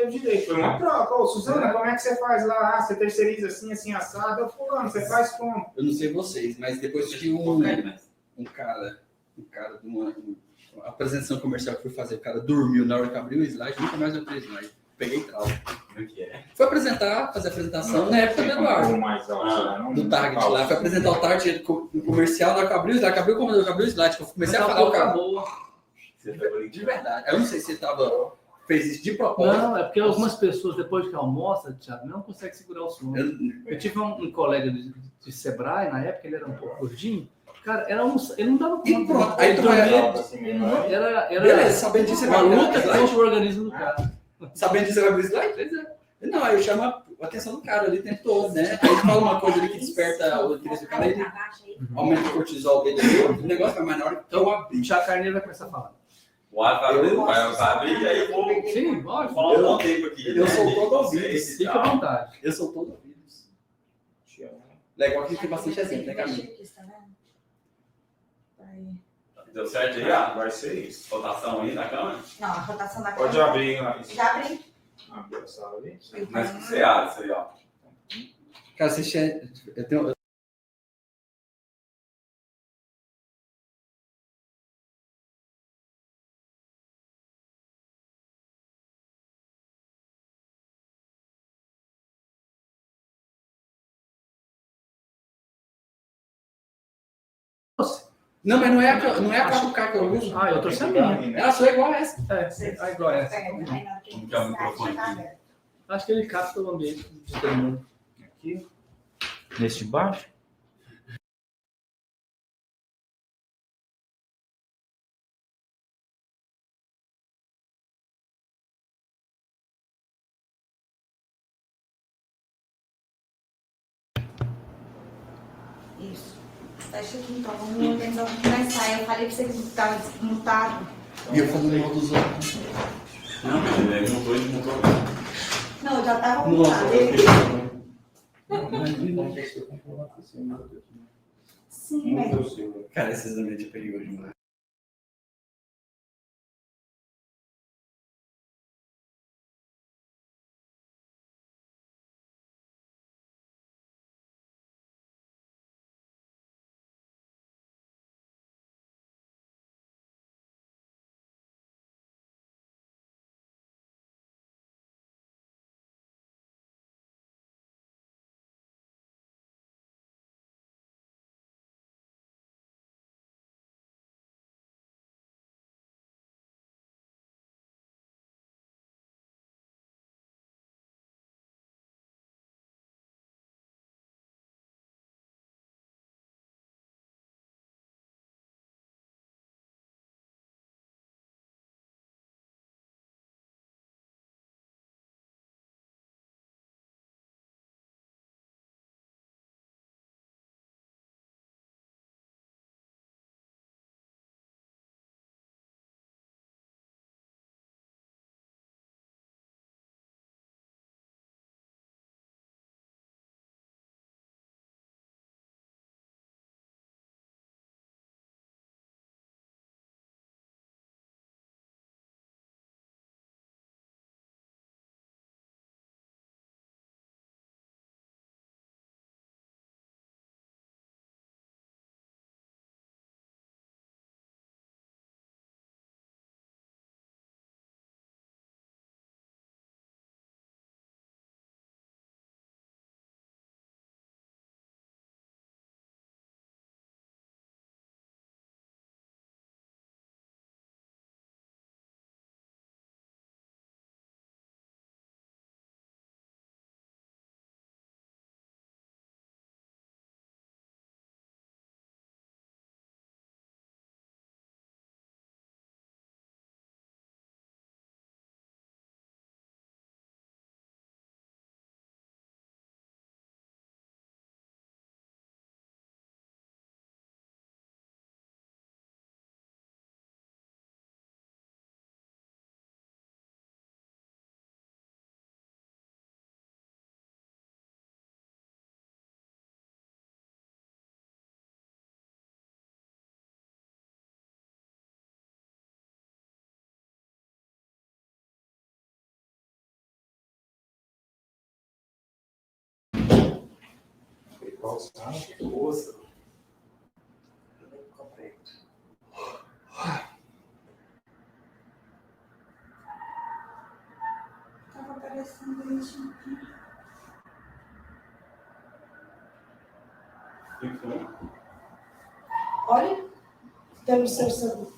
teve direito. Foi uma troca. Ô, Suzana, como é que você faz lá? Ah, você terceiriza assim, assim, assado? Eu falei, você faz como? Eu não sei vocês, mas depois que um cara de uma apresentação comercial que eu fui fazer, o cara dormiu na hora que abriu o slide, nunca mais eu abri o slide. Peguei trauma. Foi fazer a apresentação na época do Eduardo. Do Target lá. Foi apresentar o Target no comercial, na hora que abriu o slide. Acabou o slide, que eu comecei a falar o cara. De verdade. Eu não sei se ele fez isso de propósito. Não, é porque algumas pessoas, depois que almoça, Thiago, não conseguem segurar o sono. Eu tive um colega de Sebrae, na época, ele era um pouco gordinho. Cara, ele não dava conta. E pronto. Aí tu vai... Era sabendo disso, uma luta contra o organismo do cara. Sabendo disso, você vai abrir o slide? Pois é. Não, aí eu chamo a atenção do cara ali o tempo todo, né? Aí ele fala uma coisa ali que desperta o interesse do cara, ele aumenta o cortisol dele, o negócio vai mais na hora que eu abri. O Thiago Carneiro vai começar a falar. Vai abrir e aí eu vou... Sim, lógico. Falar um bom tempo aqui. Eu sou todo ouvidos. Fica à vontade. Eu sou todo ouvidos. Legal que tem bastante exemplo, né, Camila? Deu certo aí? Vai ser isso. Rotação aí na câmera? Não, a rotação da câmera. Pode abrir lá. Já abri. Abriu a sala ali. Mas que você abre isso aí, ó. Cara, você eu tenho... Não, mas não é a 4K que eu uso. Ah, eu trouxe a minha. Ela só é igual a essa. É igual a essa. Aí na hora que Como que é o microfone tá aqui? aberto. Acho que ele capta o ambiente de todo mundo. Aqui. Nesse de baixo? Isso. Fecha aqui então, vamos tentar começar. Eu falei pra você que estava desmutado. E eu falando mal dos outros. Não, mas ele montou, Não, eu já estava Nossa, mutado. Sim, mas Cara, esses ambientes é perigoso demais. Nossa. Tava aparecendo isso. Olha, pelo seu celular.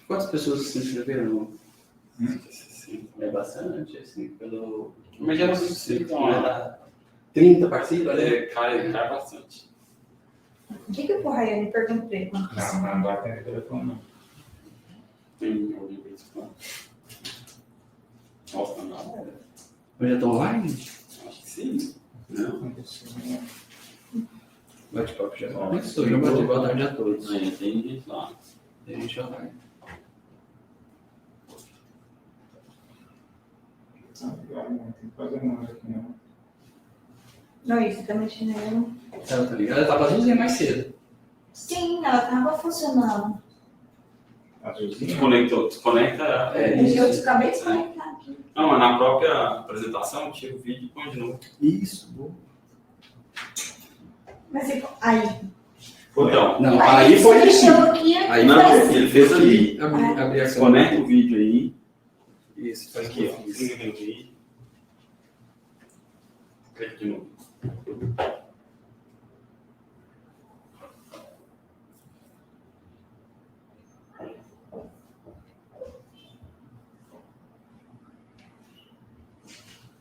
Quantas pessoas se inscreveram? É bastante, assim, pelo... Mas geralmente sim, então, 30 participa, né? cai bastante. O que o Rayane perguntou pra ele? Não vai atender telefone, não. Tem alguém participando. Nossa, não. Mas já estão online? Acho que sim. Não? Bate-papo já começou, já bate boa tarde a todos. Tem gente lá. Tem gente online. Não tem que fazer nada aqui, não. Não, isso tá mexendo nela. Ela tá ligada? Ela tava azulzinha mais cedo. Sim, ela tava funcionando. Azulzinho? Desconecta. É, Eu acabei de desconectar aqui. Não, mas na própria apresentação, tira o vídeo e põe de novo. Isso, boa. Mas aí. Então, Não, aí foi você assim. mexeu aqui, Aí não, faz- ele fez ali. Abrir a Desconecta o vídeo aí. Isso, faz Aqui, aqui, ó. ó. Clica no vídeo. Clica de novo.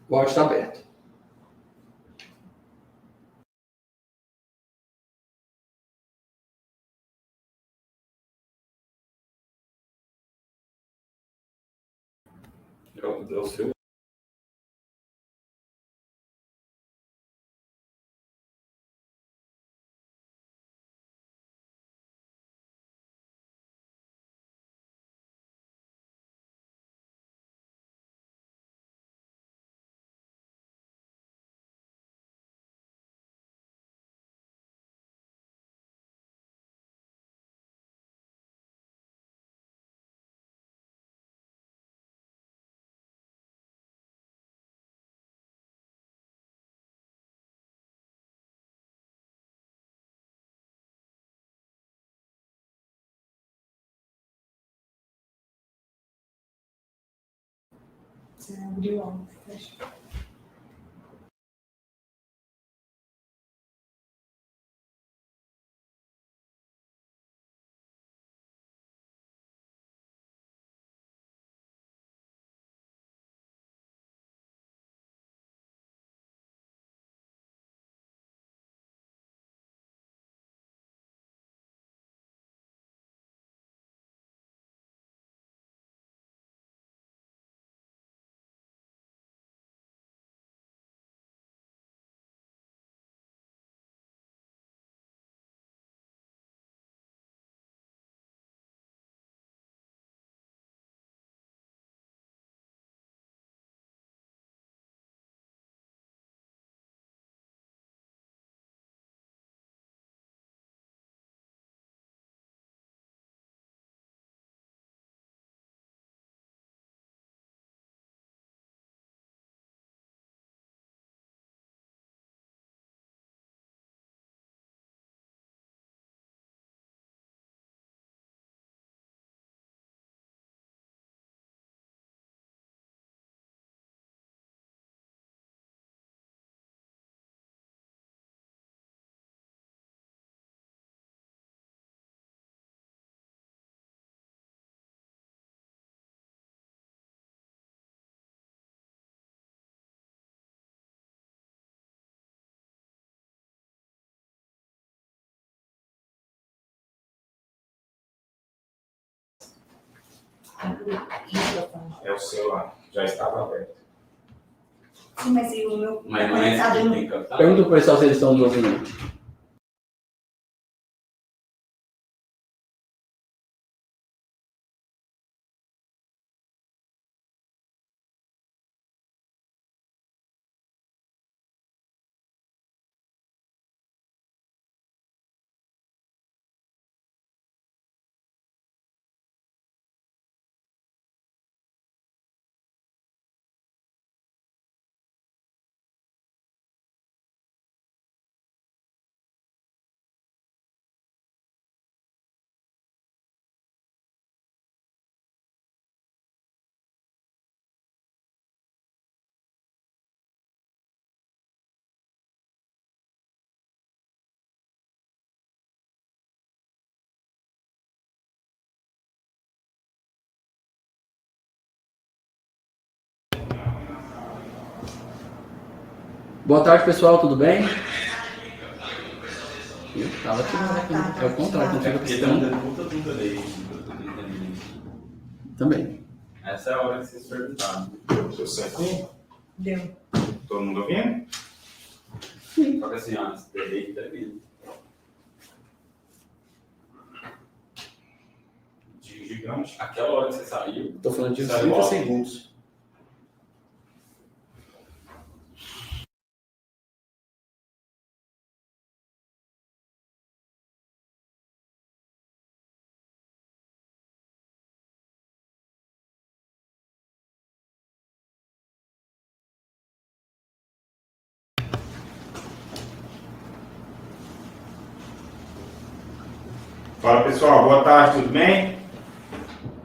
O áudio está aberto. É o seu. Você abriu ó. É o seu lá. Já estava aberto. Sim, mas e o meu Mas não é esse conectado que no... tem que captar? Pergunta pro pessoal se eles estão me ouvindo. Boa tarde, pessoal, tudo bem? Eu tava tirando aqui, né? É o contrário, não É tira porque pra tem um cima. puta dúvida aí. Também. Essa é a hora que vocês perguntaram. Deu certinho? Deu. Todo mundo ouvindo? Só que assim, ó, esse delay tá vindo. Gigante. Aquela hora que você saiu, Tô falando de Sai 30 logo. segundos. Fala pessoal, boa tarde, tudo bem?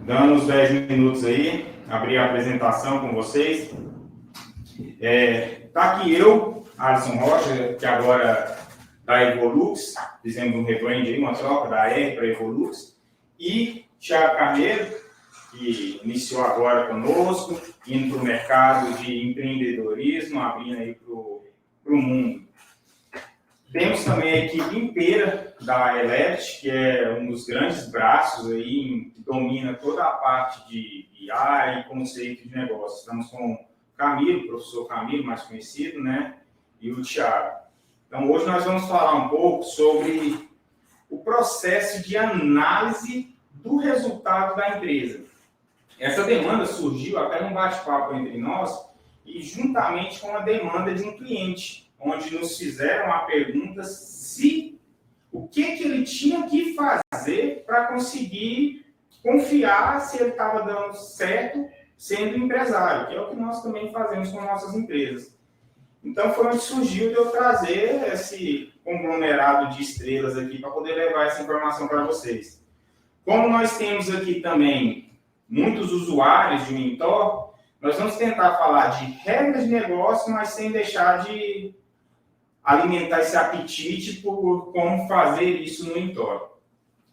Dando uns 10 minutos aí, abrir a apresentação com vocês. Tá aqui eu, Alisson Rocha, que agora da Evolux, fizemos um rebrand aí, uma troca da R para Evolux, e Thiago Carneiro, que iniciou agora conosco, indo para o mercado de empreendedorismo, abrindo aí para o mundo. Temos também a equipe inteira da Elect, que é um dos grandes braços aí, que domina toda a parte de BI e conceito de negócio. Estamos com o Camilo, o professor Camilo, mais conhecido, né? E o Thiago. Então, hoje nós vamos falar um pouco sobre o processo de análise do resultado da empresa. Essa demanda surgiu até num bate-papo entre nós e juntamente com a demanda de um cliente, onde nos fizeram a pergunta se o que ele tinha que fazer para conseguir confiar se ele estava dando certo sendo empresário, que é o que nós também fazemos com nossas empresas. Então foi onde surgiu de eu trazer esse conglomerado de estrelas aqui para poder levar essa informação para vocês. Como nós temos aqui também muitos usuários de Mentor, nós vamos tentar falar de regras de negócio, mas sem deixar de alimentar esse apetite por como fazer isso no Mentor.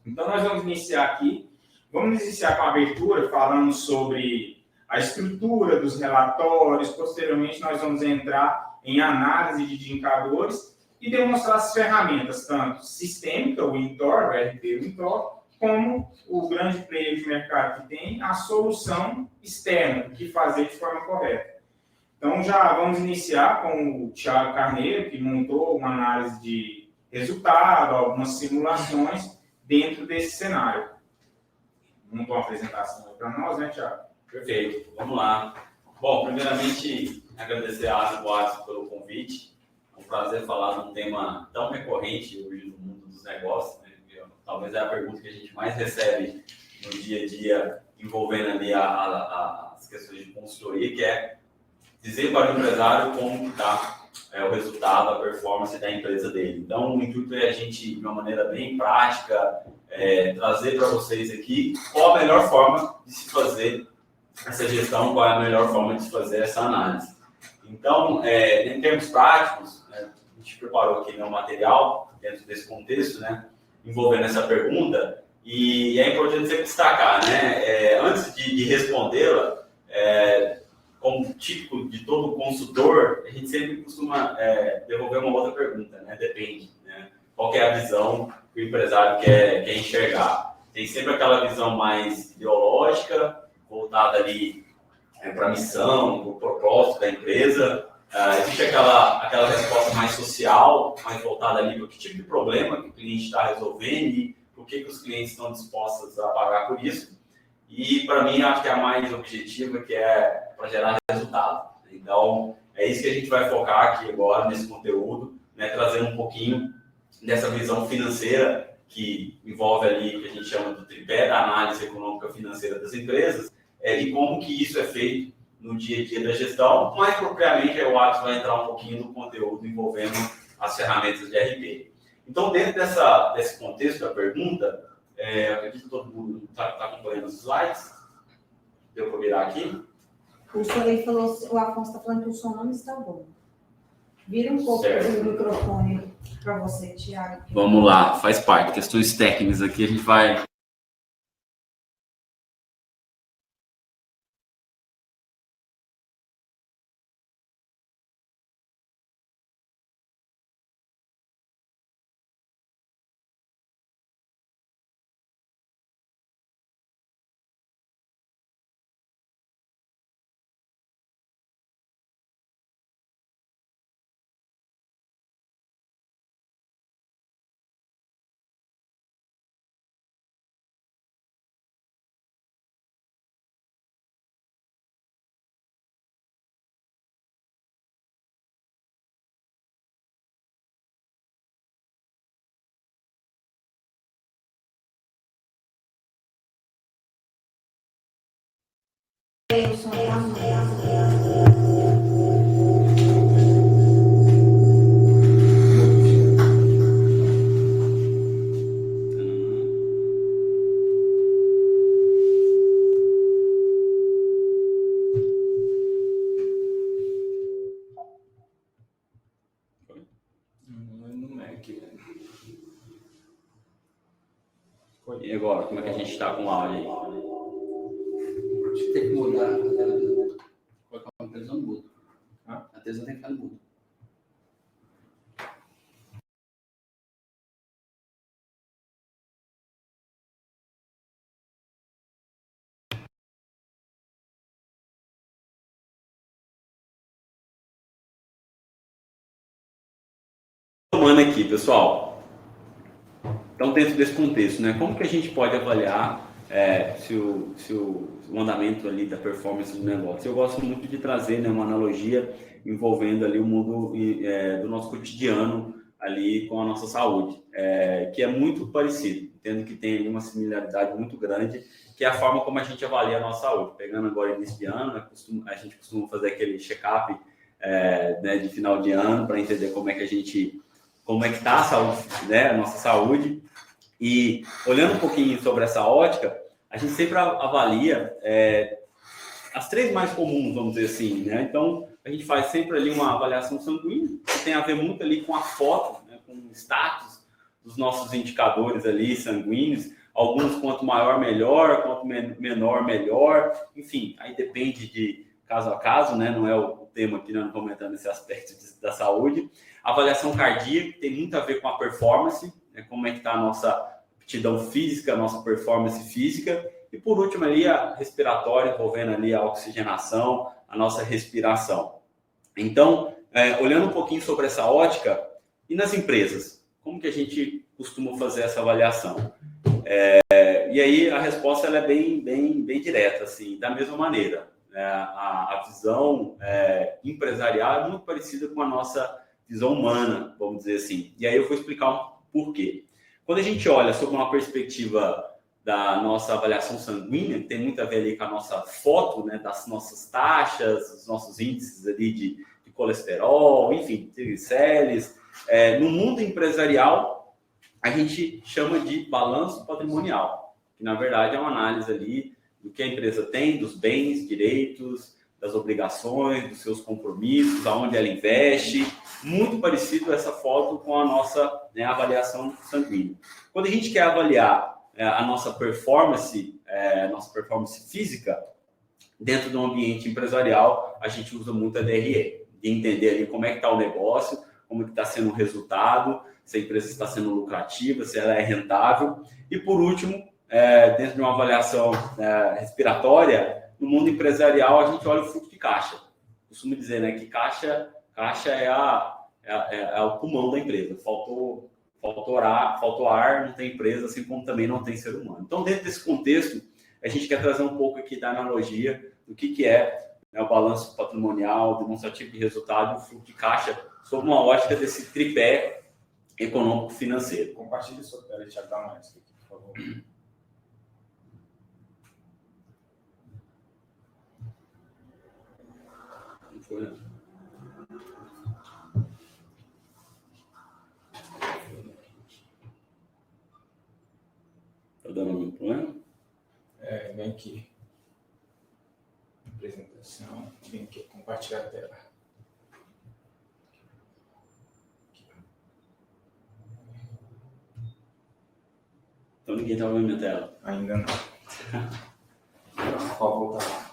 Então, nós vamos iniciar aqui. Vamos iniciar com a abertura, falando sobre a estrutura dos relatórios. Posteriormente, nós vamos entrar em análise de indicadores e demonstrar as ferramentas, tanto sistêmica, o Mentor, o RP Mentor, como o grande player de mercado que tem, a solução externa, o que fazer de forma correta. Então, já vamos iniciar com o Thiago Carneiro, que montou uma análise de resultado, algumas simulações dentro desse cenário. Montou uma apresentação para nós, né, Thiago? Perfeito, vamos lá. Bom, primeiramente, agradecer a Alisson pelo convite. É um prazer falar de um tema tão recorrente hoje no mundo dos negócios, né? Talvez é a pergunta que a gente mais recebe no dia a dia, envolvendo ali as questões de consultoria, que é dizer para o empresário como está o resultado, a performance da empresa dele. Então, o intuito é a gente, de uma maneira bem prática, trazer para vocês aqui qual a melhor forma de se fazer essa gestão, qual é a melhor forma de se fazer essa análise. Então, em termos práticos, a gente preparou aqui um material dentro desse contexto, né, envolvendo essa pergunta, e é importante sempre destacar, né, antes de respondê-la, como típico de todo consultor, a gente sempre costuma devolver uma outra pergunta, né? Depende, né? Qual que é a visão que o empresário quer enxergar? Tem sempre aquela visão mais ideológica, voltada ali para a missão, para o propósito da empresa. Existe aquela resposta mais social, mais voltada ali para que tipo de problema que o cliente está resolvendo e por que os clientes estão dispostos a pagar por isso. E, para mim, acho que é a mais objetiva, que é para gerar resultado. Então, é isso que a gente vai focar aqui agora nesse conteúdo, né, trazendo um pouquinho dessa visão financeira que envolve ali, que a gente chama do tripé da análise econômica financeira das empresas, e como que isso é feito no dia a dia da gestão. Mais propriamente, o Atos vai entrar um pouquinho no conteúdo envolvendo as ferramentas de RP. Então, dentro desse contexto da pergunta, acredito que todo mundo está acompanhando os slides. Deu para virar aqui? O senhor aí falou, o Afonso está falando que o som não está bom. Vira um pouco Certo. o microfone para você, Thiago. Vamos lá, faz parte. Questões técnicas aqui, a gente vai... O som está E agora, como é que a gente está com o áudio aí? Acho que tem que mudar a televisão. Colocar uma televisão no mudo. A televisão tem que ficar no mudo. Tomando aqui, pessoal. Então, dentro desse contexto, né, como que a gente pode avaliar se o andamento ali da performance do negócio? Eu gosto muito de trazer, né, uma analogia envolvendo ali o mundo do nosso cotidiano ali com a nossa saúde, que é muito parecido, entendo que tem ali uma similaridade muito grande, que é a forma como a gente avalia a nossa saúde. Pegando agora início de ano, né, a gente costuma fazer aquele check-up né, de final de ano para entender como é que está a saúde, né, a nossa saúde. E olhando um pouquinho sobre essa ótica, a gente sempre avalia as três mais comuns, vamos dizer assim, né? Então, a gente faz sempre ali uma avaliação sanguínea, que tem a ver muito ali com a foto, né, com o status dos nossos indicadores ali sanguíneos. Alguns, quanto maior, melhor, quanto menor, melhor. Enfim, aí depende de caso a caso, né? Não é o tema aqui, não comentando esse aspecto da saúde. A avaliação cardíaca tem muito a ver com a performance, né? Como é que está a nossa aptidão física, a nossa performance física. E por último ali a respiratória, envolvendo ali a oxigenação, a nossa respiração. Então, olhando um pouquinho sobre essa ótica, e nas empresas, como que a gente costuma fazer essa avaliação? E aí a resposta ela é bem direta, assim, da mesma maneira. A visão empresarial é muito parecida com a nossa visão humana, vamos dizer assim. E aí eu vou explicar um porquê. Quando a gente olha sob uma perspectiva da nossa avaliação sanguínea, que tem muito a ver ali com a nossa foto, né, das nossas taxas, os nossos índices ali de colesterol, enfim, triglicérides. No mundo empresarial, a gente chama de balanço patrimonial, que na verdade é uma análise ali do que a empresa tem, dos bens, direitos, das obrigações, dos seus compromissos, aonde ela investe, muito parecido essa foto com a nossa, né, avaliação sanguínea. Quando a gente quer avaliar a nossa performance física, dentro do ambiente empresarial, a gente usa muito a DRE, de entender ali como é que está o negócio, como é que está sendo o resultado, se a empresa está sendo lucrativa, se ela é rentável. E por último, dentro de uma avaliação respiratória, no mundo empresarial, a gente olha o fluxo de caixa. Costumo dizer, né, que caixa é o pulmão da empresa. Faltou ar, não tem empresa, assim como também não tem ser humano. Então, dentro desse contexto, a gente quer trazer um pouco aqui da analogia do que é, né, o balanço patrimonial, demonstrativo de resultado e o fluxo de caixa, sob uma ótica desse tripé econômico-financeiro. Compartilhe sua tela, Thiago, dá mais aqui, por favor. Não foi, não. Tá dando algum problema? Vem aqui. Apresentação. Vem aqui, compartilhar a tela. Então ninguém tá vendo minha tela. Ainda não. Pode voltar lá.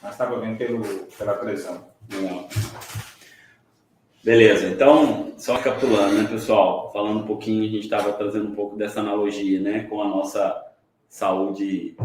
Mas estava vendo pela televisão. Legal. Beleza, então, só recapitulando, né, pessoal? Falando um pouquinho, a gente estava trazendo um pouco dessa analogia, né, com a nossa saúde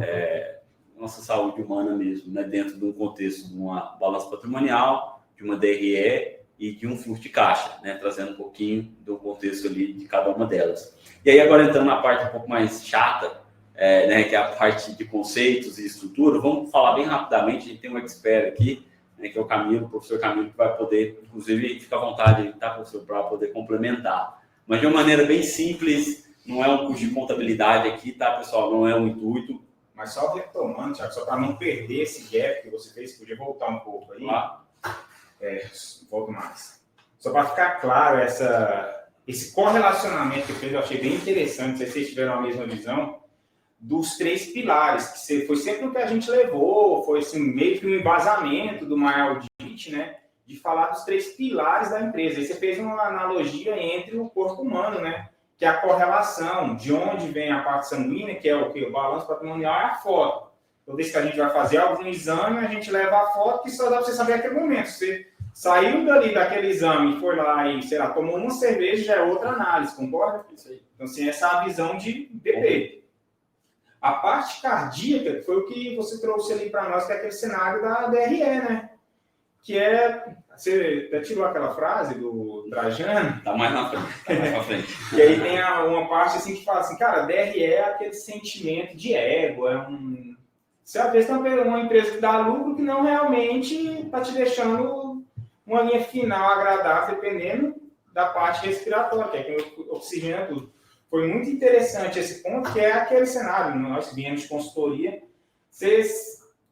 humana mesmo, né, dentro de um contexto de uma balança patrimonial, de uma DRE e de um fluxo de caixa, né, trazendo um pouquinho do contexto ali de cada uma delas. E aí, agora entrando na parte um pouco mais chata, né, que é a parte de conceitos e estrutura, vamos falar bem rapidamente, a gente tem um expert aqui, né, que é o Camilo, o professor Camilo, que vai poder, inclusive, fica à vontade, tá, professor, para poder complementar. Mas de uma maneira bem simples, não é um curso de contabilidade aqui, tá, pessoal? Não é um intuito. Mas só retomando, Thiago, só para não perder esse gap que você fez, podia voltar um pouco aí. Volto mais. Só para ficar claro, esse correlacionamento que fez, eu achei bem interessante, não sei se vocês tiveram a mesma visão, dos 3 pilares, que foi sempre o que a gente levou, foi assim, meio que um embasamento do Maia Audit, né, de falar dos 3 pilares da empresa. Aí você fez uma analogia entre o corpo humano, né, que é a correlação, de onde vem a parte sanguínea, que é o balanço patrimonial, é a foto. Toda vez que a gente vai fazer algum exame, a gente leva a foto, que só dá para você saber aquele momento. Você saiu daquele exame, foi lá e, sei lá, tomou uma cerveja, já é outra análise, concorda? Isso aí. Então, assim, essa é a visão de BP. A parte cardíaca foi o que você trouxe ali para nós, que é aquele cenário da DRE, né? Que é... Você até tirou aquela frase do Trajano? Tá mais na frente. E aí tem uma parte assim que fala assim, cara, DRE é aquele sentimento de ego, Você às vezes tem uma empresa que dá lucro que não realmente está te deixando uma linha final agradável, dependendo da parte respiratória, que é que oxigena tudo. Foi muito interessante esse ponto, que é aquele cenário, nós viemos de consultoria,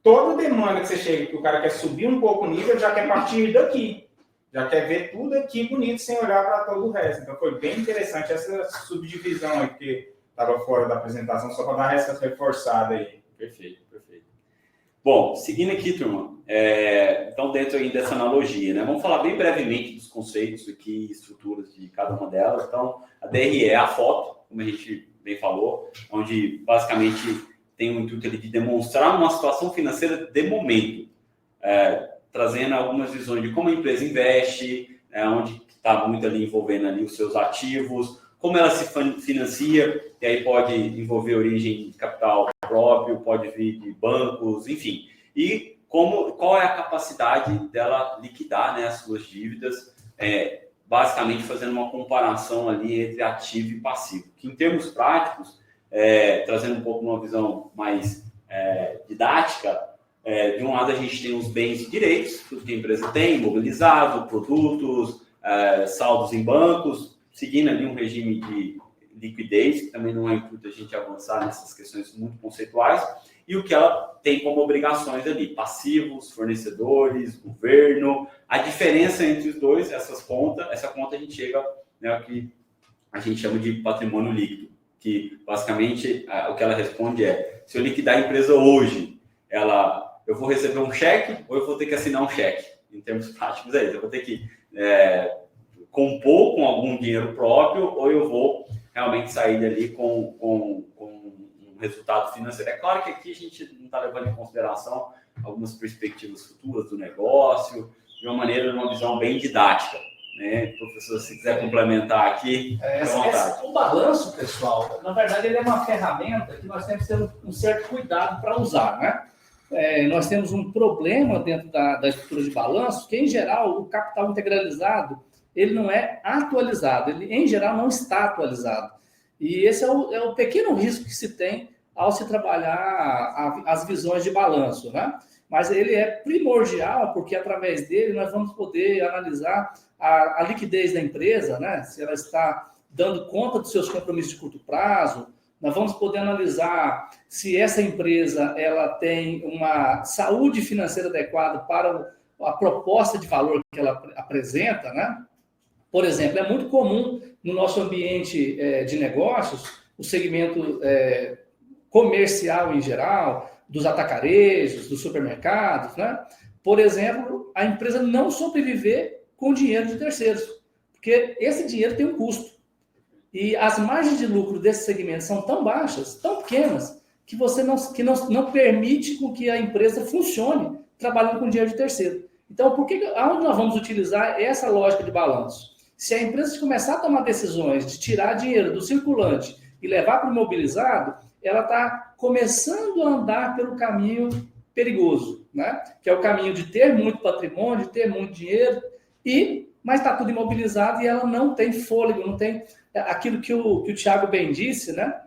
toda demanda que você chega, que o cara quer subir um pouco o nível, já quer partir daqui, já quer ver tudo aqui bonito, sem olhar para todo o resto. Então foi bem interessante essa subdivisão aí, que estava fora da apresentação, só para dar essa reforçada aí. Perfeito. Bom, seguindo aqui, turma, então dentro aí dessa analogia, né, vamos falar bem brevemente dos conceitos aqui, estruturas de cada uma delas. Então, a DRE é a foto, como a gente bem falou, onde basicamente tem o intuito ali de demonstrar uma situação financeira de momento, trazendo algumas visões de como a empresa investe, onde está muito ali envolvendo ali os seus ativos, como ela se financia, e aí pode envolver origem de capital próprio, pode vir de bancos, enfim. E qual é a capacidade dela liquidar, né, as suas dívidas, basicamente fazendo uma comparação ali entre ativo e passivo. Que em termos práticos, trazendo um pouco uma visão mais didática, de um lado a gente tem os bens e direitos, tudo que a empresa tem, imobilizado, produtos, saldos em bancos, seguindo ali um regime de liquidez, que também não é intuito a gente avançar nessas questões muito conceituais, e o que ela tem como obrigações ali, passivos, fornecedores, governo. A diferença entre os dois, essa conta a gente chega, né, ao que a gente chama de patrimônio líquido, que basicamente o que ela responde é, se eu liquidar a empresa hoje, eu vou receber um cheque ou eu vou ter que assinar um cheque? Em termos práticos é isso, eu vou ter que compor com algum dinheiro próprio ou eu vou realmente sair dali com um resultado financeiro. É claro que aqui a gente não está levando em consideração algumas perspectivas futuras do negócio, de uma visão bem didática, né? Professor, se quiser complementar aqui, O balanço, pessoal, na verdade, ele é uma ferramenta que nós temos que ter um certo cuidado para usar, né? Nós temos um problema dentro da estrutura de balanço, que, em geral, o capital integralizado, ele não é atualizado, ele, em geral, não está atualizado. E esse é o pequeno risco que se tem ao se trabalhar as visões de balanço, né? Mas ele é primordial, porque através dele nós vamos poder analisar a liquidez da empresa, né? Se ela está dando conta dos seus compromissos de curto prazo. Nós vamos poder analisar se essa empresa ela tem uma saúde financeira adequada para a proposta de valor que ela apresenta, né? Por exemplo, é muito comum no nosso ambiente de negócios, o segmento comercial em geral, dos atacarejos, dos supermercados, né? Por exemplo, a empresa não sobreviver com dinheiro de terceiros, porque esse dinheiro tem um custo. E as margens de lucro desse segmento são tão baixas, tão pequenas, que você não permite com que a empresa funcione trabalhando com dinheiro de terceiro. Então, aonde nós vamos utilizar essa lógica de balanço? Se a empresa começar a tomar decisões de tirar dinheiro do circulante e levar para o imobilizado, ela está começando a andar pelo caminho perigoso, né? Que é o caminho de ter muito patrimônio, de ter muito dinheiro, mas está tudo imobilizado e ela não tem fôlego, não tem aquilo que o Thiago bem disse, né?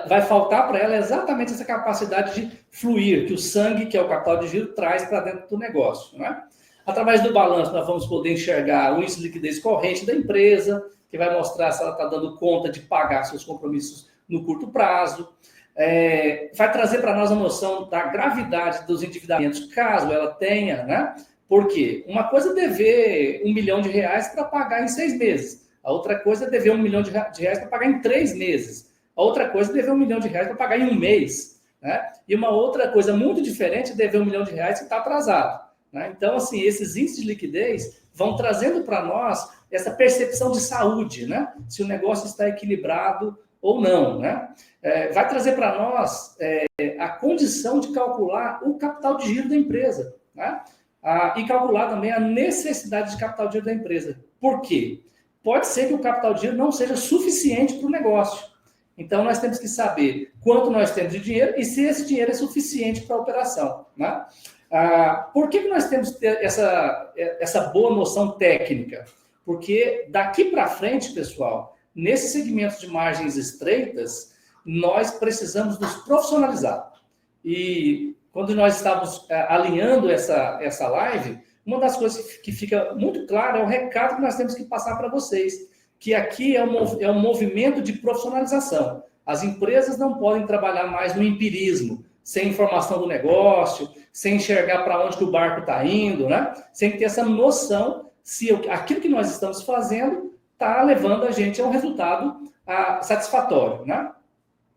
Vai faltar para ela exatamente essa capacidade de fluir, que o sangue, que é o capital de giro, traz para dentro do negócio, né? Através do balanço, nós vamos poder enxergar o índice de liquidez corrente da empresa, que vai mostrar se ela está dando conta de pagar seus compromissos no curto prazo. Vai trazer para nós a noção da gravidade dos endividamentos, caso ela tenha, né? Porque uma coisa é dever R$1 milhão para pagar em 6 meses. A outra coisa é dever R$1 milhão para pagar em 3 meses. A outra coisa é dever R$1 milhão para pagar em 1 mês. Né? E uma outra coisa muito diferente é dever R$1 milhão que está atrasado. Né? Então, assim, esses índices de liquidez vão trazendo para nós essa percepção de saúde, né? Se o negócio está equilibrado ou não. Né? Vai trazer para nós a condição de calcular o capital de giro da empresa. Né? E calcular também a necessidade de capital de giro da empresa. Por quê? Pode ser que o capital de giro não seja suficiente para o negócio. Então, nós temos que saber quanto nós temos de dinheiro e se esse dinheiro é suficiente para a operação. Né? Por que nós temos que ter essa boa noção técnica? Porque daqui para frente, pessoal, nesse segmento de margens estreitas, nós precisamos nos profissionalizar. E quando nós estávamos alinhando essa live, uma das coisas que fica muito clara é o recado que nós temos que passar para vocês, que aqui é um movimento de profissionalização. As empresas não podem trabalhar mais no empirismo, sem informação do negócio, sem enxergar para onde que o barco está indo, né? Sem ter essa noção se aquilo que nós estamos fazendo está levando a gente a um resultado satisfatório, né?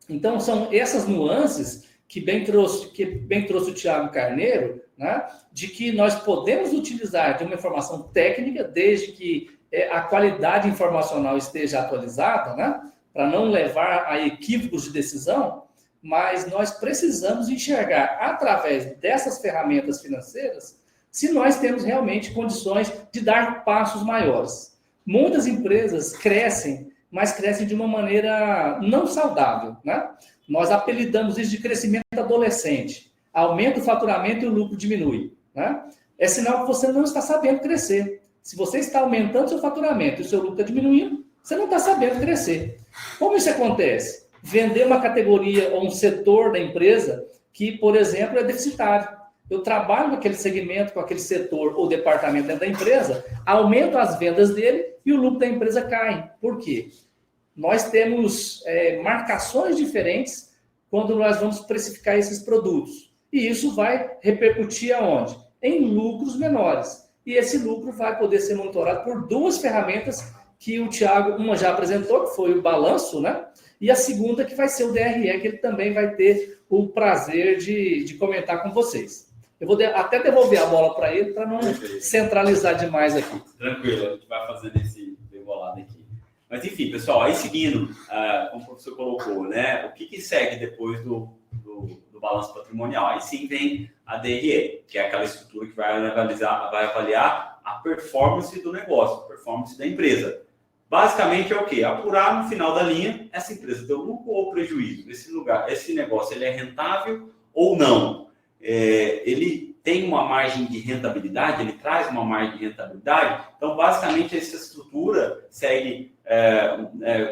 Então, são essas nuances que bem trouxe o Thiago Carneiro, né? De que nós podemos utilizar de uma informação técnica, desde que a qualidade informacional esteja atualizada, né? Para não levar a equívocos de decisão, mas nós precisamos enxergar, através dessas ferramentas financeiras, se nós temos realmente condições de dar passos maiores. Muitas empresas crescem, mas crescem de uma maneira não saudável, né? Nós apelidamos isso de crescimento adolescente. Aumenta o faturamento e o lucro diminui, né? É sinal que você não está sabendo crescer. Se você está aumentando seu faturamento e o seu lucro está diminuindo, você não está sabendo crescer. Como isso acontece? Vender uma categoria ou um setor da empresa que, por exemplo, é deficitário. Eu trabalho naquele segmento, com aquele setor ou departamento dentro da empresa, aumento as vendas dele e o lucro da empresa cai. Por quê? Nós temos marcações diferentes quando nós vamos precificar esses produtos. E isso vai repercutir aonde? Em lucros menores. E esse lucro vai poder ser monitorado por 2 ferramentas que o Thiago, uma já apresentou, que foi o balanço, né? E a segunda que vai ser o DRE, que ele também vai ter o prazer de comentar com vocês. Eu vou até devolver a bola para ele, para não centralizar demais aqui. Tranquilo, a gente vai fazendo esse devolado aqui. Mas, enfim, pessoal, aí seguindo, como o professor colocou, né? O que segue depois do balanço patrimonial. Aí sim vem a DRE, que é aquela estrutura que vai avaliar a performance do negócio, a performance da empresa. Basicamente é o quê? Apurar no final da linha, essa empresa deu lucro ou prejuízo, esse negócio ele é rentável ou não. Ele tem uma margem de rentabilidade, ele traz uma margem de rentabilidade. Então, basicamente, essa estrutura segue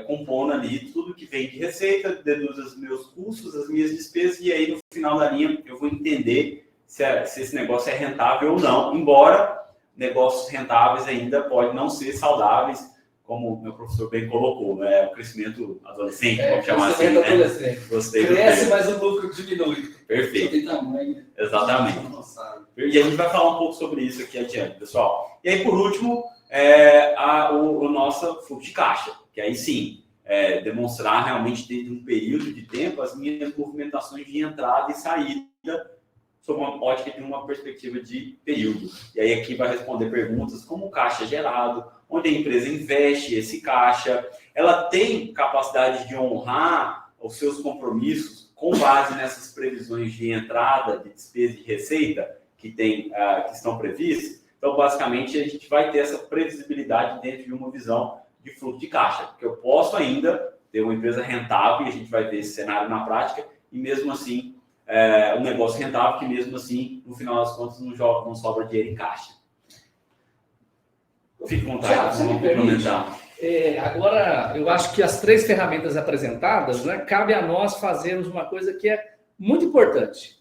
compondo ali tudo que vem de receita, deduz os meus custos, as minhas despesas, e aí no final da linha eu vou entender se esse negócio é rentável ou não, embora negócios rentáveis ainda podem não ser saudáveis, como o meu professor bem colocou, né? O crescimento adolescente, vamos chamar assim, né? Adolescente. Gostei do Cresce, termo. mas o lucro diminui. Perfeito. Tem tamanho. Exatamente. Nossa. E a gente vai falar um pouco sobre isso aqui adiante, pessoal. E aí, por último, o nosso fluxo de caixa, que aí sim, demonstrar realmente dentro de um período de tempo as minhas movimentações de entrada e saída sob uma ótica de uma perspectiva de período. E aí aqui vai responder perguntas como o caixa é gerado, onde a empresa investe esse caixa, ela tem capacidade de honrar os seus compromissos com base nessas previsões de entrada, de despesa e de receita que estão previstas. Então, basicamente, a gente vai ter essa previsibilidade dentro de uma visão de fluxo de caixa, porque eu posso ainda ter uma empresa rentável, e a gente vai ver esse cenário na prática, e mesmo assim, um negócio rentável que mesmo assim, no final das contas, não sobra dinheiro em caixa. Fique com vontade, vamos complementar. Agora, eu acho que as 3 ferramentas apresentadas, né, cabe a nós fazermos uma coisa que é muito importante.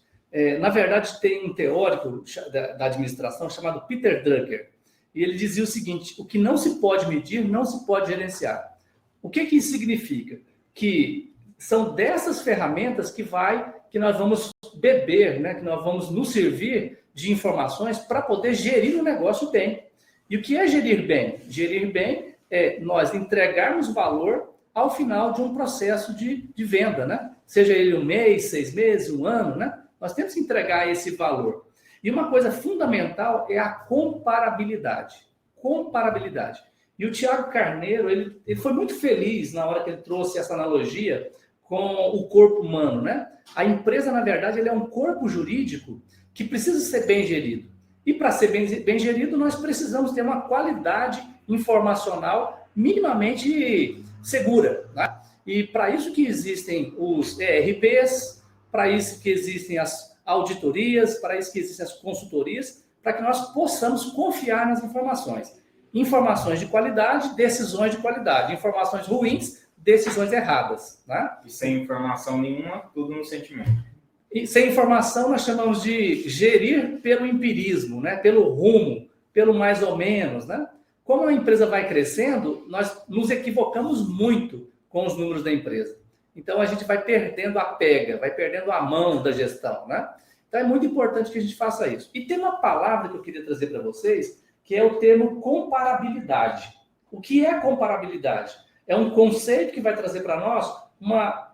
Na verdade, tem um teórico da administração chamado Peter Drucker, e ele dizia o seguinte: o que não se pode medir, não se pode gerenciar. O que isso significa? Que são dessas ferramentas que nós vamos beber, né, que nós vamos nos servir de informações para poder gerir o negócio bem. E o que é gerir bem? Gerir bem é nós entregarmos valor ao final de um processo de venda, né? Seja ele 1 mês, 6 meses, 1 ano, né? Nós temos que entregar esse valor. E uma coisa fundamental é a comparabilidade. Comparabilidade. E o Thiago Carneiro, ele foi muito feliz na hora que ele trouxe essa analogia com o corpo humano, né? A empresa, na verdade, ele é um corpo jurídico que precisa ser bem gerido. E para ser bem gerido, nós precisamos ter uma qualidade informacional minimamente segura, né? E para isso que existem os ERPs, para isso que existem as auditorias, para isso que existem as consultorias, para que nós possamos confiar nas informações. Informações de qualidade, decisões de qualidade. Informações ruins, decisões erradas, né? E sem informação nenhuma, tudo no sentimento. E sem informação, nós chamamos de gerir pelo empirismo, né? Pelo rumo, pelo mais ou menos, né? Como a empresa vai crescendo, nós nos equivocamos muito com os números da empresa. Então, a gente vai perdendo a pega, vai perdendo a mão da gestão, né? Então, é muito importante que a gente faça isso. E tem uma palavra que eu queria trazer para vocês, que é o termo comparabilidade. O que é comparabilidade? É um conceito que vai trazer para nós uma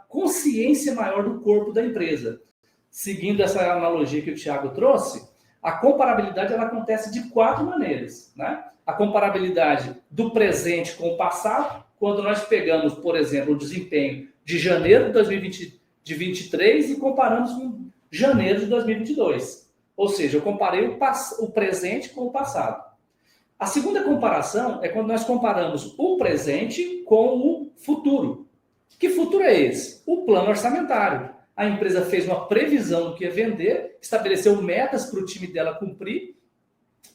consciência maior do corpo da empresa. Seguindo essa analogia que o Thiago trouxe, a comparabilidade ela acontece de 4 maneiras, né? A comparabilidade do presente com o passado, quando nós pegamos, por exemplo, o desempenho de janeiro de 2023 e comparamos com janeiro de 2022. Ou seja, eu comparei o presente com o passado. A segunda comparação é quando nós comparamos o presente com o futuro. Que futuro é esse? O plano orçamentário. A empresa fez uma previsão do que ia vender, estabeleceu metas para o time dela cumprir.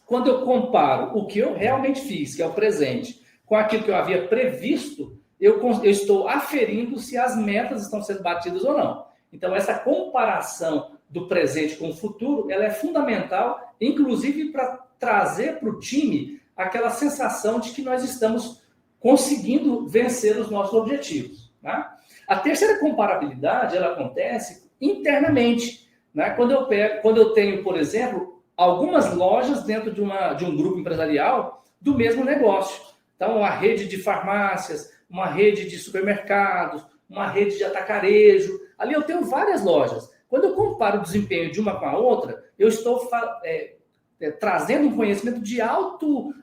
Quando eu comparo o que eu realmente fiz, que é o presente, com aquilo que eu havia previsto, eu estou aferindo se as metas estão sendo batidas ou não. Então, essa comparação do presente com o futuro, ela é fundamental, inclusive para trazer para o time aquela sensação de que nós estamos conseguindo vencer os nossos objetivos, né? A terceira comparabilidade, ela acontece internamente, né? Quando eu tenho, por exemplo, algumas lojas dentro de um grupo empresarial do mesmo negócio. Então, uma rede de farmácias, uma rede de supermercados, uma rede de atacarejo. Ali eu tenho várias lojas. Quando eu comparo o desempenho de uma com a outra, eu estou trazendo um conhecimento de alto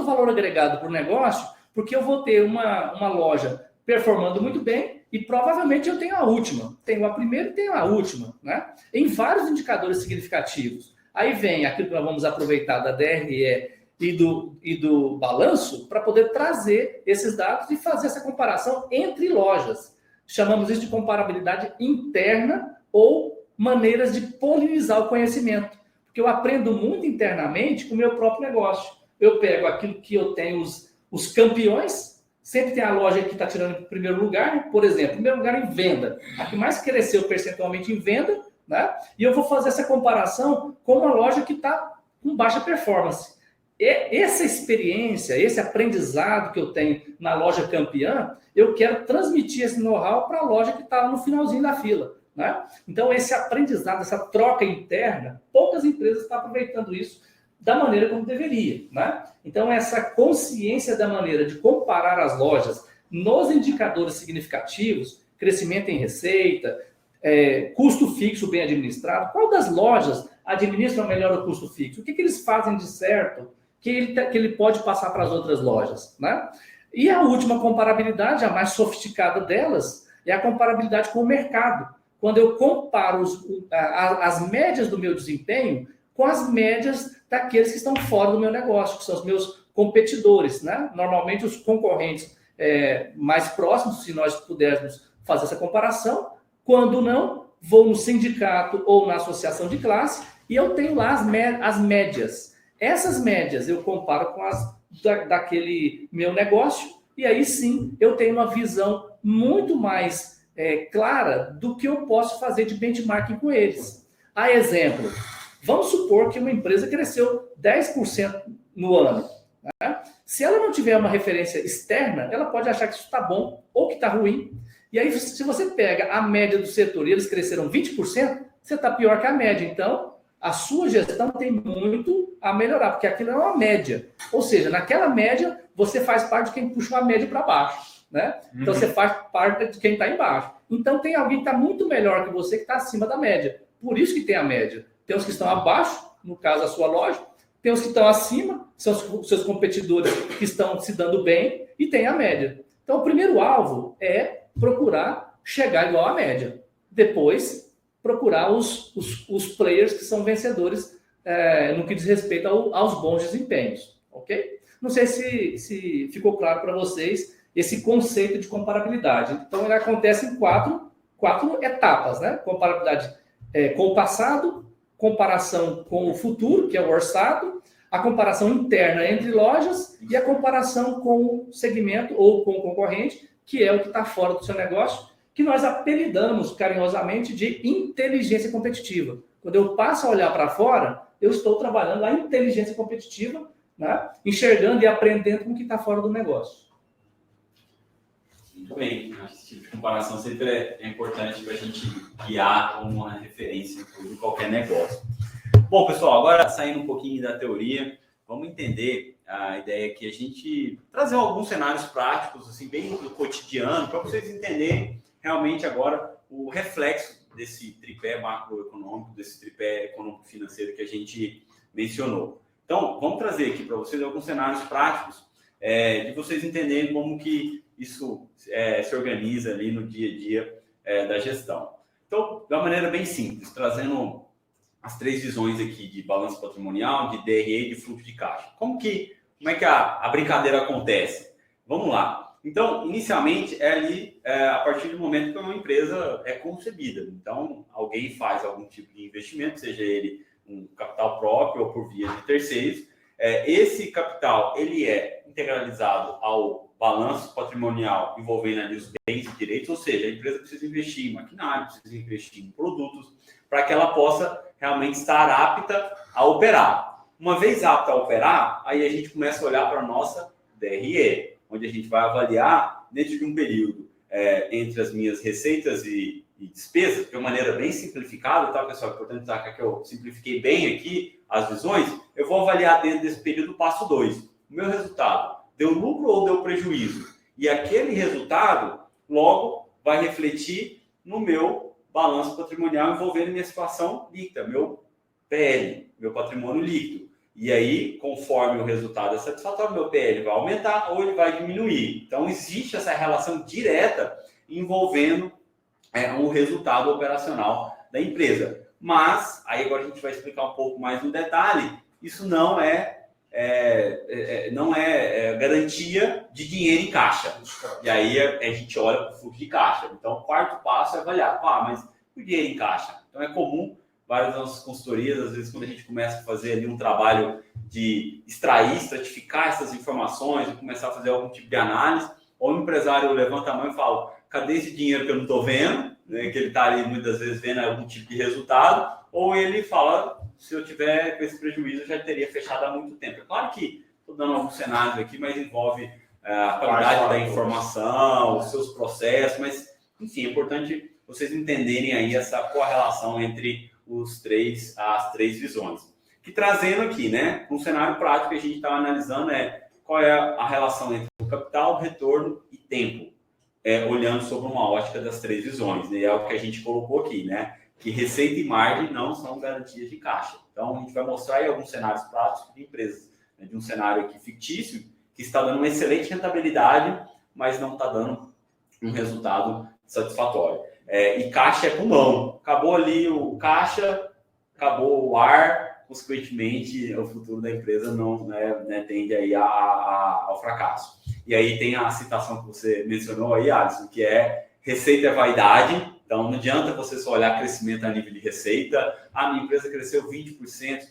valor agregado para o negócio, porque eu vou ter uma loja performando muito bem e provavelmente eu tenho a última. Tenho a primeira e tenho a última, né? Em vários indicadores significativos. Aí vem aquilo que nós vamos aproveitar da DRE e do balanço para poder trazer esses dados e fazer essa comparação entre lojas. Chamamos isso de comparabilidade interna ou maneiras de polinizar o conhecimento. Porque eu aprendo muito internamente com o meu próprio negócio. Eu pego aquilo que eu tenho, os campeões, sempre tem a loja que está tirando em primeiro lugar, por exemplo, primeiro lugar em venda. A que mais cresceu percentualmente em venda, né? E eu vou fazer essa comparação com uma loja que está com baixa performance. Essa experiência, esse aprendizado que eu tenho na loja campeã, eu quero transmitir esse know-how para a loja que está no finalzinho da fila, né? Então, esse aprendizado, essa troca interna, poucas empresas estão aproveitando isso da maneira como deveria, né? Então, essa consciência da maneira de comparar as lojas nos indicadores significativos, crescimento em receita, custo fixo bem administrado, qual das lojas administra melhor o custo fixo? O que eles fazem de certo que ele pode passar para as outras lojas, né? E a última comparabilidade, a mais sofisticada delas, é a comparabilidade com o mercado. Quando eu comparo as médias do meu desempenho com as médias daqueles que estão fora do meu negócio, que são os meus competidores, né? Normalmente os concorrentes mais próximos, se nós pudermos fazer essa comparação. Quando não, vou no sindicato ou na associação de classe e eu tenho lá as médias. Essas médias eu comparo com as daquele meu negócio e aí sim eu tenho uma visão muito mais clara do que eu posso fazer de benchmarking com eles. A exemplo, vamos supor que uma empresa cresceu 10% no ano, né? Se ela não tiver uma referência externa, ela pode achar que isso está bom ou que está ruim. E aí, se você pega a média do setor e eles cresceram 20%, você está pior que a média. Então, a sua gestão tem muito a melhorar, porque aquilo é uma média. Ou seja, naquela média, você faz parte de quem puxou a média para baixo, né? Então, você faz parte de quem está embaixo. Então, tem alguém que está muito melhor que você, que está acima da média. Por isso que tem a média. Tem os que estão abaixo, no caso, a sua loja. Tem os que estão acima, são os seus competidores que estão se dando bem. E tem a média. Então, o primeiro alvo é procurar chegar igual à média. Depois, procurar os players que são vencedores no que diz respeito aos bons desempenhos. Ok? Não sei se ficou claro para vocês esse conceito de comparabilidade. Então, ele acontece em quatro etapas, né? Comparabilidade com o passado, comparação com o futuro, que é o orçado, a comparação interna entre lojas e a comparação com o segmento ou com o concorrente, que é o que está fora do seu negócio, que nós apelidamos carinhosamente de inteligência competitiva. Quando eu passo a olhar para fora, eu estou trabalhando a inteligência competitiva, né? Enxergando e aprendendo com o que está fora do negócio. Muito bem. Esse tipo de comparação sempre é importante para a gente guiar como uma referência em qualquer negócio. Bom, pessoal, agora saindo um pouquinho da teoria, vamos entender a ideia que a gente trazer alguns cenários práticos, assim, bem do cotidiano, para vocês entenderem realmente agora o reflexo desse tripé macroeconômico, desse tripé econômico-financeiro que a gente mencionou. Então, vamos trazer aqui para vocês alguns cenários práticos de vocês entenderem como que isso se organiza ali no dia a dia da gestão. Então, de uma maneira bem simples, trazendo as três visões aqui de balanço patrimonial, de DRE e de fluxo de caixa. Como é que a brincadeira acontece? Vamos lá. Então, inicialmente, a partir do momento que uma empresa é concebida. Então, alguém faz algum tipo de investimento, seja ele um capital próprio ou por via de terceiros. Esse capital, ele é integralizado ao balanço patrimonial envolvendo ali os bens e direitos, ou seja, a empresa precisa investir em maquinário, precisa investir em produtos, para que ela possa realmente estar apta a operar. Uma vez apta a operar, aí a gente começa a olhar para a nossa DRE, onde a gente vai avaliar, dentro de um período, entre as minhas receitas e despesas, de uma maneira bem simplificada, tá, pessoal? É importante destacar que eu simplifiquei bem aqui as visões. Eu vou avaliar dentro desse período passo 2. O meu resultado deu lucro ou deu prejuízo? E aquele resultado, logo, vai refletir no meu balanço patrimonial envolvendo minha situação líquida, meu PL, meu patrimônio líquido. E aí, conforme o resultado é satisfatório, meu PL vai aumentar ou ele vai diminuir. Então, existe essa relação direta envolvendo o resultado operacional da empresa. Mas, aí agora a gente vai explicar um pouco mais no detalhe, isso não é garantia de dinheiro em caixa. E aí a gente olha para o fluxo de caixa. Então, o quarto passo é avaliar, mas o dinheiro em caixa. Então, é comum, várias das nossas consultorias, às vezes, quando a gente começa a fazer ali um trabalho de estratificar essas informações, e começar a fazer algum tipo de análise, ou o empresário levanta a mão e fala, cadê esse dinheiro que eu não estou vendo? Né, que ele está ali muitas vezes vendo algum tipo de resultado, ou ele fala, se eu tiver com esse prejuízo, eu já teria fechado há muito tempo. É claro que estou dando alguns cenários aqui, mas envolve a qualidade da informação, os seus processos, mas, enfim, é importante vocês entenderem aí essa correlação entre as três visões. Que trazendo aqui, né, um cenário prático que a gente está analisando qual é a relação entre o capital, retorno e tempo, olhando sobre uma ótica das três visões, né? É o que a gente colocou aqui, né? Que receita e margem não são garantias de caixa. Então, a gente vai mostrar aí alguns cenários práticos de empresas, né? De um cenário aqui fictício, que está dando uma excelente rentabilidade, mas não está dando um resultado satisfatório. E caixa é pulmão. Acabou ali o caixa, acabou o ar, consequentemente, o futuro da empresa não tende aí ao fracasso. E aí tem a citação que você mencionou aí, Alisson, que é receita é vaidade. Então, não adianta você só olhar crescimento a nível de receita. Minha empresa cresceu 20%,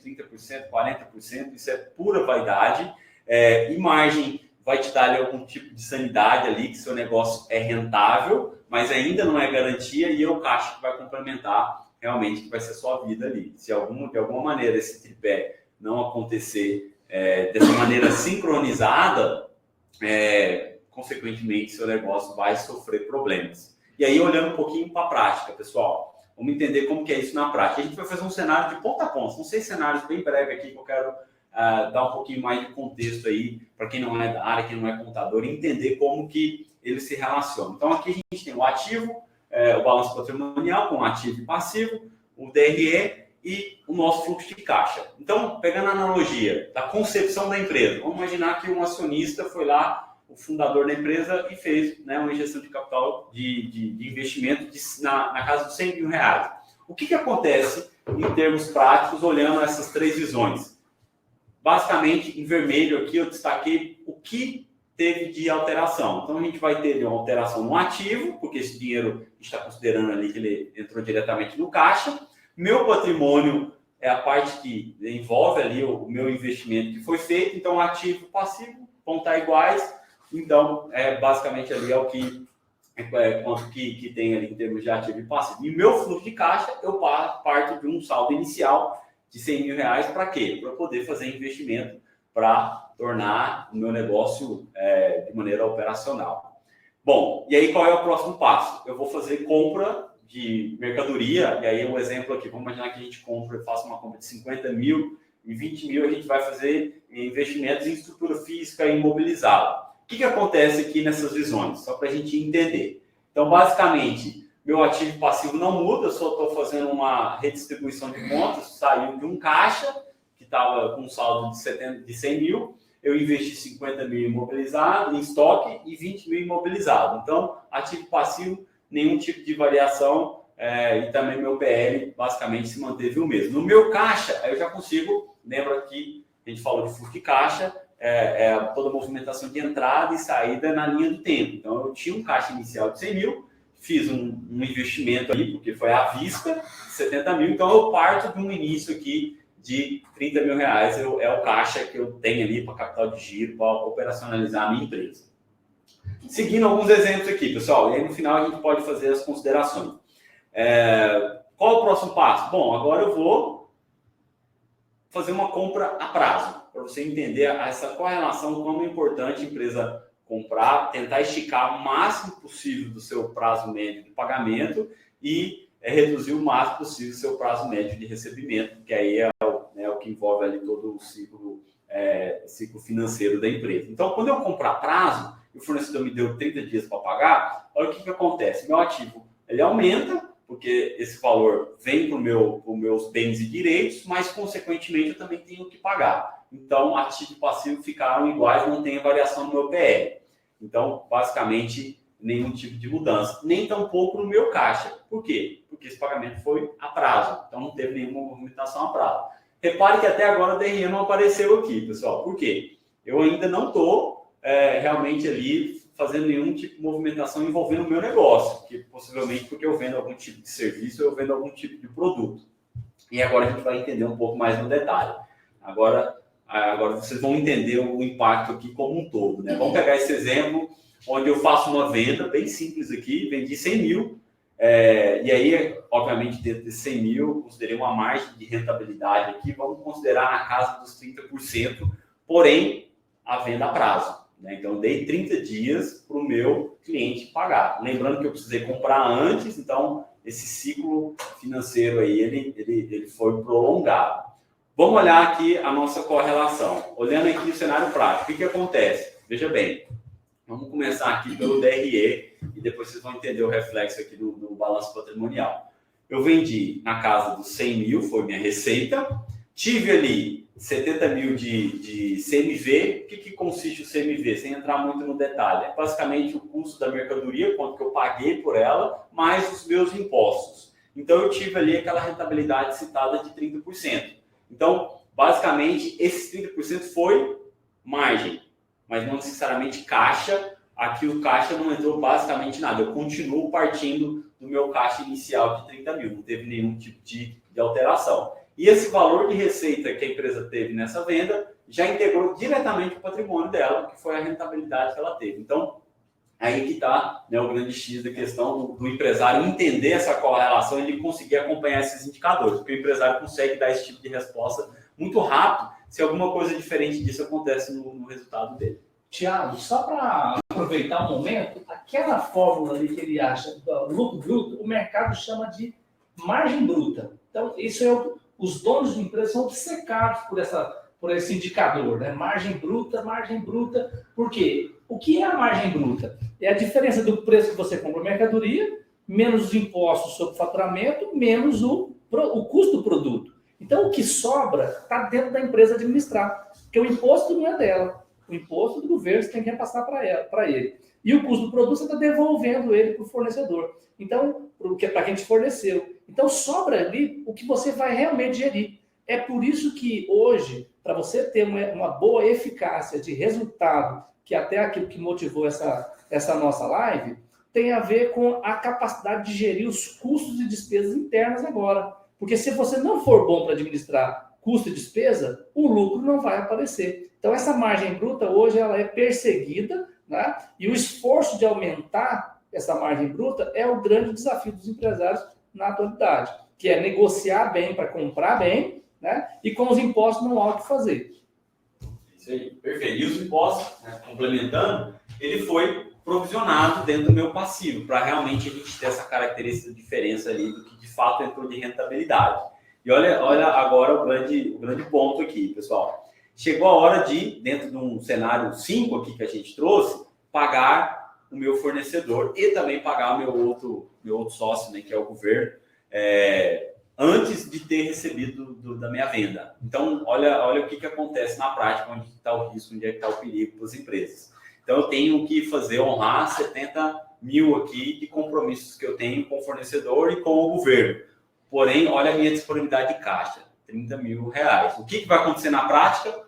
30%, 40%. Isso é pura vaidade. E margem vai te dar ali algum tipo de sanidade ali, que seu negócio é rentável, mas ainda não é garantia, e é o caixa que vai complementar realmente, que vai ser a sua vida ali. Se de alguma maneira esse tripé não acontecer dessa maneira sincronizada, consequentemente, seu negócio vai sofrer problemas. E aí, olhando um pouquinho para a prática, pessoal, vamos entender como que é isso na prática. A gente vai fazer um cenário de ponta a ponta, são 6 cenários bem breves aqui que eu quero dar um pouquinho mais de contexto aí, para quem não é da área, quem não é contador, e entender como que eles se relacionam. Então, aqui a gente tem o ativo, o balanço patrimonial com ativo e passivo, o DRE e o nosso fluxo de caixa. Então, pegando a analogia da concepção da empresa, vamos imaginar que um acionista foi lá, o fundador da empresa, e fez uma injeção de capital de investimento na casa dos 100 mil reais. O que acontece em termos práticos, olhando essas três visões? Basicamente, em vermelho aqui, eu destaquei o que teve de alteração. Então, a gente vai ter uma alteração no ativo, porque esse dinheiro a gente está considerando ali que ele entrou diretamente no caixa. Meu patrimônio é a parte que envolve ali o meu investimento que foi feito. Então, ativo e passivo vão estar iguais. Então, basicamente ali é o quanto que tem ali em termos de ativo e passivo. E meu fluxo de caixa, eu parto de um saldo inicial de 100 mil reais. Para quê? Para poder fazer investimento para tornar o meu negócio de maneira operacional. Bom, e aí qual é o próximo passo? Eu vou fazer compra de mercadoria, e aí o exemplo aqui, vamos imaginar que a gente faça uma compra de 50 mil e 20 mil, a gente vai fazer investimentos em estrutura física imobilizada. O que acontece aqui nessas visões? Só para a gente entender. Então, basicamente, meu ativo passivo não muda, eu só estou fazendo uma redistribuição de contas, saiu de um caixa, que estava com um saldo de 100 mil, eu investi 50 mil imobilizado em estoque e 20 mil imobilizado. Então, ativo passivo, nenhum tipo de variação, e também meu PL basicamente se manteve o mesmo. No meu caixa, aí eu já consigo, lembra que a gente falou de fluxo de caixa, toda a movimentação de entrada e saída na linha do tempo. Então, eu tinha um caixa inicial de 100 mil, fiz um investimento ali, porque foi à vista, de 70 mil, então eu parto de um início aqui de 30 mil reais, é o caixa que eu tenho ali para capital de giro, para operacionalizar a minha empresa. Seguindo alguns exemplos aqui, pessoal, e aí no final a gente pode fazer as considerações. Qual é o próximo passo? Bom, agora eu vou fazer uma compra a prazo, para você entender essa correlação, como é importante a empresa comprar, tentar esticar o máximo possível do seu prazo médio de pagamento e reduzir o máximo possível o seu prazo médio de recebimento, que aí é o que envolve ali todo o ciclo financeiro da empresa. Então, quando eu comprar prazo, e o fornecedor me deu 30 dias para pagar, olha o que acontece. Meu ativo ele aumenta, porque esse valor vem para os meus bens e direitos, mas, consequentemente, eu também tenho que pagar. Então, ativo e passivo ficaram iguais, não tem variação no meu PL. Então, basicamente, nenhum tipo de mudança, nem tampouco no meu caixa. Por quê? Porque esse pagamento foi a prazo, então não teve nenhuma movimentação a prazo. Repare que até agora o DRE não apareceu aqui, pessoal. Por quê? Eu ainda não estou realmente ali fazendo nenhum tipo de movimentação envolvendo o meu negócio, que possivelmente porque eu vendo algum tipo de serviço, eu vendo algum tipo de produto. E agora a gente vai entender um pouco mais no detalhe. Agora vocês vão entender o impacto aqui como um todo, né? Vamos pegar esse exemplo onde eu faço uma venda bem simples aqui, vendi 100 mil, e aí, obviamente, dentro de 100 mil, eu considerei uma margem de rentabilidade aqui, vamos considerar na casa dos 30%, porém, a venda a prazo, né? Então, eu dei 30 dias para o meu cliente pagar. Lembrando que eu precisei comprar antes, então, esse ciclo financeiro aí, ele foi prolongado. Vamos olhar aqui a nossa correlação. Olhando aqui o cenário prático, o que acontece? Veja bem, vamos começar aqui pelo DRE e depois vocês vão entender o reflexo aqui do balanço patrimonial. Eu vendi na casa dos 100 mil, foi minha receita. Tive ali 70 mil de CMV. O que consiste o CMV? Sem entrar muito no detalhe. É basicamente o custo da mercadoria, quanto que eu paguei por ela, mais os meus impostos. Então, eu tive ali aquela rentabilidade citada de 30%. Então, basicamente, esses 30% foi margem, mas não necessariamente caixa. Aqui o caixa não entrou basicamente nada. Eu continuo partindo do meu caixa inicial de 30 mil. Não teve nenhum tipo de alteração. E esse valor de receita que a empresa teve nessa venda já integrou diretamente o patrimônio dela, que foi a rentabilidade que ela teve. Então, aí que está, né, o grande X da questão do empresário entender essa correlação e ele conseguir acompanhar esses indicadores. Porque o empresário consegue dar esse tipo de resposta muito rápido se alguma coisa diferente disso acontece no resultado dele. Tiago, só para aproveitar o momento, aquela fórmula ali que ele acha do lucro bruto, o mercado chama de margem bruta. Então, isso os donos de empresas são obcecados por esse indicador, né? Margem bruta. Por quê? O que é a margem bruta? É a diferença do preço que você compra a mercadoria, menos os impostos sobre o faturamento, menos o custo do produto. Então, o que sobra está dentro da empresa administrar, porque o imposto não é dela. O imposto do governo você tem que repassar para ele. E o custo do produto você está devolvendo ele para o fornecedor. Então, para quem te forneceu. Então, sobra ali o que você vai realmente gerir. É por isso que hoje, para você ter uma boa eficácia de resultado, que até aquilo que motivou essa nossa live, tem a ver com a capacidade de gerir os custos e despesas internas agora. Porque se você não for bom para administrar custo e despesa, o lucro não vai aparecer. Então, essa margem bruta, hoje, ela é perseguida, né? E o esforço de aumentar essa margem bruta é o grande desafio dos empresários na atualidade, que é negociar bem para comprar bem, né? E com os impostos não há o que fazer. Isso aí, perfeito. E os impostos, né, complementando, ele foi provisionado dentro do meu passivo, para realmente a gente ter essa característica de diferença ali do que de fato entrou de rentabilidade. E olha agora o grande ponto aqui, pessoal. Chegou a hora de, dentro de um cenário 5 aqui que a gente trouxe, pagar o meu fornecedor e também pagar o meu outro sócio, né, que é o governo, antes de ter recebido da minha venda. Então, olha o que acontece na prática, onde está o risco, onde é que está o perigo para as empresas. Então, eu tenho que honrar 70 mil aqui de compromissos que eu tenho com o fornecedor e com o governo. Porém, olha a minha disponibilidade de caixa, 30 mil reais. O que vai acontecer na prática?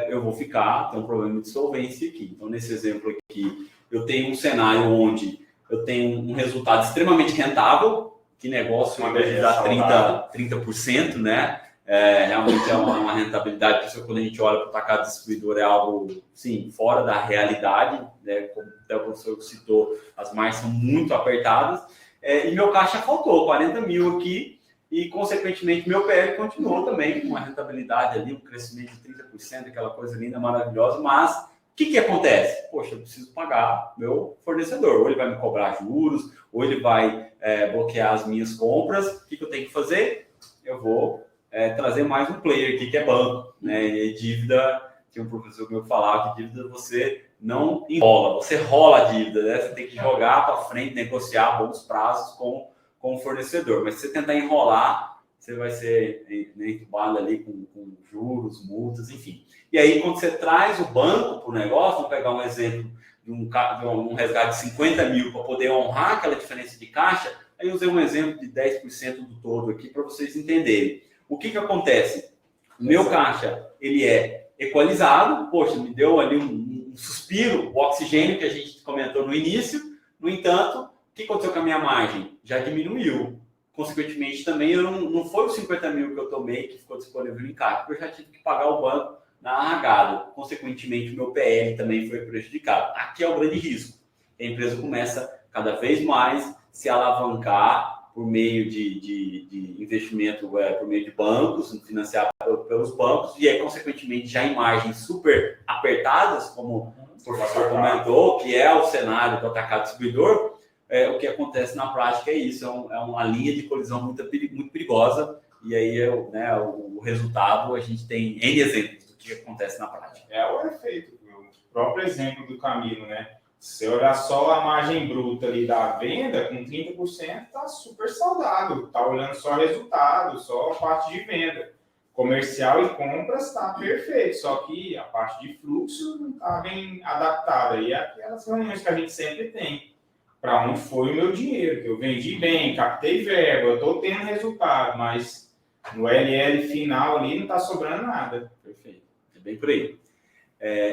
Eu vou ter um problema de solvência aqui. Então, nesse exemplo aqui, eu tenho um cenário onde eu tenho um resultado extremamente rentável, que negócio dá 30%, né? Realmente é uma rentabilidade, por isso quando a gente olha para o atacado distribuidor é algo, sim, fora da realidade, né? Como até o professor citou, as margens são muito apertadas, e meu caixa faltou, 40 mil aqui, e consequentemente meu PL continuou também com uma rentabilidade ali, um crescimento de 30%, aquela coisa linda, maravilhosa, mas o que acontece? Poxa, eu preciso pagar meu fornecedor, ou ele vai me cobrar juros, ou ele vai bloquear as minhas compras. O que eu tenho que fazer? Eu vou trazer mais um player aqui, que é banco, né? E dívida, tinha um professor meu que falava que dívida você não enrola, você rola a dívida, né? Você tem que jogar para frente, negociar bons prazos com o fornecedor, mas se você tentar enrolar, você vai ser entubado ali com juros, multas, enfim. E aí, quando você traz o banco para o negócio, vamos pegar um exemplo um resgate de 50 mil para poder honrar aquela diferença de caixa, aí eu usei um exemplo de 10% do todo aqui para vocês entenderem. O que acontece? O meu caixa, ele é equalizado, poxa, me deu ali um suspiro, o oxigênio que a gente comentou no início, no entanto, o que aconteceu com a minha margem? Já diminuiu. Consequentemente, também, não foi os 50 mil que eu tomei que ficou disponível em caixa, porque eu já tive que pagar o banco na largada. Consequentemente, o meu PL também foi prejudicado. Aqui é o grande risco. A empresa começa cada vez mais se alavancar por meio de investimento, por meio de bancos, financiar pelos bancos, e aí, consequentemente, já em margens super apertadas, como o professor comentou, que é o cenário do atacado distribuidor. O que acontece na prática é isso, é uma linha de colisão muito perigosa, e aí o resultado, a gente tem N exemplos do que acontece na prática. É o efeito, o próprio exemplo do Camilo, né? Se você olhar só a margem bruta ali da venda, com 30% está super saudável, está olhando só resultado, só a parte de venda. Comercial e compras está perfeito, só que a parte de fluxo não está bem adaptada. E é aquelas reuniões que a gente sempre tem. Para onde foi o meu dinheiro, que eu vendi bem, captei verba, eu estou tendo resultado, mas no LL final ali não está sobrando nada. Perfeito, é bem por aí.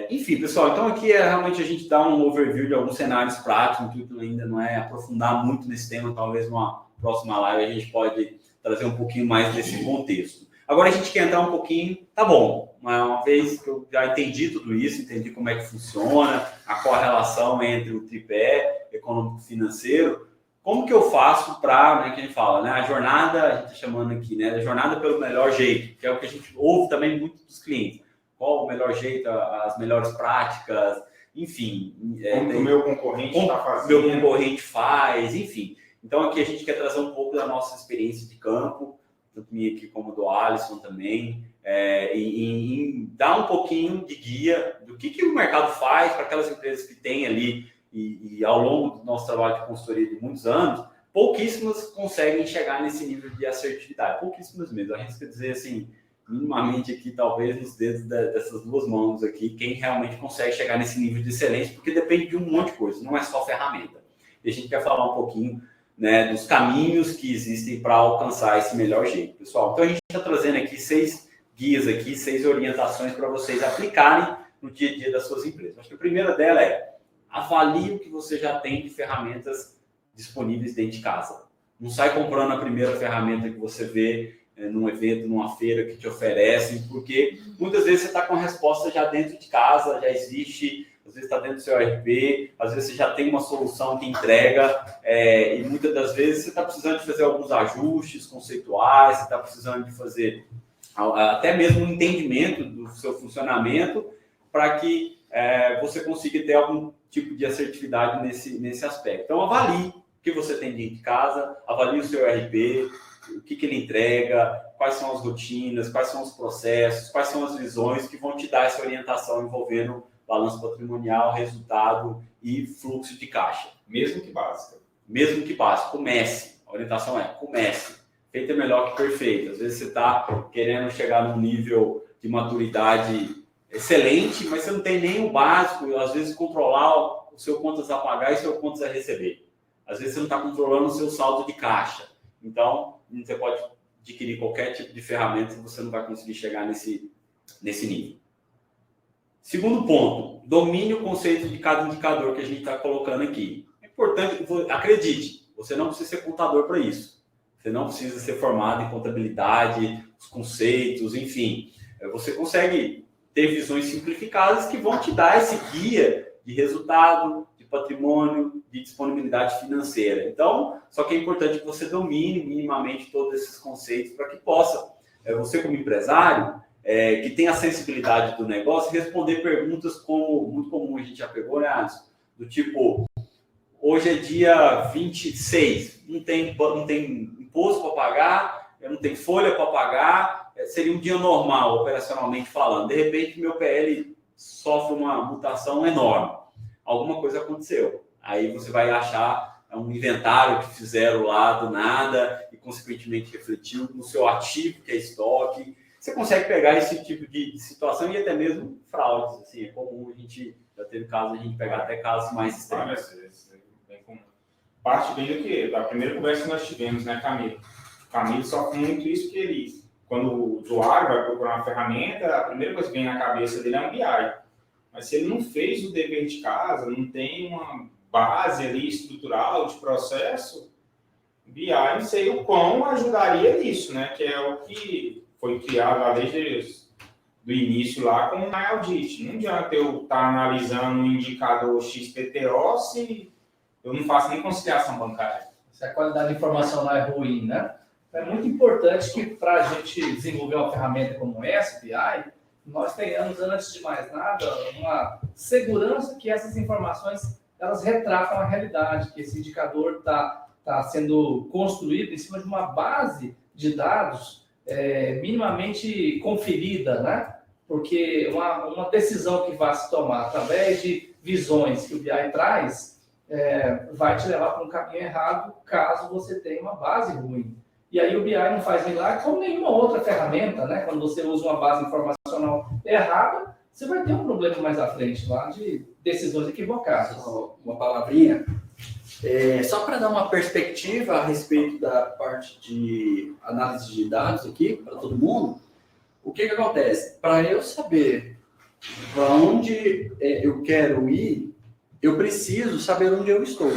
Enfim, pessoal, então aqui realmente a gente dá um overview de alguns cenários práticos, tudo ainda não é aprofundar muito nesse tema, talvez numa próxima live a gente pode trazer um pouquinho mais desse contexto. Agora a gente quer entrar um pouquinho, tá bom, uma vez que eu já entendi tudo isso, entendi como é que funciona, a correlação entre o tripé econômico-financeiro, como que eu faço para, que a gente fala, né, a jornada, a gente está chamando aqui, né, a jornada pelo melhor jeito, que é o que a gente ouve também muito dos clientes. Qual o melhor jeito, as melhores práticas, enfim. Como que o meu concorrente está fazendo. Meu concorrente faz, enfim. Então aqui a gente quer trazer um pouco da nossa experiência de campo, tanto minha aqui como do Alisson também, e dar um pouquinho de guia do que o mercado faz para aquelas empresas que têm ali, e ao longo do nosso trabalho de consultoria de muitos anos, pouquíssimas conseguem chegar nesse nível de assertividade, pouquíssimas mesmo. A gente quer dizer assim, minimamente aqui, talvez nos dedos dessas duas mãos aqui, quem realmente consegue chegar nesse nível de excelência, porque depende de um monte de coisa, não é só ferramenta. E a gente quer falar um pouquinho, né, dos caminhos que existem para alcançar esse melhor jeito, pessoal. Então a gente está trazendo aqui 6 guias, 6 orientações para vocês aplicarem no dia a dia das suas empresas. Acho que a primeira dela é avalie o que você já tem de ferramentas disponíveis dentro de casa. Não sai comprando a primeira ferramenta que você vê num evento, numa feira que te oferecem, porque muitas vezes você está com a resposta já dentro de casa, já existe, às vezes está dentro do seu ERP, às vezes você já tem uma solução que entrega, e muitas das vezes você está precisando de fazer alguns ajustes conceituais, você está precisando de fazer até mesmo um entendimento do seu funcionamento para que você consiga ter algum tipo de assertividade nesse aspecto. Então, avalie o que você tem dentro de casa, avalie o seu ERP, o que ele entrega, quais são as rotinas, quais são os processos, quais são as visões que vão te dar essa orientação envolvendo balanço patrimonial, resultado e fluxo de caixa. Mesmo que básica. Mesmo que básica. Comece. A orientação é comece. Feito é melhor que perfeito. Às vezes você está querendo chegar num nível de maturidade excelente, mas você não tem nem o básico, às vezes controlar o seu contas a pagar e o seu contas a receber. Às vezes você não está controlando o seu saldo de caixa. Então, você pode adquirir qualquer tipo de ferramenta e você não vai conseguir chegar nesse nível. Segundo ponto, domine o conceito de cada indicador que a gente está colocando aqui. É importante, acredite, você não precisa ser contador para isso. Você não precisa ser formado em contabilidade, os conceitos, enfim. Você consegue ter visões simplificadas que vão te dar esse guia de resultado, de patrimônio, de disponibilidade financeira. Então, só que é importante que você domine minimamente todos esses conceitos para que possa, você como empresário, que tem a sensibilidade do negócio, responder perguntas como, muito comum a gente já pegou, né, Alisson? Do tipo, hoje é dia 26, não tem imposto para pagar, eu não tenho folha para pagar, seria um dia normal, operacionalmente falando. De repente, meu PL sofre uma mutação enorme. Alguma coisa aconteceu. Aí você vai achar um inventário que fizeram lá do nada e, consequentemente, refletiu no seu ativo, que é estoque. Você consegue pegar esse tipo de situação e até mesmo fraudes. Assim, é comum a gente Já teve casos, a gente pegar até casos mais extremos. Bem comum. Parte bem do que? Da primeira conversa que nós tivemos, né, Camilo? O Camilo sofre muito isso que ele, quando o usuário vai procurar uma ferramenta, a primeira coisa que vem na cabeça dele é um BI. Mas se ele não fez o dever de casa, não tem uma base ali estrutural de processo, BI, não sei o quão ajudaria nisso, né? Que é o que foi criado lá desde do início lá com o MyAudit. Não adianta eu estar analisando um indicador XPTO se eu não faço nem conciliação bancária. Se a qualidade de informação não é ruim, né? É muito importante que para a gente desenvolver uma ferramenta como essa, BI, nós tenhamos, antes de mais nada, uma segurança que essas informações elas retratam a realidade, que esse indicador está sendo construído em cima de uma base de dados minimamente conferida, né? Porque uma decisão que vai se tomar através de visões que o BI traz vai te levar para um caminho errado caso você tenha uma base ruim. E aí o BI não faz milagre como nenhuma outra ferramenta, né? Quando você usa uma base informacional errada, você vai ter um problema mais à frente lá de decisões equivocadas. Uma palavrinha. Só para dar uma perspectiva a respeito da parte de análise de dados aqui, para todo mundo, o que acontece? Para eu saber para onde eu quero ir, eu preciso saber onde eu estou.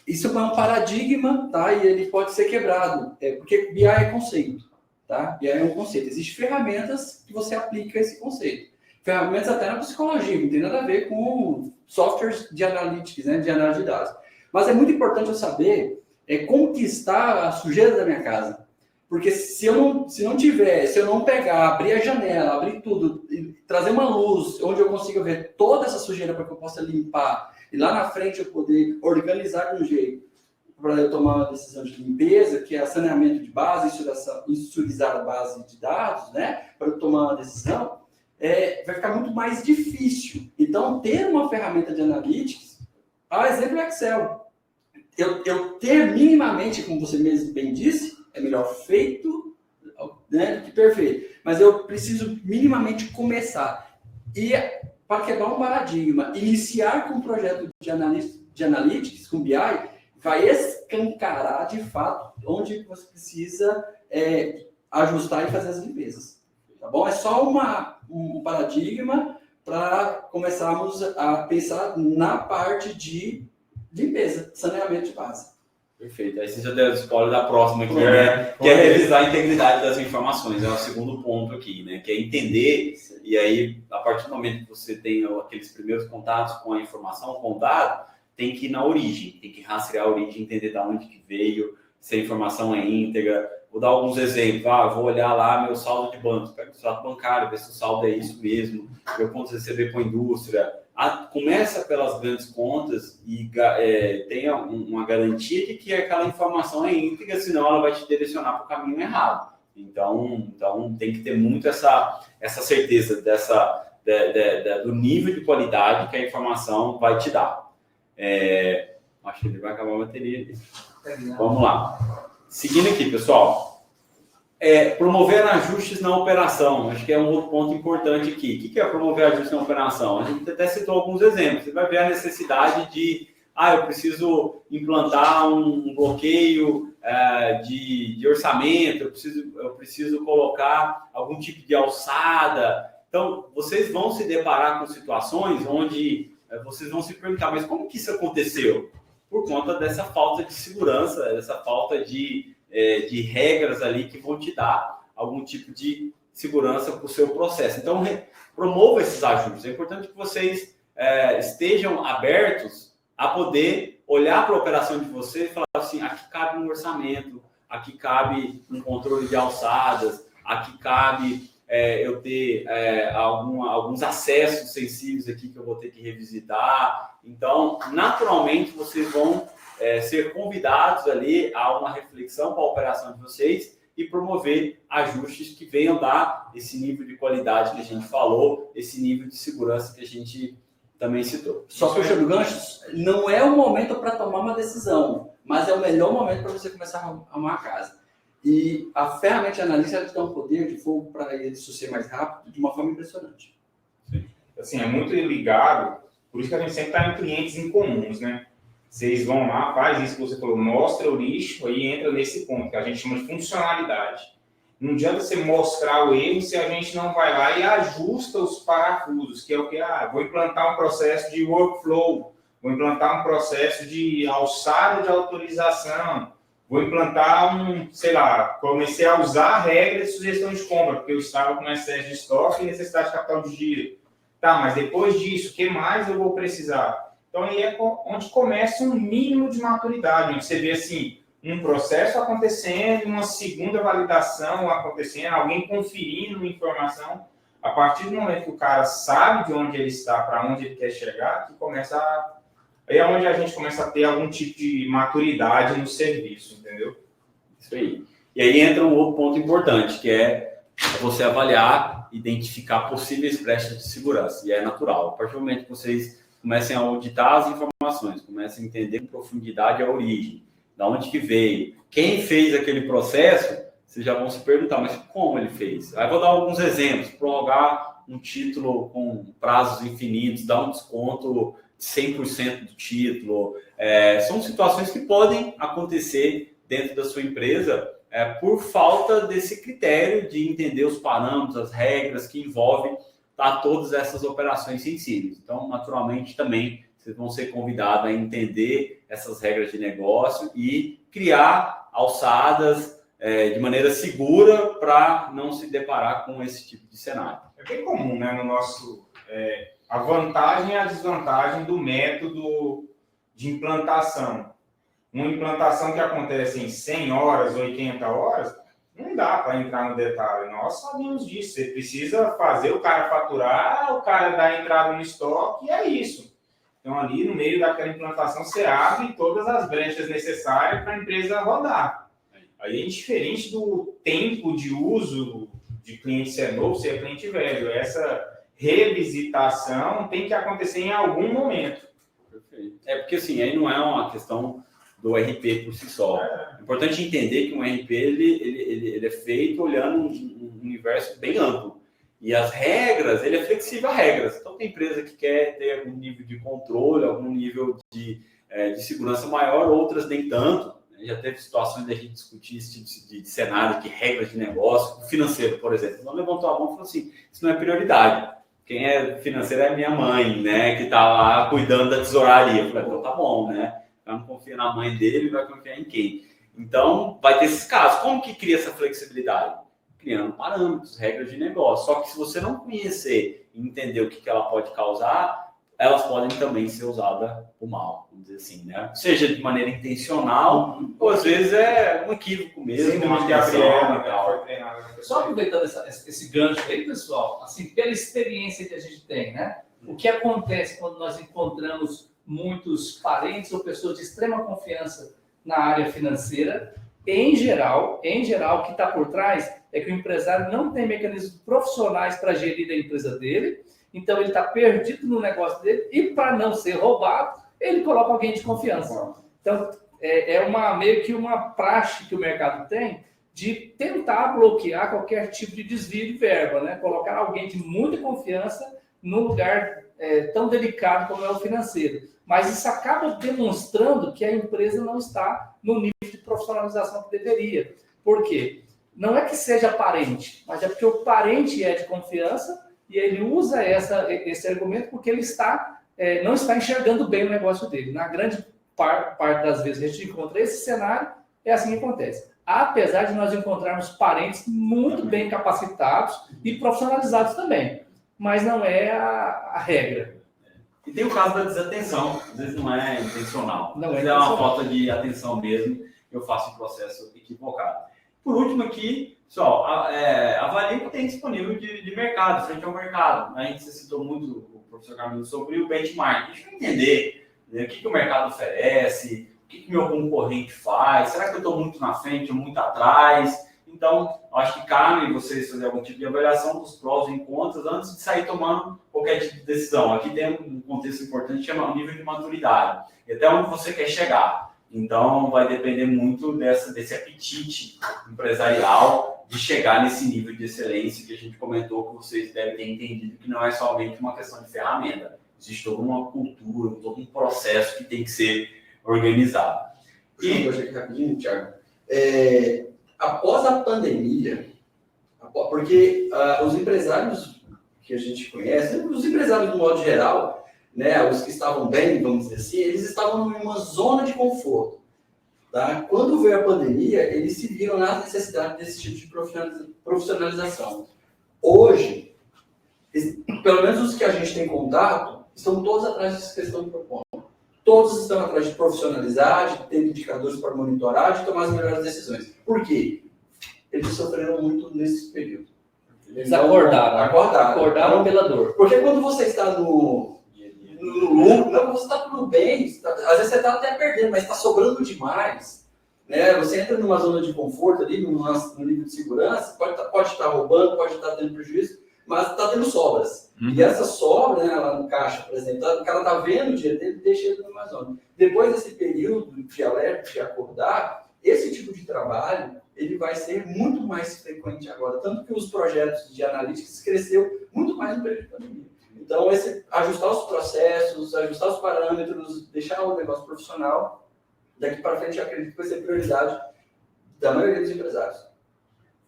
Isso é um paradigma, tá? E ele pode ser quebrado, porque BI é conceito, tá? BI é um conceito. Existem ferramentas que você aplica esse conceito. Ferramentas até na psicologia, não tem nada a ver com softwares de analytics, né? De análise de dados. Mas é muito importante eu saber como que está a sujeira da minha casa. Porque se eu não pegar, abrir a janela, abrir tudo, trazer uma luz onde eu consiga ver toda essa sujeira para que eu possa limpar, e lá na frente eu poder organizar de um jeito para eu tomar uma decisão de limpeza, que é saneamento de base, insurizar a base de dados, né? Para eu tomar uma decisão, vai ficar muito mais difícil. Então, ter uma ferramenta de analytics, exemplo é Excel. Eu ter minimamente, como você mesmo bem disse, é melhor feito, né, do que perfeito. Mas eu preciso minimamente começar. E para quebrar um paradigma, iniciar com um projeto de analytics, com BI, vai escancarar de fato onde você precisa ajustar e fazer as limpezas. Tá bom? É só um paradigma para começarmos a pensar na parte de limpeza, saneamento de base. Perfeito. Aí você já deu o spoiler da próxima aqui, né? Que é revisar a integridade das informações. É o segundo ponto aqui, né? Que é entender, e aí, a partir do momento que você tem aqueles primeiros contatos com a informação, com o dado, tem que ir na origem, tem que rastrear a origem, entender de onde que veio, se a informação é íntegra. Vou dar alguns exemplos. Vou olhar lá meu saldo de banco, pego o saldo bancário, ver se o saldo é isso mesmo, ver quanto receber com a indústria. Começa pelas grandes contas e tenha uma garantia de que aquela informação é íntegra, senão ela vai te direcionar para o caminho errado. Então tem que ter muito essa certeza do nível de qualidade que a informação vai te dar. Acho que ele vai acabar a bateria. Vamos lá. Seguindo aqui, pessoal. Promover ajustes na operação. Acho que é um outro ponto importante aqui. O que é promover ajustes na operação? A gente até citou alguns exemplos. Você vai ver a necessidade de eu preciso implantar um bloqueio de orçamento, eu preciso colocar algum tipo de alçada. Então, vocês vão se deparar com situações onde vocês vão se perguntar, mas como que isso aconteceu? Por conta dessa falta de segurança, dessa falta de regras ali que vão te dar algum tipo de segurança para o seu processo. Então, promova esses ajustes. É importante que vocês estejam abertos a poder olhar para a operação de vocês e falar assim, aqui cabe um orçamento, aqui cabe um controle de alçadas, aqui cabe eu ter alguns acessos sensíveis aqui que eu vou ter que revisitar. Então, naturalmente, vocês vão ser convidados ali a uma reflexão com a operação de vocês e promover ajustes que venham dar esse nível de qualidade que a gente falou, esse nível de segurança que a gente também citou. Só puxando ganchos, não é o momento para tomar uma decisão, mas é o melhor momento para você começar a arrumar a casa. E a ferramenta de analista te dá um poder de fogo para isso ser mais rápido de uma forma impressionante. Sim. assim, é muito ligado, por isso que a gente sempre está em clientes em comuns, né? Vocês vão lá, faz isso que você falou, mostra o lixo, aí entra nesse ponto, que a gente chama de funcionalidade. Não adianta você mostrar o erro se a gente não vai lá e ajusta os parafusos, que é o que? Vou implantar um processo de workflow, vou implantar um processo de alçada de autorização, vou implantar comecei a usar a regra de sugestão de compra, porque eu estava com excesso de estoque e necessidade de capital de giro. Tá, mas depois disso, o que mais eu vou precisar? Então, aí é onde começa um mínimo de maturidade, onde você vê, assim, um processo acontecendo, uma segunda validação acontecendo, alguém conferindo informação. A partir do momento que o cara sabe de onde ele está, para onde ele quer chegar, aí é onde a gente começa a ter algum tipo de maturidade no serviço, entendeu? Isso aí. E aí entra um outro ponto importante, que é você avaliar, identificar possíveis brechas de segurança. E é natural. A partir do momento que vocês comecem a auditar as informações, comecem a entender com profundidade a origem, da onde que veio, quem fez aquele processo, vocês já vão se perguntar, mas como ele fez? Aí vou dar alguns exemplos. Prorrogar um título com prazos infinitos, dar um desconto de 100% do título. São situações que podem acontecer dentro da sua empresa por falta desse critério de entender os parâmetros, as regras que envolvem todas essas operações sensíveis. Então, naturalmente, também vocês vão ser convidados a entender essas regras de negócio e criar alçadas de maneira segura para não se deparar com esse tipo de cenário. É bem comum, né, no nosso... a vantagem e a desvantagem do método de implantação. Uma implantação que acontece em 100 horas, 80 horas, não dá para entrar no detalhe. Nós sabemos disso. Você precisa fazer o cara faturar, o cara dar entrada no estoque, e é isso. Então, ali no meio daquela implantação, você abre todas as brechas necessárias para a empresa rodar. Aí é diferente do tempo de uso de cliente ser novo, ser cliente velho. Essa revisitação tem que acontecer em algum momento. Perfeito. Porque assim, aí não é uma questão do RP por si só. É importante entender que um RP ele é feito olhando um universo bem amplo. E as regras, ele é flexível a regras. Então, tem empresa que quer ter algum nível de controle, algum nível de segurança maior, outras nem tanto. Já teve situações de a gente discutir esse tipo de cenário, de regras de negócio. Financeiro, por exemplo. Não levantou a mão e falou assim, isso não é prioridade. Quem é financeiro é minha mãe, né? Que está lá cuidando da tesouraria. Eu falei, então tá bom, né? Ela não confia na mãe dele, vai confiar em quem? Então, vai ter esses casos. Como que cria essa flexibilidade? Criando parâmetros, regras de negócio. Só que se você não conhecer e entender o que ela pode causar, elas podem também ser usadas por mal, vamos dizer assim, né? Seja de maneira intencional, ou às vezes é um equívoco mesmo. Só aproveitando esse gancho aí, pessoal, assim, pela experiência que a gente tem, né? O que acontece quando nós encontramos muitos parentes ou pessoas de extrema confiança na área financeira? Em geral, o que está por trás é que o empresário não tem mecanismos profissionais para gerir a empresa dele, então ele está perdido no negócio dele e para não ser roubado, ele coloca alguém de confiança. Então, meio que uma praxe que o mercado tem de tentar bloquear qualquer tipo de desvio de verba, né? Colocar alguém de muita confiança num lugar tão delicado como é o financeiro. Mas isso acaba demonstrando que a empresa não está no nível de profissionalização que deveria. Por quê? Não é que seja parente, mas é porque o parente é de confiança e ele usa esse argumento porque ele não está enxergando bem o negócio dele. Na grande parte das vezes que a gente encontra esse cenário, é assim que acontece. Apesar de nós encontrarmos parentes muito bem capacitados e profissionalizados também. Mas não é a regra. E tem o caso da desatenção, às vezes não é intencional. Não é uma falta de atenção mesmo, eu faço um processo equivocado. Por último aqui, pessoal, avalie o que tem disponível de mercado, frente ao mercado. A gente citou muito, o professor Camilo, sobre o benchmark. Deixa eu entender, né, o que o mercado oferece, o que meu concorrente faz, será que eu estou muito na frente ou muito atrás? Então, acho que cabe vocês fazer algum tipo de avaliação dos prós e contras antes de sair tomando qualquer tipo de decisão. Aqui tem um contexto importante que chama o nível de maturidade. E até onde você quer chegar. Então, vai depender muito desse apetite empresarial de chegar nesse nível de excelência que a gente comentou, que vocês devem ter entendido que não é somente uma questão de ferramenta. Existe toda uma cultura, todo um processo que tem que ser organizado. E aqui rapidinho, Thiago. Após a pandemia, porque os empresários que a gente conhece, os empresários do modo geral, né, os que estavam bem, vamos dizer assim, eles estavam em uma zona de conforto. Tá? Quando veio a pandemia, eles se viram na necessidade desse tipo de profissionalização. Hoje, pelo menos os que a gente tem contato, estão todos atrás dessa questão de propondo. Todos estão atrás de profissionalizar, de ter indicadores para monitorar, de tomar as melhores decisões. Por quê? Eles sofreram muito nesse período. Eles acordaram. Acordaram pela dor. Porque quando você está no lucro, não, você está tudo bem, às vezes você está até perdendo, mas está sobrando demais. Né? Você entra numa zona de conforto ali, no nível de segurança, pode estar roubando, pode estar tendo prejuízo, mas está tendo sobras. E essa sobra, né, lá no caixa, por exemplo, o cara está vendo o dia dele e deixa ele numa zona. Depois desse período de alerta, de acordar, esse tipo de trabalho ele vai ser muito mais frequente agora. Tanto que os projetos de analytics cresceu muito mais no período de pandemia. Então, ajustar os processos, ajustar os parâmetros, deixar o negócio profissional, daqui para frente eu acredito que vai ser prioridade da maioria dos empresários.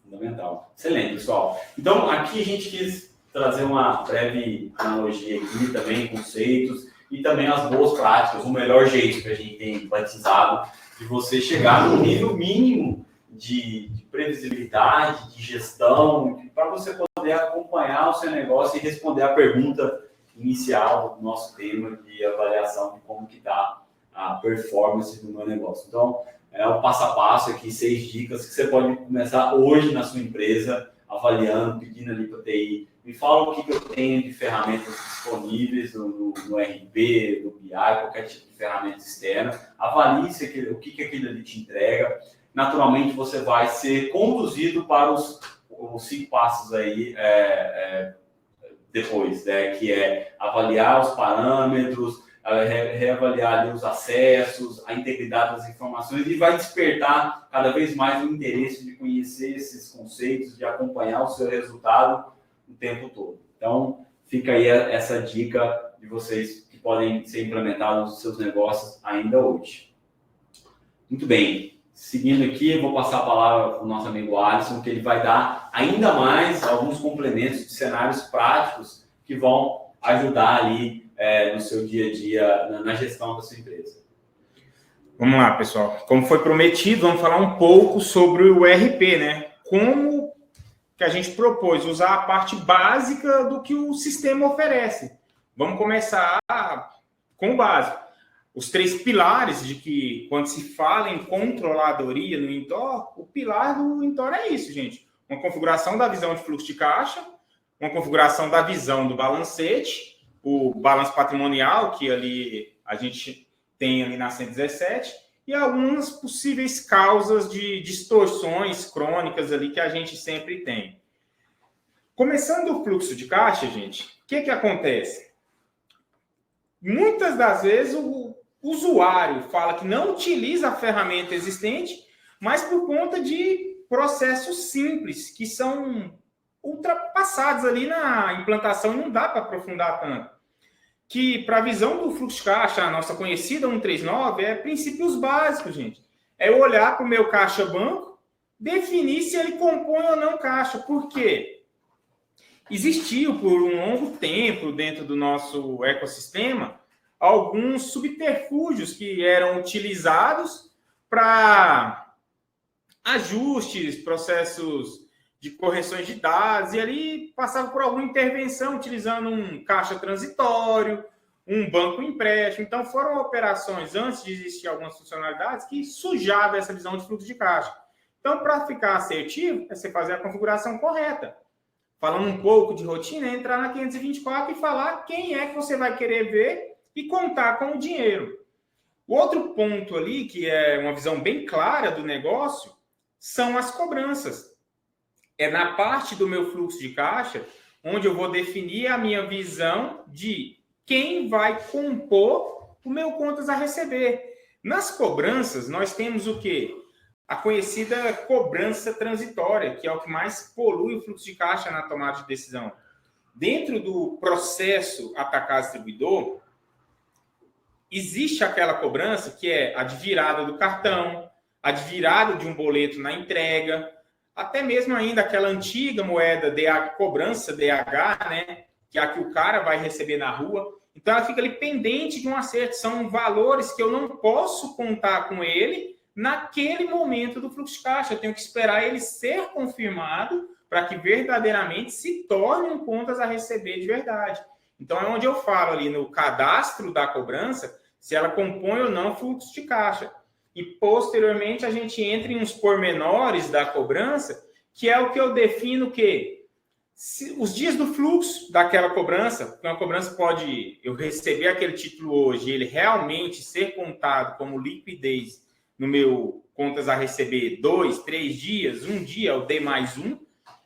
Fundamental. Excelente, pessoal. Então, aqui a gente quis trazer uma breve analogia aqui também, conceitos e também as boas práticas, o melhor jeito que a gente tem batizado de você chegar no nível mínimo de previsibilidade, de gestão, para você poder acompanhar o seu negócio e responder a pergunta inicial do nosso tema de avaliação de como que está a performance do meu negócio. Então, é o passo a passo aqui, 6 dicas que você pode começar hoje na sua empresa, avaliando, pedindo ali para a TI. Me fala o que eu tenho de ferramentas disponíveis no RP, no BI, qualquer tipo de ferramenta externa. Avalie o que aquilo ali te entrega. Naturalmente, você vai ser conduzido para os 5 passos aí depois, né? Que é avaliar os parâmetros, reavaliar ali os acessos, a integridade das informações e vai despertar cada vez mais o interesse de conhecer esses conceitos, de acompanhar o seu resultado o tempo todo. Então, fica aí essa dica de vocês que podem ser implementados nos seus negócios ainda hoje. Muito bem. Seguindo aqui, eu vou passar a palavra para o nosso amigo Alisson, que ele vai dar ainda mais alguns complementos de cenários práticos que vão ajudar ali no seu dia a dia, na gestão da sua empresa. Vamos lá, pessoal. Como foi prometido, vamos falar um pouco sobre o RP, né? Como que a gente propôs usar a parte básica do que o sistema oferece. Vamos começar com o básico. Os 3 pilares de que, quando se fala em controladoria no Intor, o pilar do Intor é isso, gente. Uma configuração da visão de fluxo de caixa, uma configuração da visão do balancete, o balanço patrimonial, que ali a gente tem ali na 117, e algumas possíveis causas de distorções crônicas ali que a gente sempre tem. Começando o fluxo de caixa, gente, o que acontece? Muitas das vezes o usuário fala que não utiliza a ferramenta existente, mas por conta de processos simples, que são ultrapassados ali na implantação e não dá para aprofundar tanto. Que para a visão do fluxo de caixa, a nossa conhecida 139, é princípios básicos, gente. É eu olhar para o meu caixa banco, definir se ele compõe ou não caixa. Por quê? Existiu por um longo tempo dentro do nosso ecossistema alguns subterfúgios que eram utilizados para ajustes, processos de correções de dados, e ali passava por alguma intervenção utilizando um caixa transitório, um banco empréstimo. Então, foram operações, antes de existir algumas funcionalidades, que sujavam essa visão de fluxo de caixa. Então, para ficar assertivo, é você fazer a configuração correta. Falando um pouco de rotina, é entrar na 524 e falar quem é que você vai querer ver e contar com o dinheiro. O outro ponto ali, que é uma visão bem clara do negócio, são as cobranças. É na parte do meu fluxo de caixa onde eu vou definir a minha visão de quem vai compor o meu contas a receber. Nas cobranças, nós temos o quê? A conhecida cobrança transitória, que é o que mais polui o fluxo de caixa na tomada de decisão. Dentro do processo atacar distribuidor, existe aquela cobrança que é a de virada do cartão, a de virada de um boleto na entrega, até mesmo ainda aquela antiga moeda cobrança DH, né? Que é a que o cara vai receber na rua. Então, ela fica ali pendente de um acerto. São valores que eu não posso contar com ele naquele momento do fluxo de caixa. Eu tenho que esperar ele ser confirmado para que verdadeiramente se tornem contas a receber de verdade. Então, é onde eu falo ali no cadastro da cobrança se ela compõe ou não fluxo de caixa. E, posteriormente, a gente entra em uns pormenores da cobrança, que é o que eu defino o quê? Os dias do fluxo daquela cobrança, porque uma cobrança pode, eu receber aquele título hoje, ele realmente ser contado como liquidez no meu contas a receber 2, 3 dias, um dia, o D+1,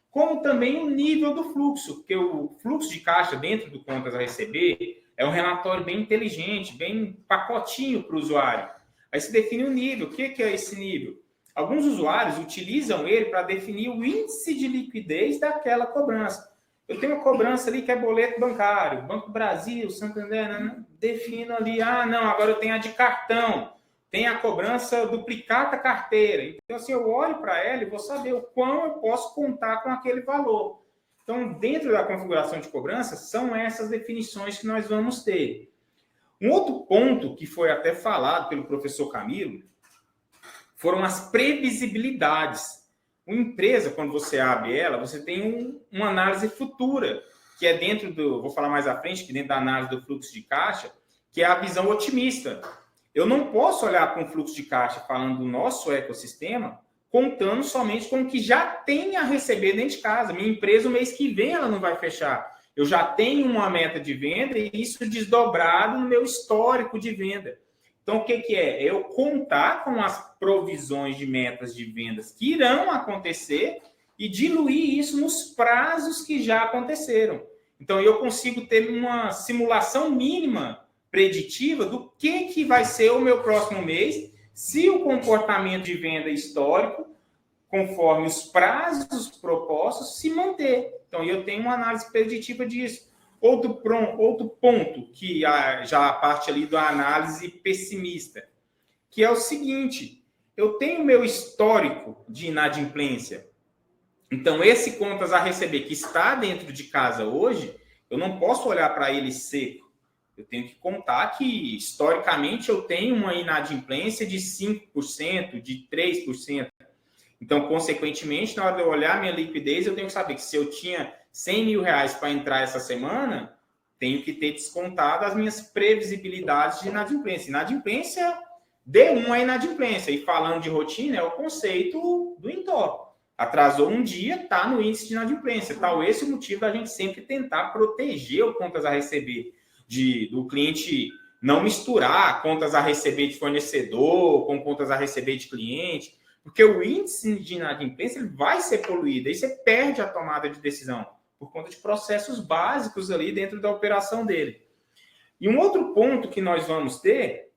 como também o nível do fluxo, porque o fluxo de caixa dentro do contas a receber é um relatório bem inteligente, bem pacotinho para o usuário. Aí se define o nível. O que é esse nível? Alguns usuários utilizam ele para definir o índice de liquidez daquela cobrança. Eu tenho uma cobrança ali que é boleto bancário, Banco do Brasil, Santander, defino ali, agora eu tenho a de cartão, tem a cobrança duplicata carteira. Então, assim, eu olho para ela e vou saber o quão eu posso contar com aquele valor. Então, dentro da configuração de cobrança, são essas definições que nós vamos ter. Um outro ponto que foi até falado pelo professor Camilo foram as previsibilidades. Uma empresa, quando você abre ela, você tem uma análise futura, que é dentro do, vou falar mais à frente, que dentro da análise do fluxo de caixa, que é a visão otimista. Eu não posso olhar para um fluxo de caixa falando do nosso ecossistema, contando somente com o que já tem a receber dentro de casa. Minha empresa, o mês que vem, ela não vai fechar. Eu já tenho uma meta de venda e isso desdobrado no meu histórico de venda. Então, o que é? Eu contar com as provisões de metas de vendas que irão acontecer e diluir isso nos prazos que já aconteceram. Então, eu consigo ter uma simulação mínima preditiva do que vai ser o meu próximo mês, se o comportamento de venda histórico, conforme os prazos propostos, se manter. Então, eu tenho uma análise preditiva disso. Outro ponto, que já a parte ali da análise pessimista, que é o seguinte, eu tenho meu histórico de inadimplência. Então, esse contas a receber que está dentro de casa hoje, eu não posso olhar para ele seco. Eu tenho que contar que, historicamente, eu tenho uma inadimplência de 5%, de 3%. Então, consequentemente, na hora de eu olhar minha liquidez, eu tenho que saber que se eu tinha 100 mil reais para entrar essa semana, tenho que ter descontado as minhas previsibilidades de inadimplência. Inadimplência, D1 é inadimplência. E falando de rotina, é o conceito do INTOP. Atrasou um dia, está no índice de inadimplência. Tal esse o motivo da gente sempre tentar proteger o contas a receber, do cliente não misturar contas a receber de fornecedor com contas a receber de cliente, porque o índice de inadimplência ele vai ser poluído, aí você perde a tomada de decisão por conta de processos básicos ali dentro da operação dele. E um outro ponto que nós vamos ter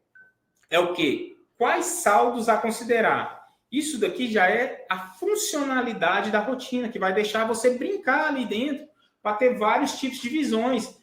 é o quê? Quais saldos a considerar? Isso daqui já é a funcionalidade da rotina, que vai deixar você brincar ali dentro para ter vários tipos de visões.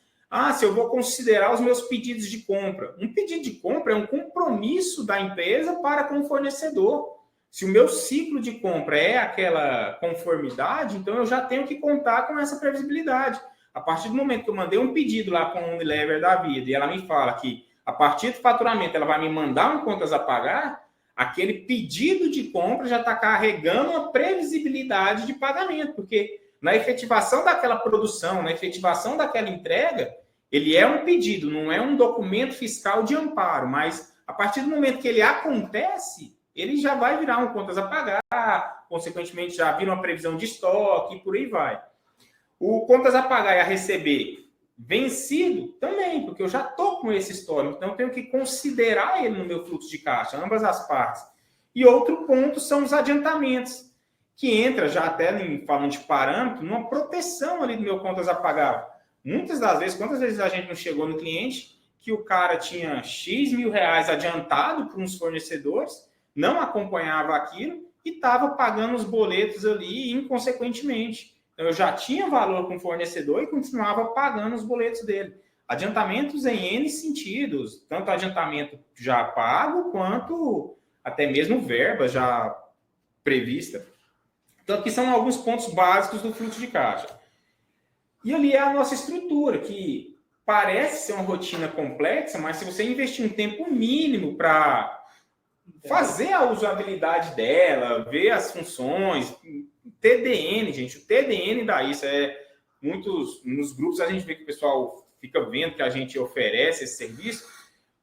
Se eu vou considerar os meus pedidos de compra. Um pedido de compra é um compromisso da empresa para com o fornecedor. Se o meu ciclo de compra é aquela conformidade, então eu já tenho que contar com essa previsibilidade. A partir do momento que eu mandei um pedido lá com o Unilever da vida e ela me fala que a partir do faturamento ela vai me mandar um contas a pagar, aquele pedido de compra já está carregando uma previsibilidade de pagamento, porque na efetivação daquela produção, na efetivação daquela entrega, ele é um pedido, não é um documento fiscal de amparo, mas a partir do momento que ele acontece, ele já vai virar um contas a pagar, consequentemente já vira uma previsão de estoque e por aí vai. O contas a pagar e a receber vencido também, porque eu já estou com esse histórico, então eu tenho que considerar ele no meu fluxo de caixa, ambas as partes. E outro ponto são os adiantamentos, que entra já até falando de parâmetro, numa proteção ali do meu contas a pagar. Muitas das vezes, quantas vezes a gente não chegou no cliente que o cara tinha X mil reais adiantado para uns fornecedores, não acompanhava aquilo e estava pagando os boletos ali inconsequentemente. Então, eu já tinha valor com o fornecedor e continuava pagando os boletos dele. Adiantamentos em N sentidos, tanto adiantamento já pago, quanto até mesmo verba já prevista. Então, aqui são alguns pontos básicos do fluxo de caixa. E ali é a nossa estrutura, que parece ser uma rotina complexa, mas se você investir um tempo mínimo para fazer a usabilidade dela, ver as funções, TDN, gente, o TDN dá isso. Nos grupos a gente vê que o pessoal fica vendo que a gente oferece esse serviço.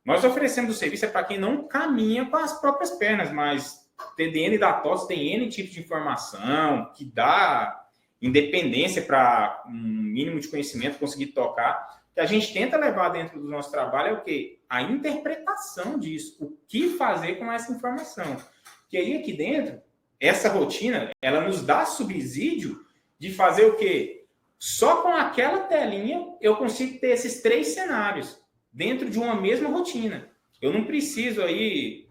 Nós oferecemos o serviço para quem não caminha com as próprias pernas, mas TDN da TOTVS tem N tipo de informação que dá independência para um mínimo de conhecimento conseguir tocar. O que a gente tenta levar dentro do nosso trabalho é o quê? A interpretação disso. O que fazer com essa informação. Que aí aqui dentro, essa rotina, ela nos dá subsídio de fazer o quê? Só com aquela telinha eu consigo ter esses 3 cenários dentro de uma mesma rotina. Eu não preciso aí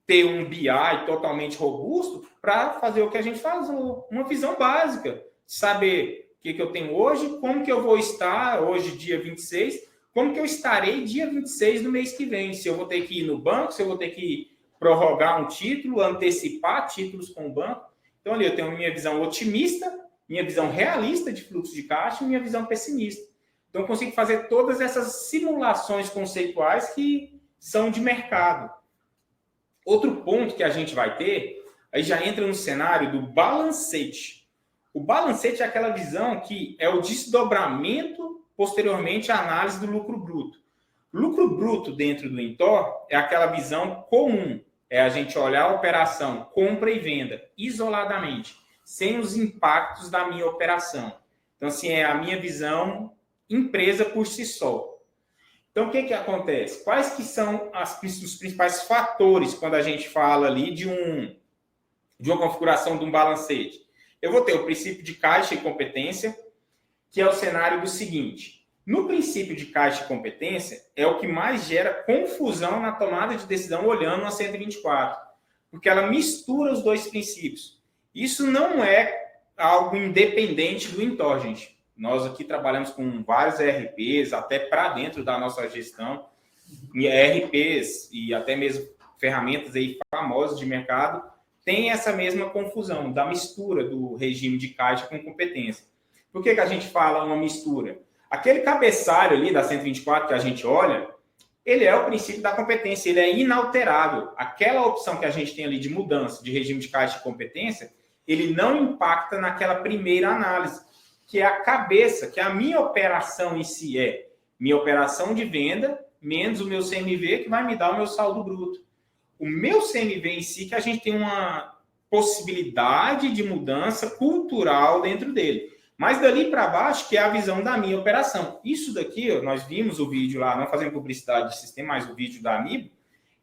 ter um BI totalmente robusto para fazer o que a gente faz, uma visão básica. Saber o que eu tenho hoje, como que eu vou estar hoje, dia 26, como que eu estarei dia 26 do mês que vem. Se eu vou ter que ir no banco, se eu vou ter que prorrogar um título, antecipar títulos com o banco. Então, ali eu tenho minha visão otimista, minha visão realista de fluxo de caixa e minha visão pessimista. Então, eu consigo fazer todas essas simulações conceituais que são de mercado. Outro ponto que a gente vai ter, aí já entra no cenário do balancete. O balancete é aquela visão que é o desdobramento, posteriormente, à análise do lucro bruto. Lucro bruto dentro do Intor é aquela visão comum. É a gente olhar a operação compra e venda isoladamente, sem os impactos da minha operação. Então, assim, é a minha visão empresa por si só. Então, o que acontece? Quais que são os principais fatores quando a gente fala ali de uma configuração de um balancete? Eu vou ter o princípio de caixa e competência, que é o cenário do seguinte. No princípio de caixa e competência, é o que mais gera confusão na tomada de decisão olhando a 124, porque ela mistura os dois princípios. Isso não é algo independente do Intor, gente. Nós aqui trabalhamos com vários ERPs, até para dentro da nossa gestão, ERPs e até mesmo ferramentas aí famosas de mercado, tem essa mesma confusão da mistura do regime de caixa com competência. Por que a gente fala uma mistura? Aquele cabeçalho ali da 124 que a gente olha, ele é o princípio da competência, ele é inalterável. Aquela opção que a gente tem ali de mudança de regime de caixa e competência, ele não impacta naquela primeira análise, que é a cabeça, que a minha operação em si é minha operação de venda menos o meu CMV, que vai me dar o meu saldo bruto. O meu CMV em si, que a gente tem uma possibilidade de mudança cultural dentro dele. Mas dali para baixo, que é a visão da minha operação. Isso daqui, ó, nós vimos o vídeo lá, não fazendo publicidade de sistema, mas o vídeo da Amiibo,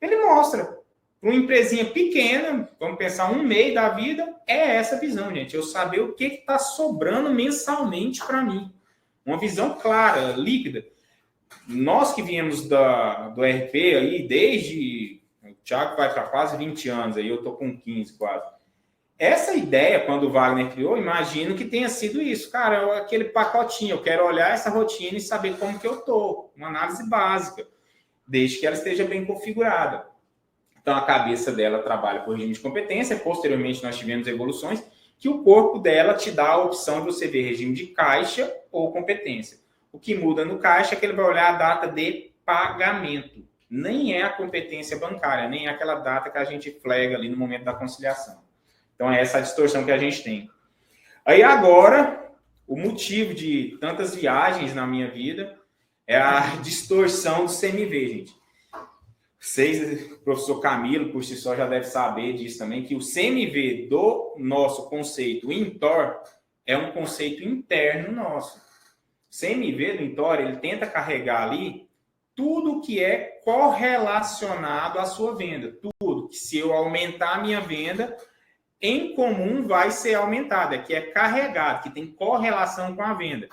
ele mostra para uma empresinha pequena, vamos pensar um mês da vida, é essa visão, gente. Eu saber o que está sobrando mensalmente para mim. Uma visão clara, líquida. Nós que viemos do RP aí, desde... O Thiago vai para quase 20 anos, aí eu estou com 15 quase. Essa ideia, quando o Wagner criou, imagino que tenha sido isso. Cara, aquele pacotinho, eu quero olhar essa rotina e saber como que eu estou. Uma análise básica, desde que ela esteja bem configurada. Então, a cabeça dela trabalha por regime de competência. Posteriormente, nós tivemos evoluções que o corpo dela te dá a opção de você ver regime de caixa ou competência. O que muda no caixa é que ele vai olhar a data de pagamento. Nem é a competência bancária, nem é aquela data que a gente flaga ali no momento da conciliação. Então, é essa a distorção que a gente tem. Aí, agora, o motivo de tantas viagens na minha vida é a distorção do CMV, gente. Vocês, o professor Camilo, por si só, já deve saber disso também, que o CMV do nosso conceito Intor é um conceito interno nosso. O CMV do Intor, ele tenta carregar ali tudo que é correlacionado à sua venda. Tudo que, se eu aumentar a minha venda, em comum vai ser aumentada, que é carregado, que tem correlação com a venda.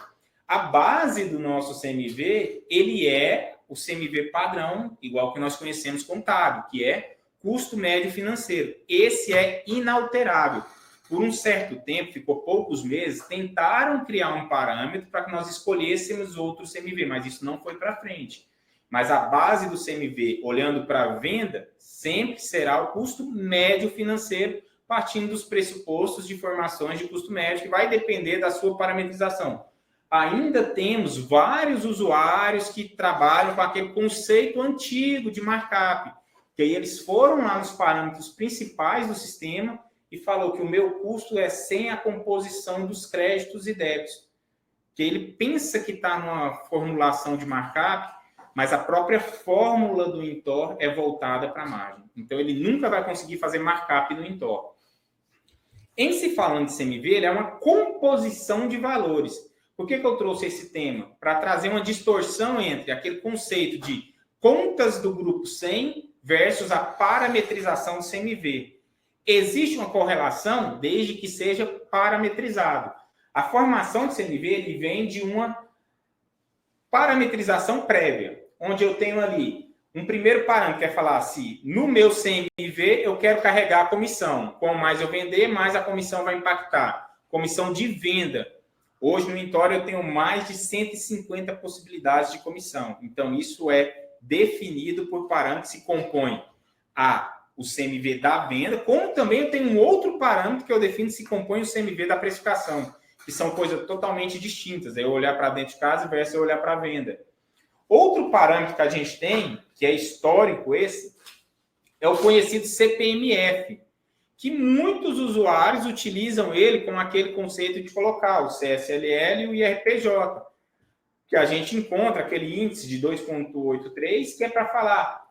A base do nosso CMV, ele é o CMV padrão, igual que nós conhecemos contábil, que é custo médio financeiro. Esse é inalterável. Por um certo tempo, ficou poucos meses, tentaram criar um parâmetro para que nós escolhêssemos outro CMV, mas isso não foi para frente. Mas a base do CMV, olhando para a venda, sempre será o custo médio financeiro, partindo dos pressupostos de formações de custo médio, que vai depender da sua parametrização. Ainda temos vários usuários que trabalham com aquele conceito antigo de markup, que aí eles foram lá nos parâmetros principais do sistema e falou que o meu custo é sem a composição dos créditos e débitos. Que ele pensa que está numa formulação de markup, mas a própria fórmula do INTOR é voltada para a margem. Então, ele nunca vai conseguir fazer markup no INTOR. Em se falando de CMV, ele é uma composição de valores. Por que eu trouxe esse tema? Para trazer uma distorção entre aquele conceito de contas do grupo 100 versus a parametrização do CMV. Existe uma correlação desde que seja parametrizado. A formação do CMV ele vem de uma parametrização prévia, onde eu tenho ali um primeiro parâmetro, que é falar se no meu CMV eu quero carregar a comissão. Quanto mais eu vender, mais a comissão vai impactar. Comissão de venda. Hoje no INTOR eu tenho mais de 150 possibilidades de comissão. Então isso é definido por parâmetros que compõem o CMV da venda, como também eu tenho um outro parâmetro que eu defino se compõe o CMV da precificação, que são coisas totalmente distintas. É eu olhar para dentro de casa versus eu olhar para a venda. Outro parâmetro que a gente tem, que é histórico esse, é o conhecido CPMF, que muitos usuários utilizam ele com aquele conceito de colocar o CSLL e o IRPJ, que a gente encontra aquele índice de 2,83, que é para falar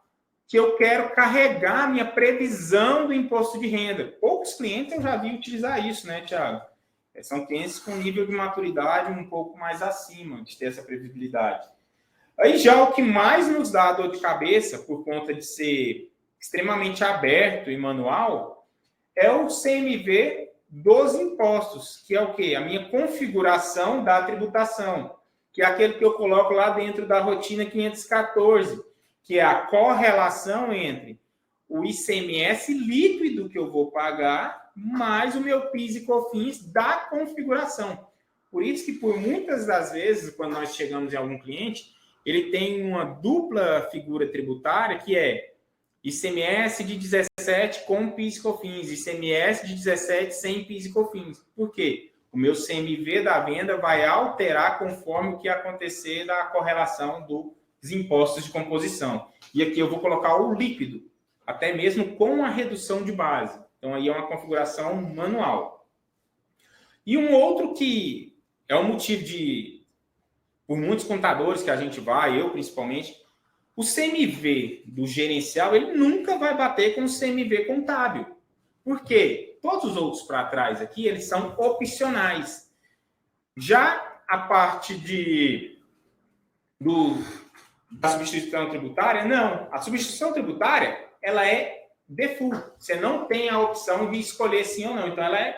que eu quero carregar a minha previsão do imposto de renda. Poucos clientes eu já vi utilizar isso, né, Thiago? São clientes com nível de maturidade um pouco mais acima de ter essa previsibilidade. Aí já o que mais nos dá dor de cabeça, por conta de ser extremamente aberto e manual, é o CMV dos impostos, que é o quê? A minha configuração da tributação, que é aquele que eu coloco lá dentro da rotina 514, que é a correlação entre o ICMS líquido que eu vou pagar, mais o meu PIS e COFINS da configuração. Por isso que, por muitas das vezes, quando nós chegamos em algum cliente, ele tem uma dupla figura tributária, que é ICMS de 17 com PIS e COFINS, ICMS de 17 sem PIS e COFINS. Por quê? O meu CMV da venda vai alterar conforme o que acontecer da correlação dos impostos de composição. E aqui eu vou colocar o líquido, até mesmo com a redução de base. Então, aí é uma configuração manual. E um outro que é um motivo por muitos contadores que a gente vai, eu principalmente, o CMV do gerencial, ele nunca vai bater com o CMV contábil. Por quê? Todos os outros para trás aqui, eles são opcionais. Já a parte da substituição tributária, não. A substituição tributária, ela é default. Você não tem a opção de escolher sim ou não. Então, ela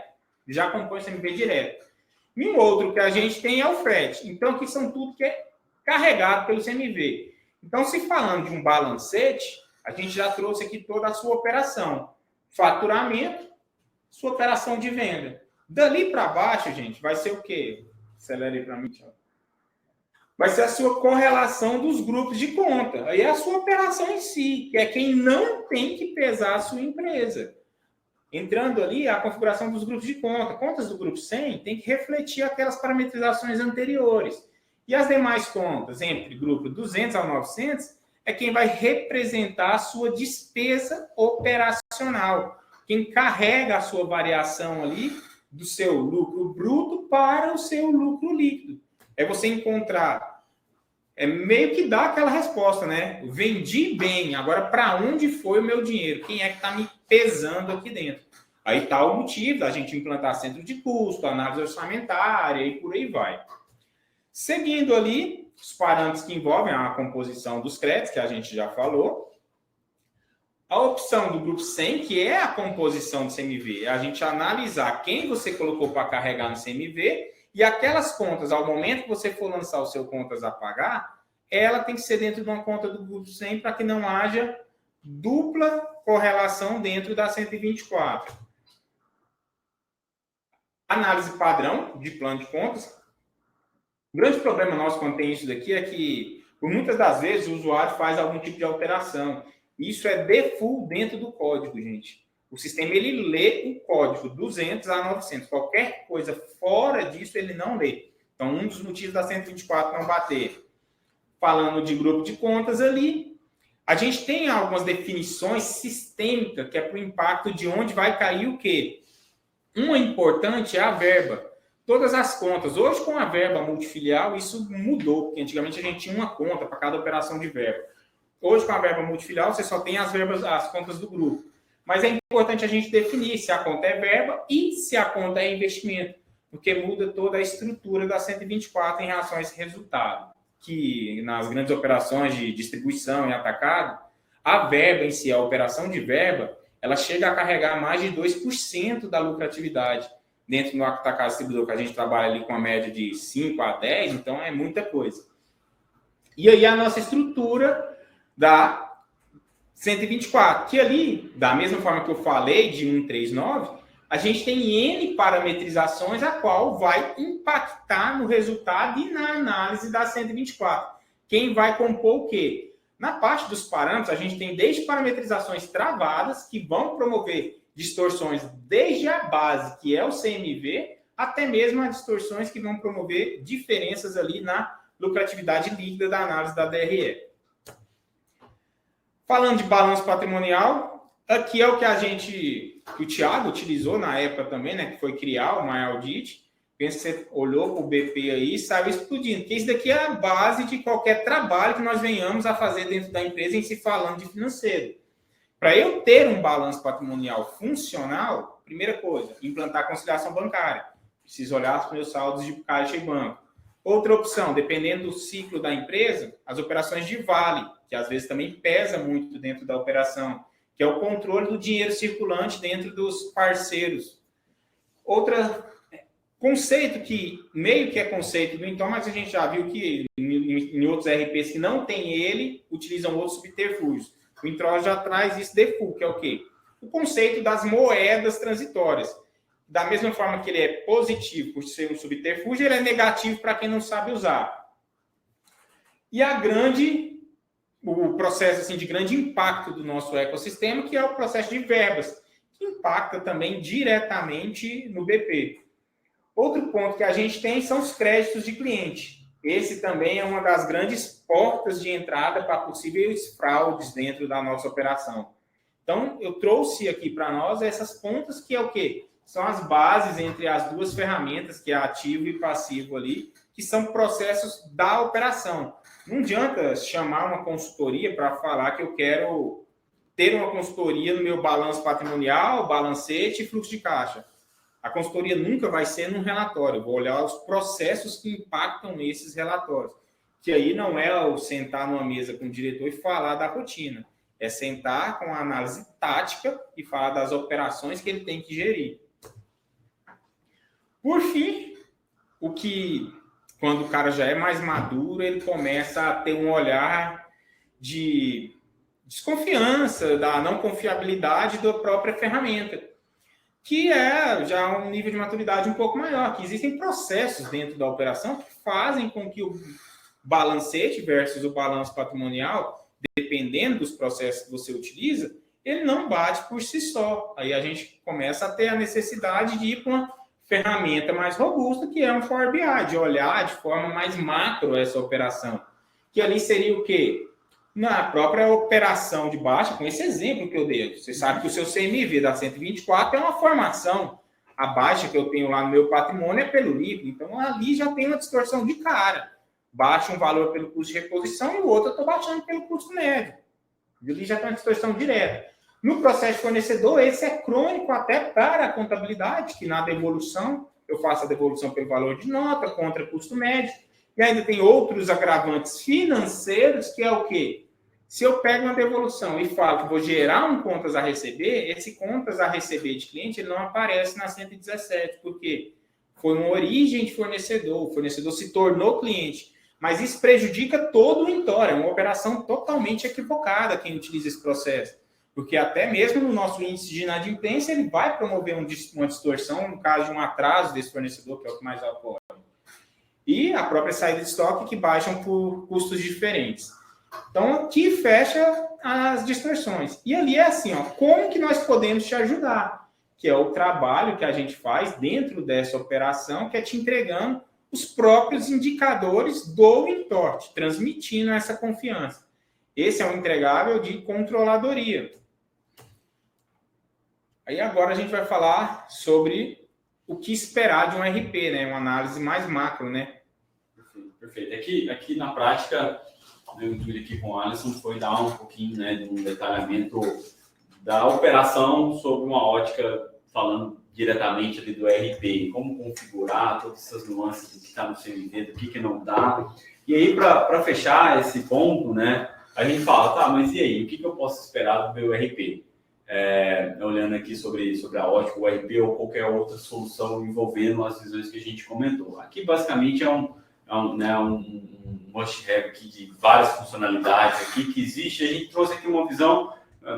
já compõe o CMV direto. E um outro que a gente tem é o frete. Então, aqui são tudo que é carregado pelo CMV. Então, se falando de um balancete, a gente já trouxe aqui toda a sua operação. Faturamento, sua operação de venda. Dali para baixo, gente, vai ser o quê? Acelera aí para mim, Thiago. Vai ser a sua correlação dos grupos de conta. Aí é a sua operação em si, que é quem não tem que pesar a sua empresa. Entrando ali, a configuração dos grupos de conta. Contas do grupo 100 tem que refletir aquelas parametrizações anteriores. E as demais contas, entre grupo 200 ao 900, é quem vai representar a sua despesa operacional. Quem carrega a sua variação ali do seu lucro bruto para o seu lucro líquido. É você encontrar, meio que dá aquela resposta, né? Vendi bem, agora para onde foi o meu dinheiro? Quem é que está me pesando aqui dentro? Aí está o motivo da gente implantar centro de custo, análise orçamentária e por aí vai. Seguindo ali, os parâmetros que envolvem a composição dos créditos, que a gente já falou. A opção do grupo 100, que é a composição do CMV, é a gente analisar quem você colocou para carregar no CMV e aquelas contas, ao momento que você for lançar o seu contas a pagar, ela tem que ser dentro de uma conta do grupo 100 para que não haja dupla correlação dentro da 124. Análise padrão de plano de contas. O grande problema nosso quando tem isso daqui é que, por muitas das vezes, o usuário faz algum tipo de alteração. Isso é default dentro do código, gente. O sistema, ele lê o código 200 a 900. Qualquer coisa fora disso, ele não lê. Então, um dos motivos da 124 não bater. Falando de grupo de contas ali, a gente tem algumas definições sistêmicas, que é para o impacto de onde vai cair o quê. Uma importante é a verba. Todas as contas. Hoje, com a verba multifilial, isso mudou, porque antigamente a gente tinha uma conta para cada operação de verba. Hoje, com a verba multifilial, você só tem as contas do grupo. Mas é importante a gente definir se a conta é verba e se a conta é investimento, porque muda toda a estrutura da 124 em relação a esse resultado. Que nas grandes operações de distribuição e atacado, a verba em si, a operação de verba, ela chega a carregar mais de 2% da lucratividade. Dentro do atacado distribuidor, que a gente trabalha ali com a média de 5 a 10, então é muita coisa. E aí a nossa estrutura da 124, que ali, da mesma forma que eu falei, de 139, a gente tem N parametrizações a qual vai impactar no resultado e na análise da 124. Quem vai compor o quê? Na parte dos parâmetros, a gente tem desde parametrizações travadas, que vão promover distorções desde a base, que é o CMV, até mesmo as distorções que vão promover diferenças ali na lucratividade líquida da análise da DRE. Falando de balanço patrimonial, aqui é o que o Thiago utilizou na época também, né, que foi criar o MyAudit. Pensa que você olhou para o BP aí e saiu explodindo, porque isso daqui é a base de qualquer trabalho que nós venhamos a fazer dentro da empresa em se falando de financeiro. Para eu ter um balanço patrimonial funcional, primeira coisa, implantar a conciliação bancária. Preciso olhar os meus saldos de caixa e banco. Outra opção, dependendo do ciclo da empresa, as operações de vale, que às vezes também pesa muito dentro da operação, que é o controle do dinheiro circulante dentro dos parceiros. Outro conceito que meio que é conceito do então, mas a gente já viu que em outros RPs que não tem ele, utilizam outros subterfúgios. O Intrós já traz isso default, que é o quê? O conceito das moedas transitórias. Da mesma forma que ele é positivo por ser um subterfúgio, ele é negativo para quem não sabe usar. E o processo assim, de grande impacto do nosso ecossistema, que é o processo de verbas, que impacta também diretamente no BP. Outro ponto que a gente tem são os créditos de cliente. Esse também é uma das grandes portas de entrada para possíveis fraudes dentro da nossa operação. Então, eu trouxe aqui para nós essas pontas que é o quê? São as bases entre as duas ferramentas, que é ativo e passivo ali, que são processos da operação. Não adianta chamar uma consultoria para falar que eu quero ter uma consultoria no meu balanço patrimonial, balancete e fluxo de caixa. A consultoria nunca vai ser num relatório. Eu vou olhar os processos que impactam nesses relatórios. Que aí não é o sentar numa mesa com o diretor e falar da rotina. É sentar com a análise tática e falar das operações que ele tem que gerir. Por fim, quando o cara já é mais maduro, ele começa a ter um olhar de desconfiança, da não confiabilidade da própria ferramenta, que é já um nível de maturidade um pouco maior, que existem processos dentro da operação que fazem com que o balancete versus o balanço patrimonial, dependendo dos processos que você utiliza, ele não bate por si só. Aí a gente começa a ter a necessidade de ir para uma ferramenta mais robusta, que é um Power BI, de olhar de forma mais macro essa operação. Que ali seria o quê? Na própria operação de baixa, com esse exemplo que eu dei. Você sabe que o seu CMV da 124 é uma formação. A baixa que eu tenho lá no meu patrimônio é pelo livro. Então, ali já tem uma distorção de cara. Baixa um valor pelo custo de reposição e o outro eu estou baixando pelo custo médio. Ali já tem uma distorção direta. No processo de fornecedor, esse é crônico até para a contabilidade, que na devolução, eu faço a devolução pelo valor de nota, contra custo médio. E ainda tem outros agravantes financeiros, que é o quê? Se eu pego uma devolução e falo que vou gerar um contas a receber, esse contas a receber de cliente ele não aparece na 117, porque foi uma origem de fornecedor, o fornecedor se tornou cliente. Mas isso prejudica todo o entorno, é uma operação totalmente equivocada quem utiliza esse processo. Porque até mesmo no nosso índice de inadimplência, ele vai promover uma distorção no caso de um atraso desse fornecedor, que é o que mais ocorre. E a própria saída de estoque, que baixam por custos diferentes. Então, aqui fecha as distorções. E ali é assim, ó, como que nós podemos te ajudar? Que é o trabalho que a gente faz dentro dessa operação, que é te entregando os próprios indicadores do entorte, transmitindo essa confiança. Esse é um entregável de controladoria. Aí agora a gente vai falar sobre o que esperar de um RP, né? Uma análise mais macro, né? Perfeito. Aqui na prática, eu tive aqui com o Alisson, foi dar um pouquinho, né, de um detalhamento da operação sob uma ótica, falando diretamente ali do RP, como configurar todas essas nuances do que está no CMV, do que não dá. E aí, para fechar esse ponto, né, a gente fala, tá, mas e aí, o que eu posso esperar do meu RP? Olhando aqui sobre a ótica, o RP ou qualquer outra solução envolvendo as visões que a gente comentou. Aqui, basicamente, é um must-have aqui de várias funcionalidades aqui que existe. A gente trouxe aqui uma visão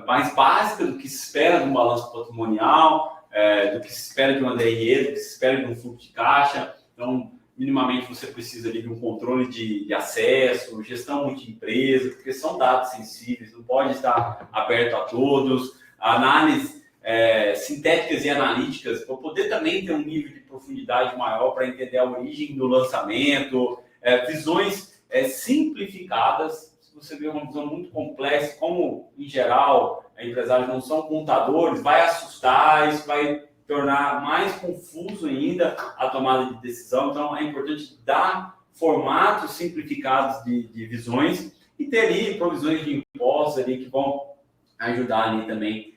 mais básica do que se espera de um balanço patrimonial, do que se espera de uma DRE, do que se espera de um fluxo de caixa. Então, minimamente, você precisa ali de um controle de acesso, gestão multi-empresa, porque são dados sensíveis, não pode estar aberto a todos. Análise sintéticas e analíticas, para poder também ter um nível de profundidade maior para entender a origem do lançamento, visões simplificadas. Se você vê uma visão muito complexa, como em geral empresários não são contadores, vai assustar, isso vai tornar mais confuso ainda a tomada de decisão. Então é importante dar formatos simplificados de visões e ter ali provisões de impostos ali que vão ajudar ali também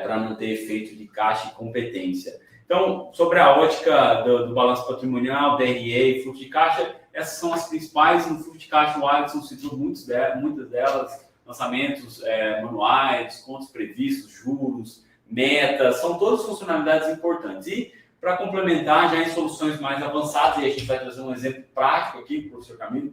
para não ter efeito de caixa e competência. Então, sobre a ótica do balanço patrimonial, DRE e fluxo de caixa, essas são as principais. No fluxo de caixa, o Alisson citou muitas delas, lançamentos manuais, descontos previstos, juros, metas, são todas funcionalidades importantes. E, para complementar, já em soluções mais avançadas, e a gente vai trazer um exemplo prático aqui, professor Camilo,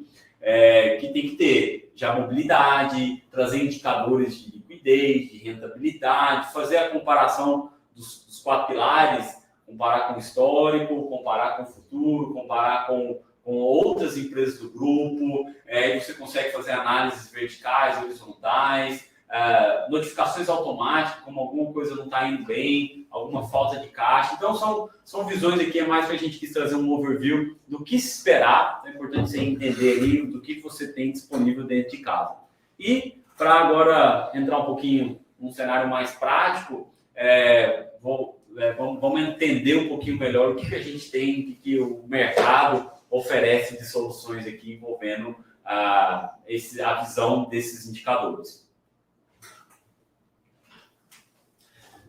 que tem que ter já mobilidade, trazer indicadores de liquidez, de rentabilidade, fazer a comparação dos 4 pilares, comparar com o histórico, comparar com o futuro, comparar com outras empresas do grupo. Você consegue fazer análises verticais, horizontais, notificações automáticas, como alguma coisa não está indo bem, alguma falta de caixa. Então, são visões aqui, é mais que a gente quis trazer um overview do que se esperar. É importante você entender ali do que você tem disponível dentro de casa. E, para agora entrar um pouquinho num cenário mais prático, vamos entender um pouquinho melhor o que a gente tem, o que o mercado oferece de soluções aqui envolvendo a visão desses indicadores.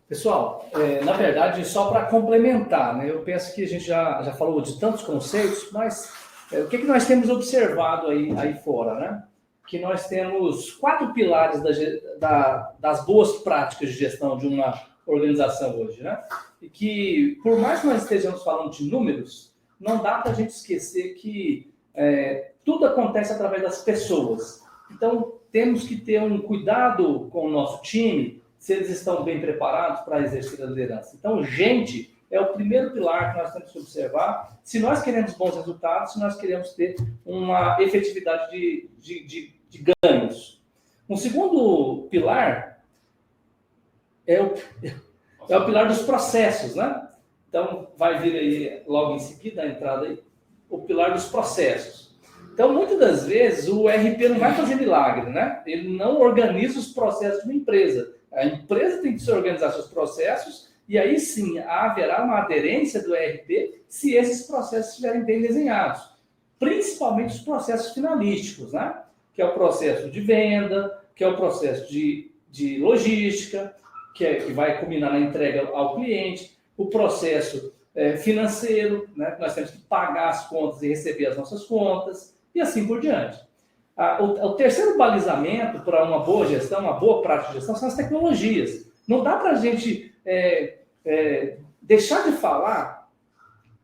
Pessoal, na verdade, só para complementar, né, eu penso que a gente já falou de tantos conceitos, mas o que nós temos observado aí fora, né? Que nós temos 4 pilares das boas práticas de gestão de uma organização hoje, né? E que, por mais que nós estejamos falando de números, não dá para a gente esquecer que tudo acontece através das pessoas. Então, temos que ter um cuidado com o nosso time, se eles estão bem preparados para exercer a liderança. Então, gente é o primeiro pilar que nós temos que observar se nós queremos bons resultados, se nós queremos ter uma efetividade de ganhos. Um segundo pilar é o pilar dos processos, né? Então, vai vir aí, logo em seguida, a entrada aí, o pilar dos processos. Então, muitas das vezes, o RP não vai fazer milagre, né? Ele não organiza os processos de uma empresa. A empresa tem que se organizar seus processos e aí sim haverá uma aderência do RP se esses processos estiverem bem desenhados. Principalmente os processos finalísticos, né? Que é o processo de venda, que é o processo de logística, que vai culminar na entrega ao cliente, o processo financeiro, né? Nós temos que pagar as contas e receber as nossas contas, e assim por diante. O terceiro balizamento para uma boa gestão, uma boa prática de gestão, são as tecnologias. Não dá para a gente deixar de falar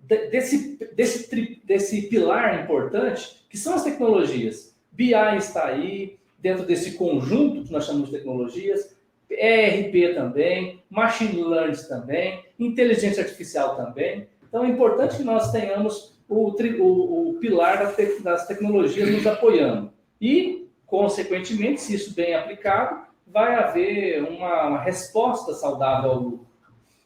desse pilar importante, que são as tecnologias. BI está aí, dentro desse conjunto que nós chamamos de tecnologias, ERP também, Machine Learning também, Inteligência Artificial também. Então, é importante que nós tenhamos o pilar das tecnologias nos apoiando. E, consequentemente, se isso bem aplicado, vai haver uma resposta saudável ao lucro.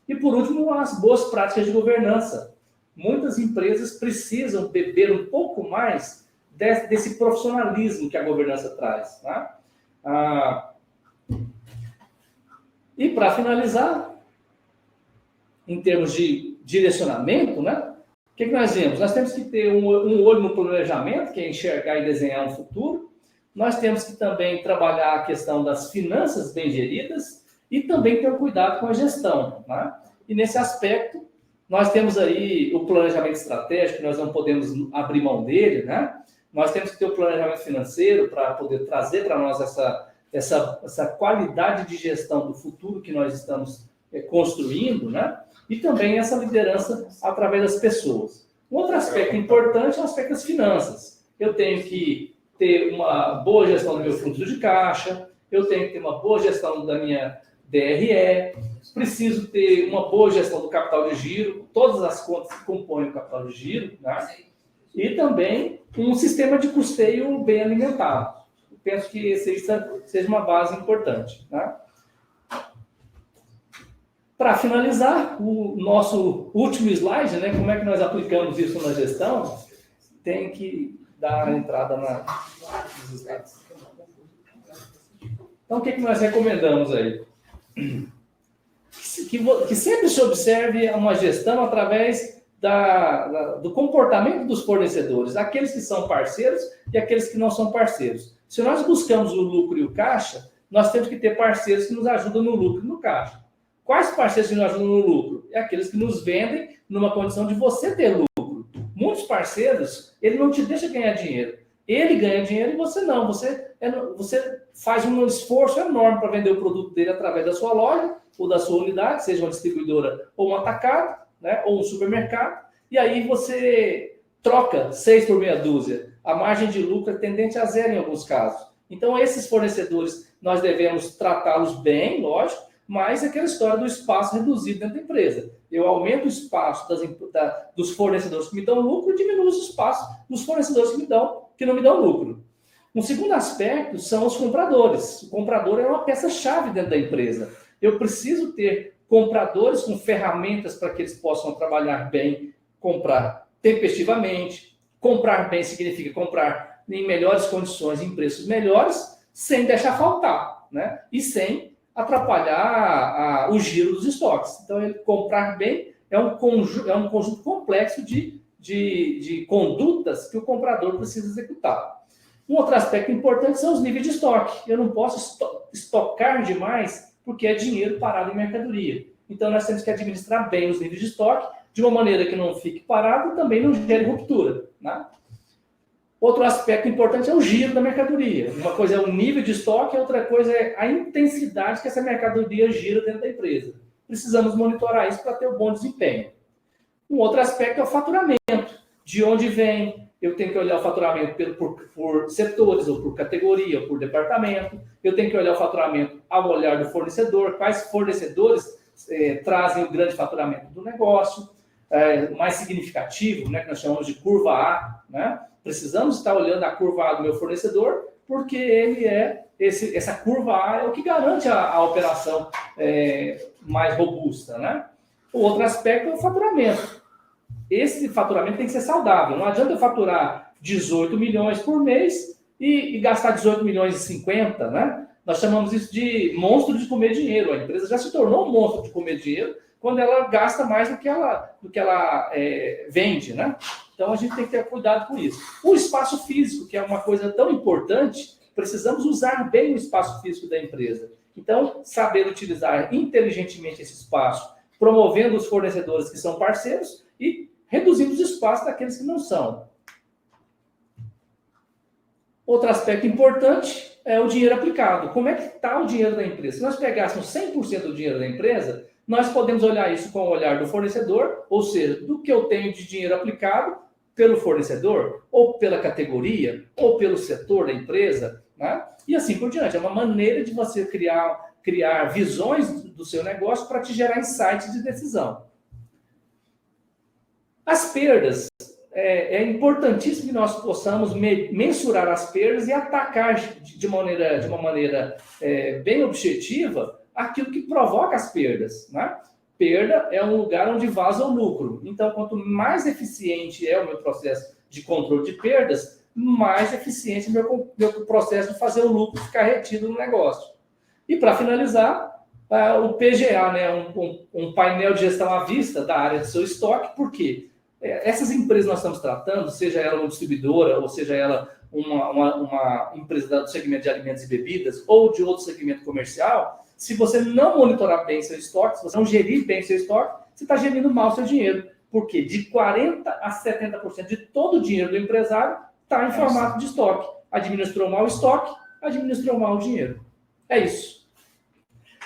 E, por último, as boas práticas de governança. Muitas empresas precisam beber um pouco mais desse profissionalismo que a governança traz. Tá? E, para finalizar, em termos de direcionamento, né? O que nós vemos? Nós temos que ter um olho no planejamento, que é enxergar e desenhar um futuro. Nós temos que também trabalhar a questão das finanças bem geridas e também ter um cuidado com a gestão. Né? E nesse aspecto, nós temos aí o planejamento estratégico, nós não podemos abrir mão dele, né? Nós temos que ter o planejamento financeiro para poder trazer para nós essa qualidade de gestão do futuro que nós estamos construindo, né? E também essa liderança através das pessoas. Um outro aspecto importante é o aspecto das finanças. Eu tenho que ter uma boa gestão do meu fluxo de caixa, eu tenho que ter uma boa gestão da minha DRE, preciso ter uma boa gestão do capital de giro, todas as contas que compõem o capital de giro, né? E também um sistema de custeio bem alimentado. Eu penso que seja uma base importante. Né? Para finalizar, o nosso último slide, né, como é que nós aplicamos isso na gestão, tem que dar a entrada nos slides. Então, o que nós recomendamos aí? Que sempre se observe uma gestão através do comportamento dos fornecedores, aqueles que são parceiros e aqueles que não são parceiros. Se nós buscamos o lucro e o caixa, nós temos que ter parceiros que nos ajudam no lucro e no caixa. Quais parceiros que nos ajudam no lucro? É aqueles que nos vendem numa condição de você ter lucro. Muitos parceiros, ele não te deixa ganhar dinheiro. Ele ganha dinheiro e você não. Você faz um esforço enorme para vender o produto dele através da sua loja ou da sua unidade, seja uma distribuidora ou um atacado, né, ou um supermercado, e aí você troca 6 por meia dúzia. A margem de lucro é tendente a zero em alguns casos. Então, esses fornecedores, nós devemos tratá-los bem, lógico, mas aquela história do espaço reduzido dentro da empresa. Eu aumento o espaço dos fornecedores que me dão lucro e diminuo o espaço dos fornecedores que não me dão lucro. Um segundo aspecto são os compradores. O comprador é uma peça-chave dentro da empresa. Eu preciso ter compradores com ferramentas para que eles possam trabalhar bem, comprar tempestivamente. Comprar bem significa comprar em melhores condições, em preços melhores, sem deixar faltar, né? E sem atrapalhar o giro dos estoques. Então, comprar bem é um conjunto complexo de condutas que o comprador precisa executar. Um outro aspecto importante são os níveis de estoque. Eu não posso estocar demais porque é dinheiro parado em mercadoria. Então, nós temos que administrar bem os níveis de estoque de uma maneira que não fique parado e também não gere ruptura. Né? Outro aspecto importante é o giro da mercadoria. Uma coisa é o nível de estoque, a outra coisa é a intensidade que essa mercadoria gira dentro da empresa. Precisamos monitorar isso para ter um bom desempenho. Um outro aspecto é o faturamento. De onde vem? Eu tenho que olhar o faturamento por setores, ou por categoria, ou por departamento. Eu tenho que olhar o faturamento ao olhar do fornecedor. Quais fornecedores trazem o grande faturamento do negócio? Mais significativo, né, que nós chamamos de curva A. Né? Precisamos estar olhando a curva A do meu fornecedor, porque ele essa curva A é o que garante a operação mais robusta. Né? O outro aspecto é o faturamento. Esse faturamento tem que ser saudável. Não adianta eu faturar 18 milhões por mês e gastar 18 milhões e 50, né? Nós chamamos isso de monstro de comer dinheiro. A empresa já se tornou um monstro de comer dinheiro quando ela gasta mais do que ela vende, né? Então, a gente tem que ter cuidado com isso. O espaço físico, que é uma coisa tão importante, precisamos usar bem o espaço físico da empresa. Então, saber utilizar inteligentemente esse espaço, promovendo os fornecedores que são parceiros e reduzindo os espaços daqueles que não são. Outro aspecto importante é o dinheiro aplicado. Como é que está o dinheiro da empresa? Se nós pegássemos 100% do dinheiro da empresa, nós podemos olhar isso com o olhar do fornecedor, ou seja, do que eu tenho de dinheiro aplicado pelo fornecedor, ou pela categoria, ou pelo setor da empresa, né? E assim por diante. É uma maneira de você criar visões do seu negócio para te gerar insights de decisão. As perdas, é importantíssimo que nós possamos mensurar as perdas e atacar de uma maneira bem objetiva aquilo que provoca as perdas, né? Perda é um lugar onde vaza o lucro. Então, quanto mais eficiente é o meu processo de controle de perdas, mais eficiente é o meu processo de fazer o lucro ficar retido no negócio. E, para finalizar, o PGA, né, um painel de gestão à vista da área de seu estoque, porque essas empresas que nós estamos tratando, seja ela uma distribuidora, ou seja ela uma empresa do segmento de alimentos e bebidas, ou de outro segmento comercial, se você não monitorar bem seu estoque, se você não gerir bem seu estoque, você está gerindo mal seu dinheiro. Porque de 40% a 70% de todo o dinheiro do empresário está em formato de estoque. Administrou mal o estoque, administrou mal o dinheiro. É isso.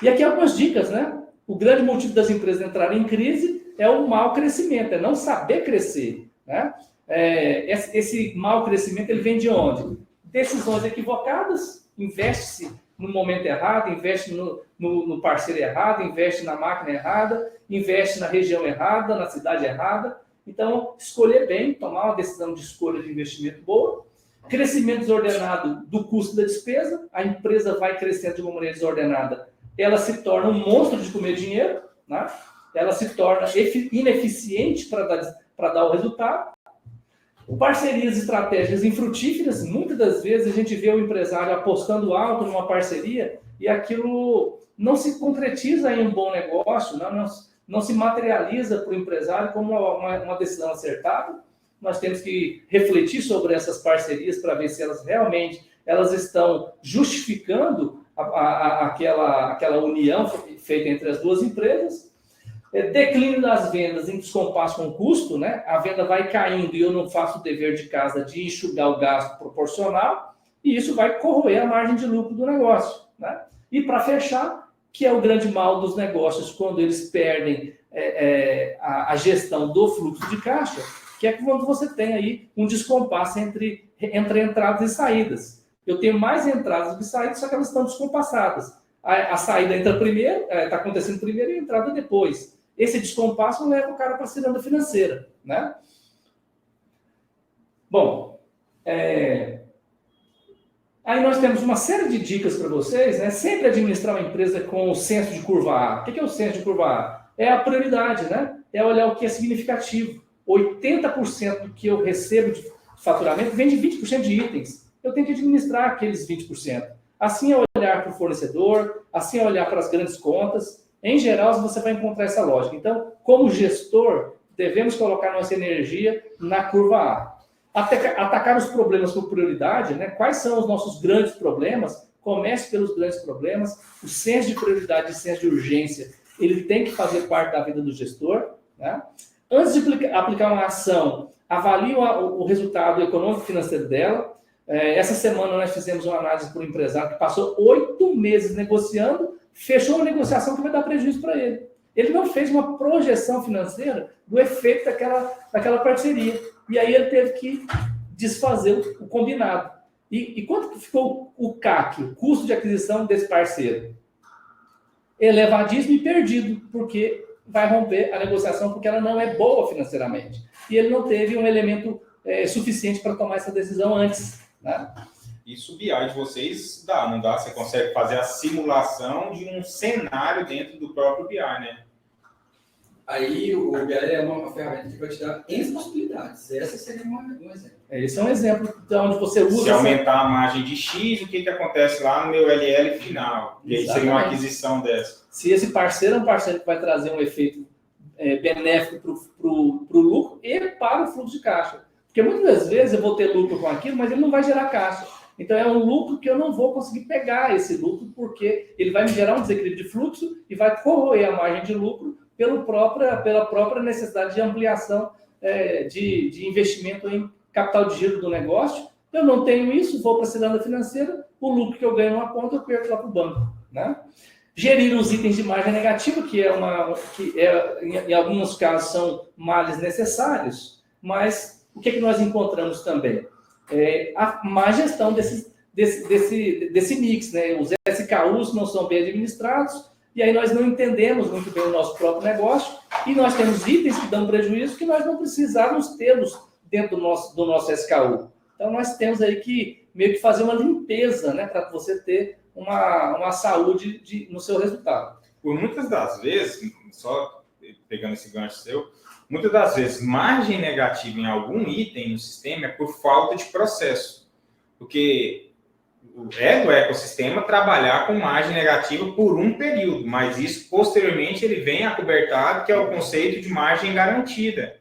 E aqui algumas dicas, né? O grande motivo das empresas entrarem em crise é o mau crescimento, é não saber crescer, né? Esse mau crescimento, ele vem de onde? Decisões equivocadas, investe-se no momento errado, investe no parceiro errado, investe na máquina errada, investe na região errada, na cidade errada. Então, escolher bem, tomar uma decisão de escolha de investimento boa. Crescimento desordenado do custo da despesa, a empresa vai crescendo de uma maneira desordenada, ela se torna um monstro de comer dinheiro, né? Ela se torna ineficiente para dar o resultado. Parcerias estratégicas infrutíferas, muitas das vezes a gente vê o empresário apostando alto numa parceria e aquilo não se concretiza em um bom negócio, não se materializa para o empresário como uma decisão acertada. Nós temos que refletir sobre essas parcerias para ver se elas realmente estão justificando aquela união feita entre as duas empresas. Declínio das vendas em descompasso com o custo, né? A venda vai caindo e eu não faço o dever de casa de enxugar o gasto proporcional, e isso vai corroer a margem de lucro do negócio, né? E para fechar, que é o grande mal dos negócios quando eles perdem a gestão do fluxo de caixa, que é quando você tem aí um descompasso entre entradas e saídas. Eu tenho mais entradas do que saídas, só que elas estão descompassadas. A saída entra primeiro, está acontecendo primeiro e a entrada depois. Esse descompasso leva o cara para a ciranda financeira, né? Bom, aí nós temos uma série de dicas para vocês, né? Sempre administrar uma empresa com o senso de curva A. O que é o senso de curva A? É a prioridade, né? É olhar o que é significativo. 80% do que eu recebo de faturamento vem de 20% de itens. Eu tenho que administrar aqueles 20%. Assim é olhar para o fornecedor, assim é olhar para as grandes contas. Em geral, você vai encontrar essa lógica. Então, como gestor, devemos colocar nossa energia na curva A. Atacar os problemas por prioridade, né? Quais são os nossos grandes problemas? Comece pelos grandes problemas. O senso de prioridade e senso de urgência, ele tem que fazer parte da vida do gestor, né? Antes de aplicar uma ação, avalie o resultado econômico e financeiro dela. Essa semana nós fizemos uma análise para um empresário que passou 8 meses negociando, fechou uma negociação que vai dar prejuízo para ele. Ele não fez uma projeção financeira do efeito daquela parceria. E aí ele teve que desfazer o combinado. E quanto que ficou o CAC, o custo de aquisição desse parceiro? Elevadíssimo e perdido, porque vai romper a negociação porque ela não é boa financeiramente. E ele não teve um elemento suficiente para tomar essa decisão antes, né? Isso o BI de vocês não dá? Você consegue fazer a simulação de um cenário dentro do próprio BI, né? Aí o BI é uma ferramenta que vai te dar N possibilidades. Essa seria um exemplo. Esse é um exemplo de onde você usa... Se aumentar a margem de X, o que acontece lá no meu LL final? E aí seria uma aquisição dessa. Se esse parceiro é um parceiro que vai trazer um efeito benéfico para o lucro e para o fluxo de caixa. Porque muitas das vezes eu vou ter lucro com aquilo, mas ele não vai gerar caixa. Então é um lucro que eu não vou conseguir pegar esse lucro, porque ele vai me gerar um desequilíbrio de fluxo e vai corroer a margem de lucro pela própria necessidade de ampliação de investimento em capital de giro do negócio. Eu não tenho isso, vou para a ciranda financeira, o lucro que eu ganho numa ponta eu perco lá para o banco, né? Gerir os itens de margem negativa, que em alguns casos são males necessários, mas o que nós encontramos também? A má gestão desse mix, né? Os SKUs não são bem administrados, e aí nós não entendemos muito bem o nosso próprio negócio, e nós temos itens que dão prejuízo que nós não precisávamos tê-los dentro do nosso SKU. Então, nós temos aí que meio que fazer uma limpeza, né? Para você ter uma saúde no seu resultado. Por muitas das vezes, só pegando esse gancho seu, muitas das vezes, margem negativa em algum item no sistema é por falta de processo. Porque é do ecossistema trabalhar com margem negativa por um período, mas isso, posteriormente, ele vem acobertado, que é o conceito de margem garantida.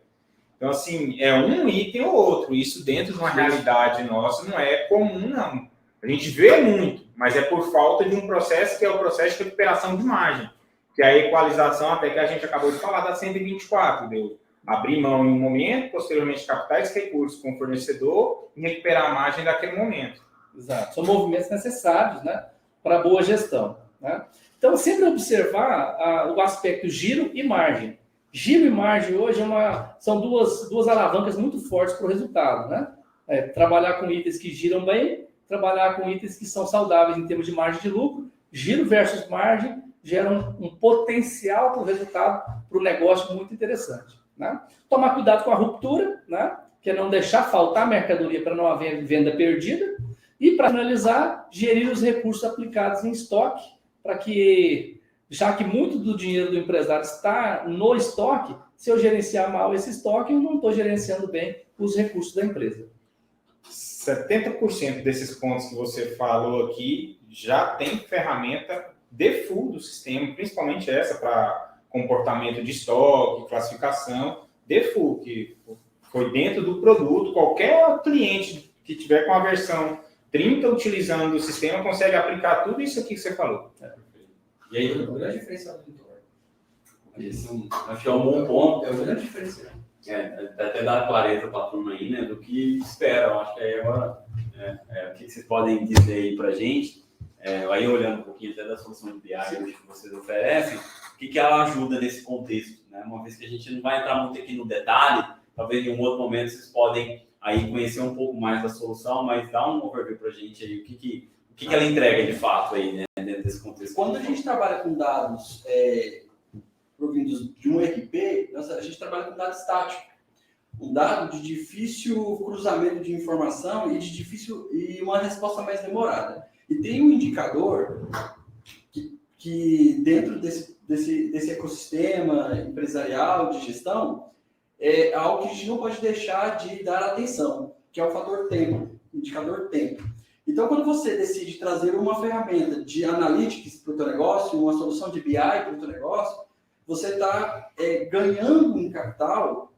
Então, assim, é um item ou outro. Isso, dentro de uma realidade nossa, não é comum, não. A gente vê muito, mas é por falta de um processo que é o processo de recuperação de margem, que é a equalização, até que a gente acabou de falar, da 124, deu abrir mão em um momento, posteriormente captar esses recursos com o fornecedor e recuperar a margem daquele momento. Exato. São movimentos necessários, né, para boa gestão, né? Então, sempre observar o aspecto giro e margem. Giro e margem hoje são duas alavancas muito fortes para o resultado, né? Trabalhar com itens que giram bem, trabalhar com itens que são saudáveis em termos de margem de lucro. Giro versus margem geram um potencial para o resultado, para o negócio muito interessante, né? Tomar cuidado com a ruptura, né? Que é não deixar faltar mercadoria para não haver venda perdida. E, para finalizar, gerir os recursos aplicados em estoque, para que, já que muito do dinheiro do empresário está no estoque, se eu gerenciar mal esse estoque, eu não estou gerenciando bem os recursos da empresa. 70% desses pontos que você falou aqui já tem ferramenta default do sistema, principalmente essa para comportamento de estoque, classificação, default, que foi dentro do produto. Qualquer cliente que tiver com a versão 30 utilizando o sistema consegue aplicar tudo isso aqui que você falou. E aí, o grande diferencial do Vitor. Acho que é um bom ponto. É o grande diferencial. Até dar clareza para a turma aí, né, do que espera. Eu acho que aí agora, o que vocês podem dizer aí para a gente, aí olhando um pouquinho até da solução de BI que vocês oferecem, o que ela ajuda nesse contexto, né? Uma vez que a gente não vai entrar muito aqui no detalhe, talvez em um outro momento vocês podem aí conhecer um pouco mais da solução, mas dá um overview para a gente aí, o que ela entrega de fato aí, né, dentro desse contexto. Quando a gente trabalha com dados provindos de um ERP, a gente trabalha com dado estático, um dado de difícil cruzamento de informação e uma resposta mais demorada. E tem um indicador que dentro desse ecossistema empresarial de gestão, é algo que a gente não pode deixar de dar atenção, que é o fator tempo, indicador tempo. Então, quando você decide trazer uma ferramenta de analytics para o teu negócio, uma solução de BI para o teu negócio, você está ganhando um capital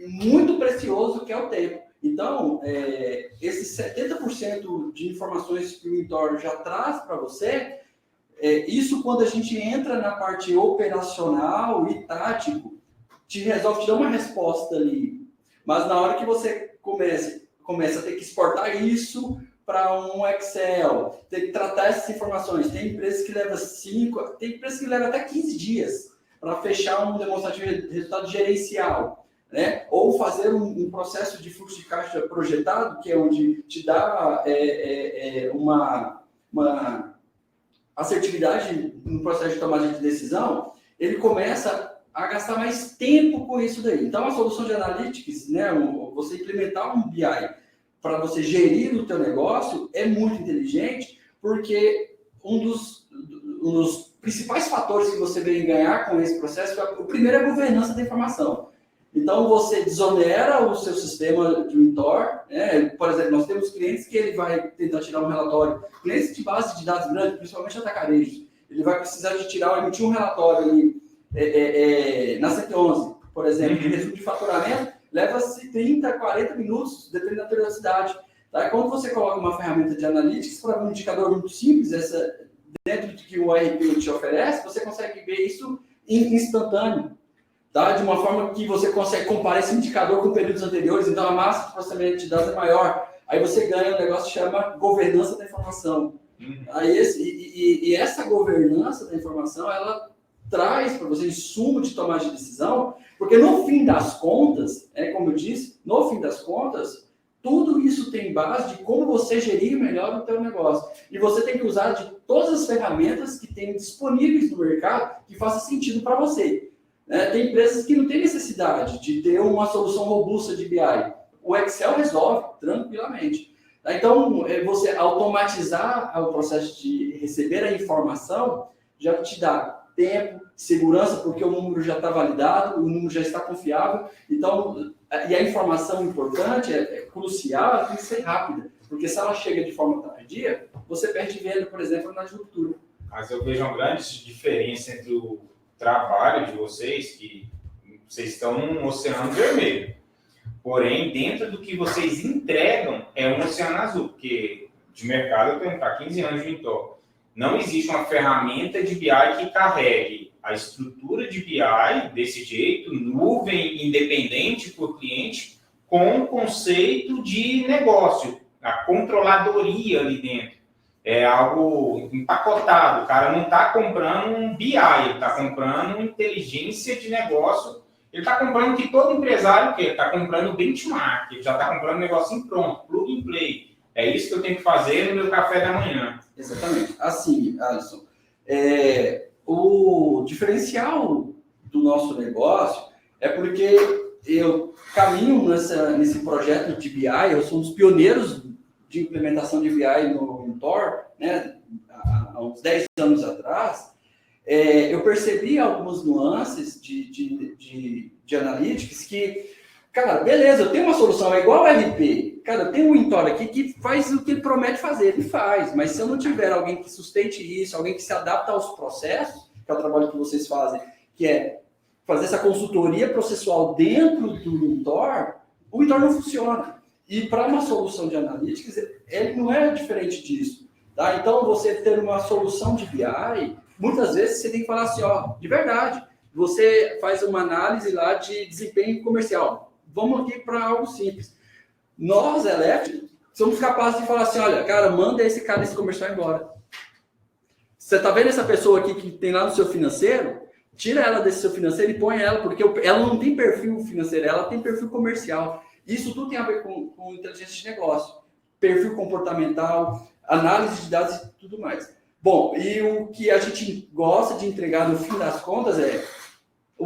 muito precioso, que é o tempo. Então, esses 70% de informações que o Vitor já traz para você, isso quando a gente entra na parte operacional e tático, te dá uma resposta ali. Mas na hora que você começa a ter que exportar isso para um Excel, ter que tratar essas informações, tem empresas que levam 5, tem empresas que levam até 15 dias para fechar um demonstrativo de resultado gerencial, né? Ou fazer um processo de fluxo de caixa projetado, que é onde te dá uma assertividade no processo de tomada de decisão, ele começa a gastar mais tempo com isso daí. Então, a solução de analytics, né, você implementar um BI para você gerir o teu negócio é muito inteligente, porque um dos principais fatores que você vem ganhar com esse processo, o primeiro é a governança da informação. Então, você desonera o seu sistema de Vitor, né? Por exemplo, nós temos clientes que ele vai tentar tirar um relatório, clientes de base de dados grandes, principalmente atacarejos, ele vai precisar de emitir um relatório ali, na 111, por exemplo, de resumo de faturamento, leva-se 30, 40 minutos, dependendo da periodicidade. Tá? Quando você coloca uma ferramenta de analytics para um indicador muito simples, dentro do que o ERP te oferece, você consegue ver isso instantâneo. Tá? De uma forma que você consegue comparar esse indicador com períodos anteriores, então a massa de processamento de dados é maior. Aí você ganha um negócio que chama governança da informação. Aí e essa governança da informação, ela traz para você insumo de tomada de decisão, porque no fim das contas, como eu disse, no fim das contas, tudo isso tem base de como você gerir melhor o teu negócio. E você tem que usar de todas as ferramentas que tem disponíveis no mercado que façam sentido para você. Tem empresas que não têm necessidade de ter uma solução robusta de BI. O Excel resolve tranquilamente. Então, você automatizar o processo de receber a informação já te dá tempo, segurança, porque o número já está validado, o número já está confiável. Então, e a informação importante, é crucial, ela tem que ser rápida. Porque se ela chega de forma tardia, você perde venda, por exemplo, na ruptura. Mas eu vejo uma grande diferença entre o trabalho de vocês, que vocês estão num oceano vermelho. Porém, dentro do que vocês entregam, é um oceano azul, porque de mercado eu tenho para 15 anos de Intel. Não existe uma ferramenta de BI que carregue a estrutura de BI desse jeito, nuvem independente por cliente, com o conceito de negócio, a controladoria ali dentro. É algo empacotado. O cara não está comprando um BI, ele está comprando inteligência de negócio. Ele está comprando que todo empresário quer, está comprando benchmark, ele já está comprando um negocinho pronto, plug and play. É isso que eu tenho que fazer no meu café da manhã. Exatamente. Assim, Alisson, o diferencial do nosso negócio é porque eu caminho nesse projeto de BI, eu sou um dos pioneiros de implementação de BI no Tor, né, há uns 10 anos atrás. Eu percebi algumas nuances de analytics que, cara, beleza, eu tenho uma solução, é igual ao RP. Cara, eu tenho um Intor aqui que faz o que ele promete fazer, ele faz. Mas se eu não tiver alguém que sustente isso, alguém que se adapta aos processos, que é o trabalho que vocês fazem, que é fazer essa consultoria processual dentro do Intor, o Intor não funciona. E para uma solução de analytics, ele não é diferente disso. Tá? Então, você ter uma solução de BI, muitas vezes você tem que falar assim, de verdade, você faz uma análise lá de desempenho comercial. Vamos aqui para algo simples. Nós, elétricos, somos capazes de falar assim, olha, cara, manda esse cara desse comercial embora. Você está vendo essa pessoa aqui que tem lá no seu financeiro? Tira ela desse seu financeiro e põe ela, porque ela não tem perfil financeiro, ela tem perfil comercial. Isso tudo tem a ver com inteligência de negócio, perfil comportamental, análise de dados e tudo mais. Bom, e o que a gente gosta de entregar no fim das contas é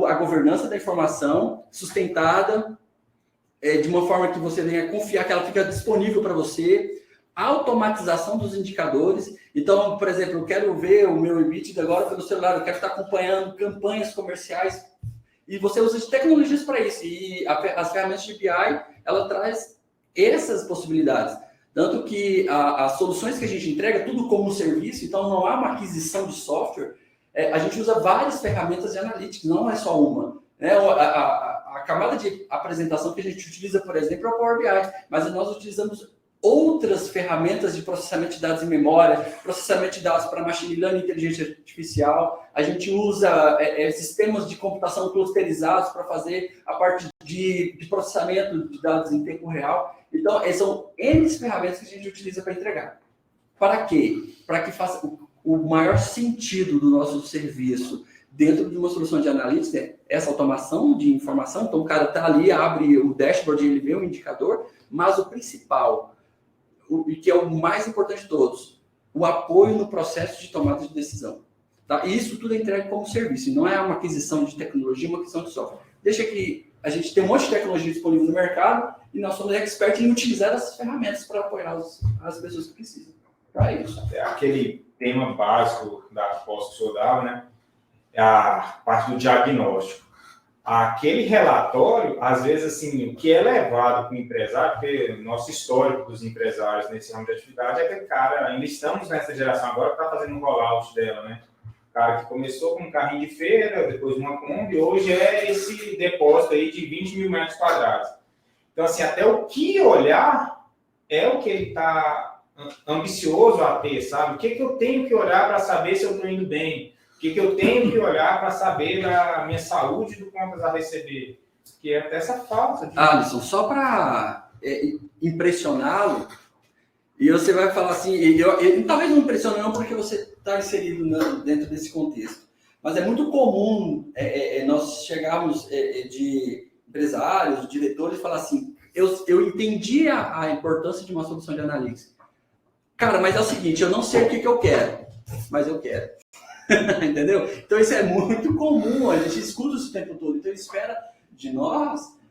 a governança da informação sustentada, de uma forma que você venha confiar que ela fica disponível para você, a automatização dos indicadores. Então, por exemplo, eu quero ver o meu EBITDA agora pelo celular, eu quero estar acompanhando campanhas comerciais, e você usa de tecnologias para isso, e as ferramentas de BI, ela traz essas possibilidades. Tanto que as soluções que a gente entrega, tudo como um serviço, então não há uma aquisição de software, a gente usa várias ferramentas de analytics, não é só uma. A camada de apresentação que a gente utiliza, por exemplo, é o Power BI, mas nós utilizamos outras ferramentas de processamento de dados em memória, processamento de dados para machine learning e inteligência artificial. A gente usa sistemas de computação clusterizados para fazer a parte de processamento de dados em tempo real. Então, são N ferramentas que a gente utiliza para entregar. Para quê? Para que faça o maior sentido do nosso serviço dentro de uma solução de analytics, essa automação de informação. Então, o cara está ali, abre o dashboard e ele vê o indicador, mas o principal, e que é o mais importante de todos, o apoio no processo de tomada de decisão. Tá? E isso tudo é entregue como serviço, não é uma aquisição de tecnologia, uma aquisição de software. Deixa que a gente tem um monte de tecnologia disponível no mercado e nós somos expertos em utilizar essas ferramentas para apoiar as pessoas que precisam. Para isso. É aquele tema básico da pós que o senhor dava, né? É a parte do diagnóstico. Aquele relatório, às vezes, assim, o que é levado para o empresário, porque o nosso histórico dos empresários nesse ramo de atividade é aquele cara, ainda estamos nessa geração agora que está fazendo um rollout dela, né? O cara que começou com um carrinho de feira, depois uma Kombi, hoje é esse depósito aí de 20 mil metros quadrados. Então, assim, até o que olhar é o que ele está ambicioso a ter, sabe? O que eu tenho que olhar para saber se eu estou indo bem? O que eu tenho que olhar para saber da minha saúde do contas a receber? Que é até essa falta de... Alisson, só para impressioná-lo, E você vai falar assim, talvez não impressione não porque você está inserido dentro desse contexto, mas é muito comum nós chegarmos de empresários, diretores, falar assim, eu entendi a importância de uma solução de analytics. Cara, mas é o seguinte, eu não sei o que eu quero, mas eu quero. Entendeu? Então isso é muito comum, a gente escuta isso o tempo todo, então ele espera de nós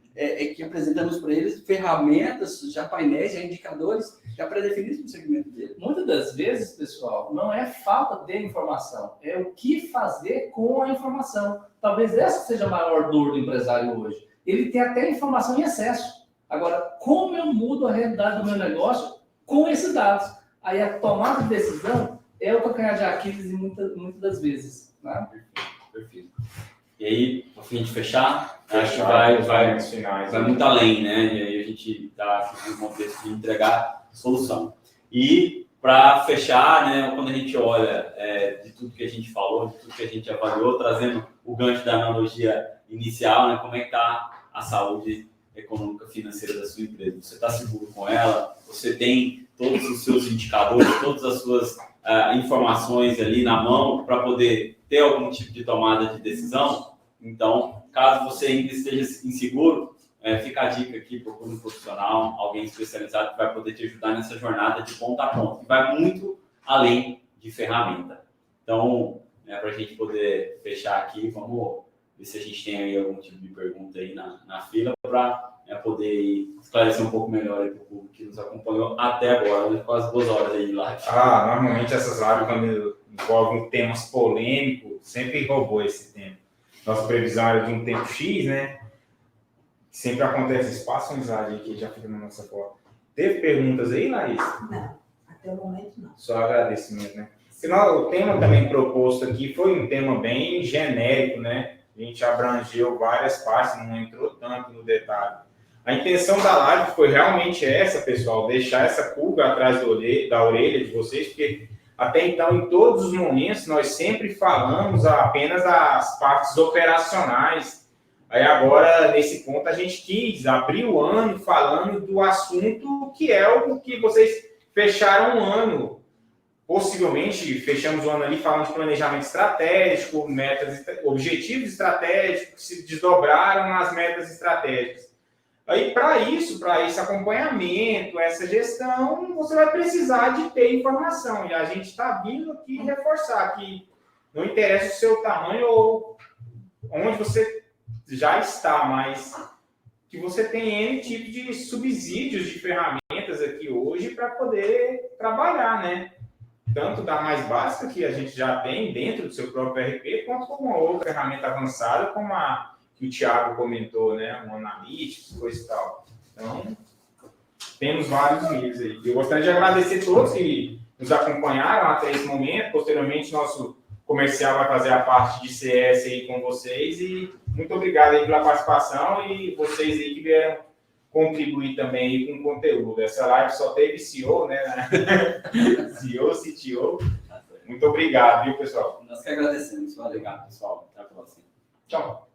que apresentamos para eles ferramentas, já painéis, já indicadores, já pré-definidos para o segmento dele. Muitas das vezes, pessoal, não é falta de informação, é o que fazer com a informação. Talvez essa seja a maior dor do empresário hoje. Ele tem até informação em excesso. Agora, como eu mudo a realidade do meu negócio com esses dados? Aí a tomada de decisão é o calcanhar de Aquiles muitas das vezes. Né? Perfeito. E aí, a fim de fechar, acho que vai muito além, né? E aí a gente está aqui no contexto de entregar solução. E para fechar, né, quando a gente olha de tudo que a gente falou, de tudo que a gente avaliou, trazendo o gancho da analogia inicial, né, como é que está a saúde econômica financeira da sua empresa? Você está seguro com ela? Você tem todos os seus indicadores, todas as suas informações ali na mão para poder ter algum tipo de tomada de decisão? Então, caso você ainda esteja inseguro, fica a dica aqui, procure um profissional, alguém especializado que vai poder te ajudar nessa jornada de ponta a ponta. E vai muito além de ferramenta. Então, para a gente poder fechar aqui, vamos ver se a gente tem aí algum tipo de pergunta aí na fila para poder esclarecer um pouco melhor aí para o público que nos acompanhou até agora, né? Quase 2 horas aí de live. Normalmente essas lives, quando envolvem temas polêmicos, sempre roubou esse tempo. Nossa previsão era de um tempo X, né? Sempre acontece isso. Passa um slide aqui, já fica na nossa foto. Teve perguntas aí, Laís? Não, até o momento não. Só agradecimento, né? O tema também proposto aqui foi um tema bem genérico, né? A gente abrangeu várias partes, não entrou tanto no detalhe. A intenção da live foi realmente essa, pessoal, deixar essa pulga atrás da orelha de vocês, porque até então, em todos os momentos, nós sempre falamos apenas das partes operacionais. Aí agora, nesse ponto, a gente quis abrir o ano falando do assunto que é o que vocês fecharam o ano. Possivelmente, fechamos o ano ali falando de planejamento estratégico, metas, objetivos estratégicos que se desdobraram nas metas estratégicas. Aí, para esse acompanhamento, essa gestão, você vai precisar de ter informação. E a gente está vindo aqui reforçar que não interessa o seu tamanho ou onde você já está, mas que você tem N tipo de subsídios de ferramentas aqui hoje para poder trabalhar, né? Tanto da mais básica, que a gente já tem dentro do seu próprio RP, quanto com uma outra ferramenta avançada, como a que o Thiago comentou, né? Um Analytics, coisa e tal. Então, temos vários níveis aí. Eu gostaria de agradecer a todos que nos acompanharam até esse momento. Posteriormente, nosso comercial vai fazer a parte de CS aí com vocês. E muito obrigado aí pela participação e vocês aí que vieram contribuir também aí com o conteúdo. Essa live só teve CEO, né? CEO, CTO. Muito obrigado, viu, pessoal? Nós que agradecemos. Valeu. Obrigado, pessoal. Até a próxima. Tchau.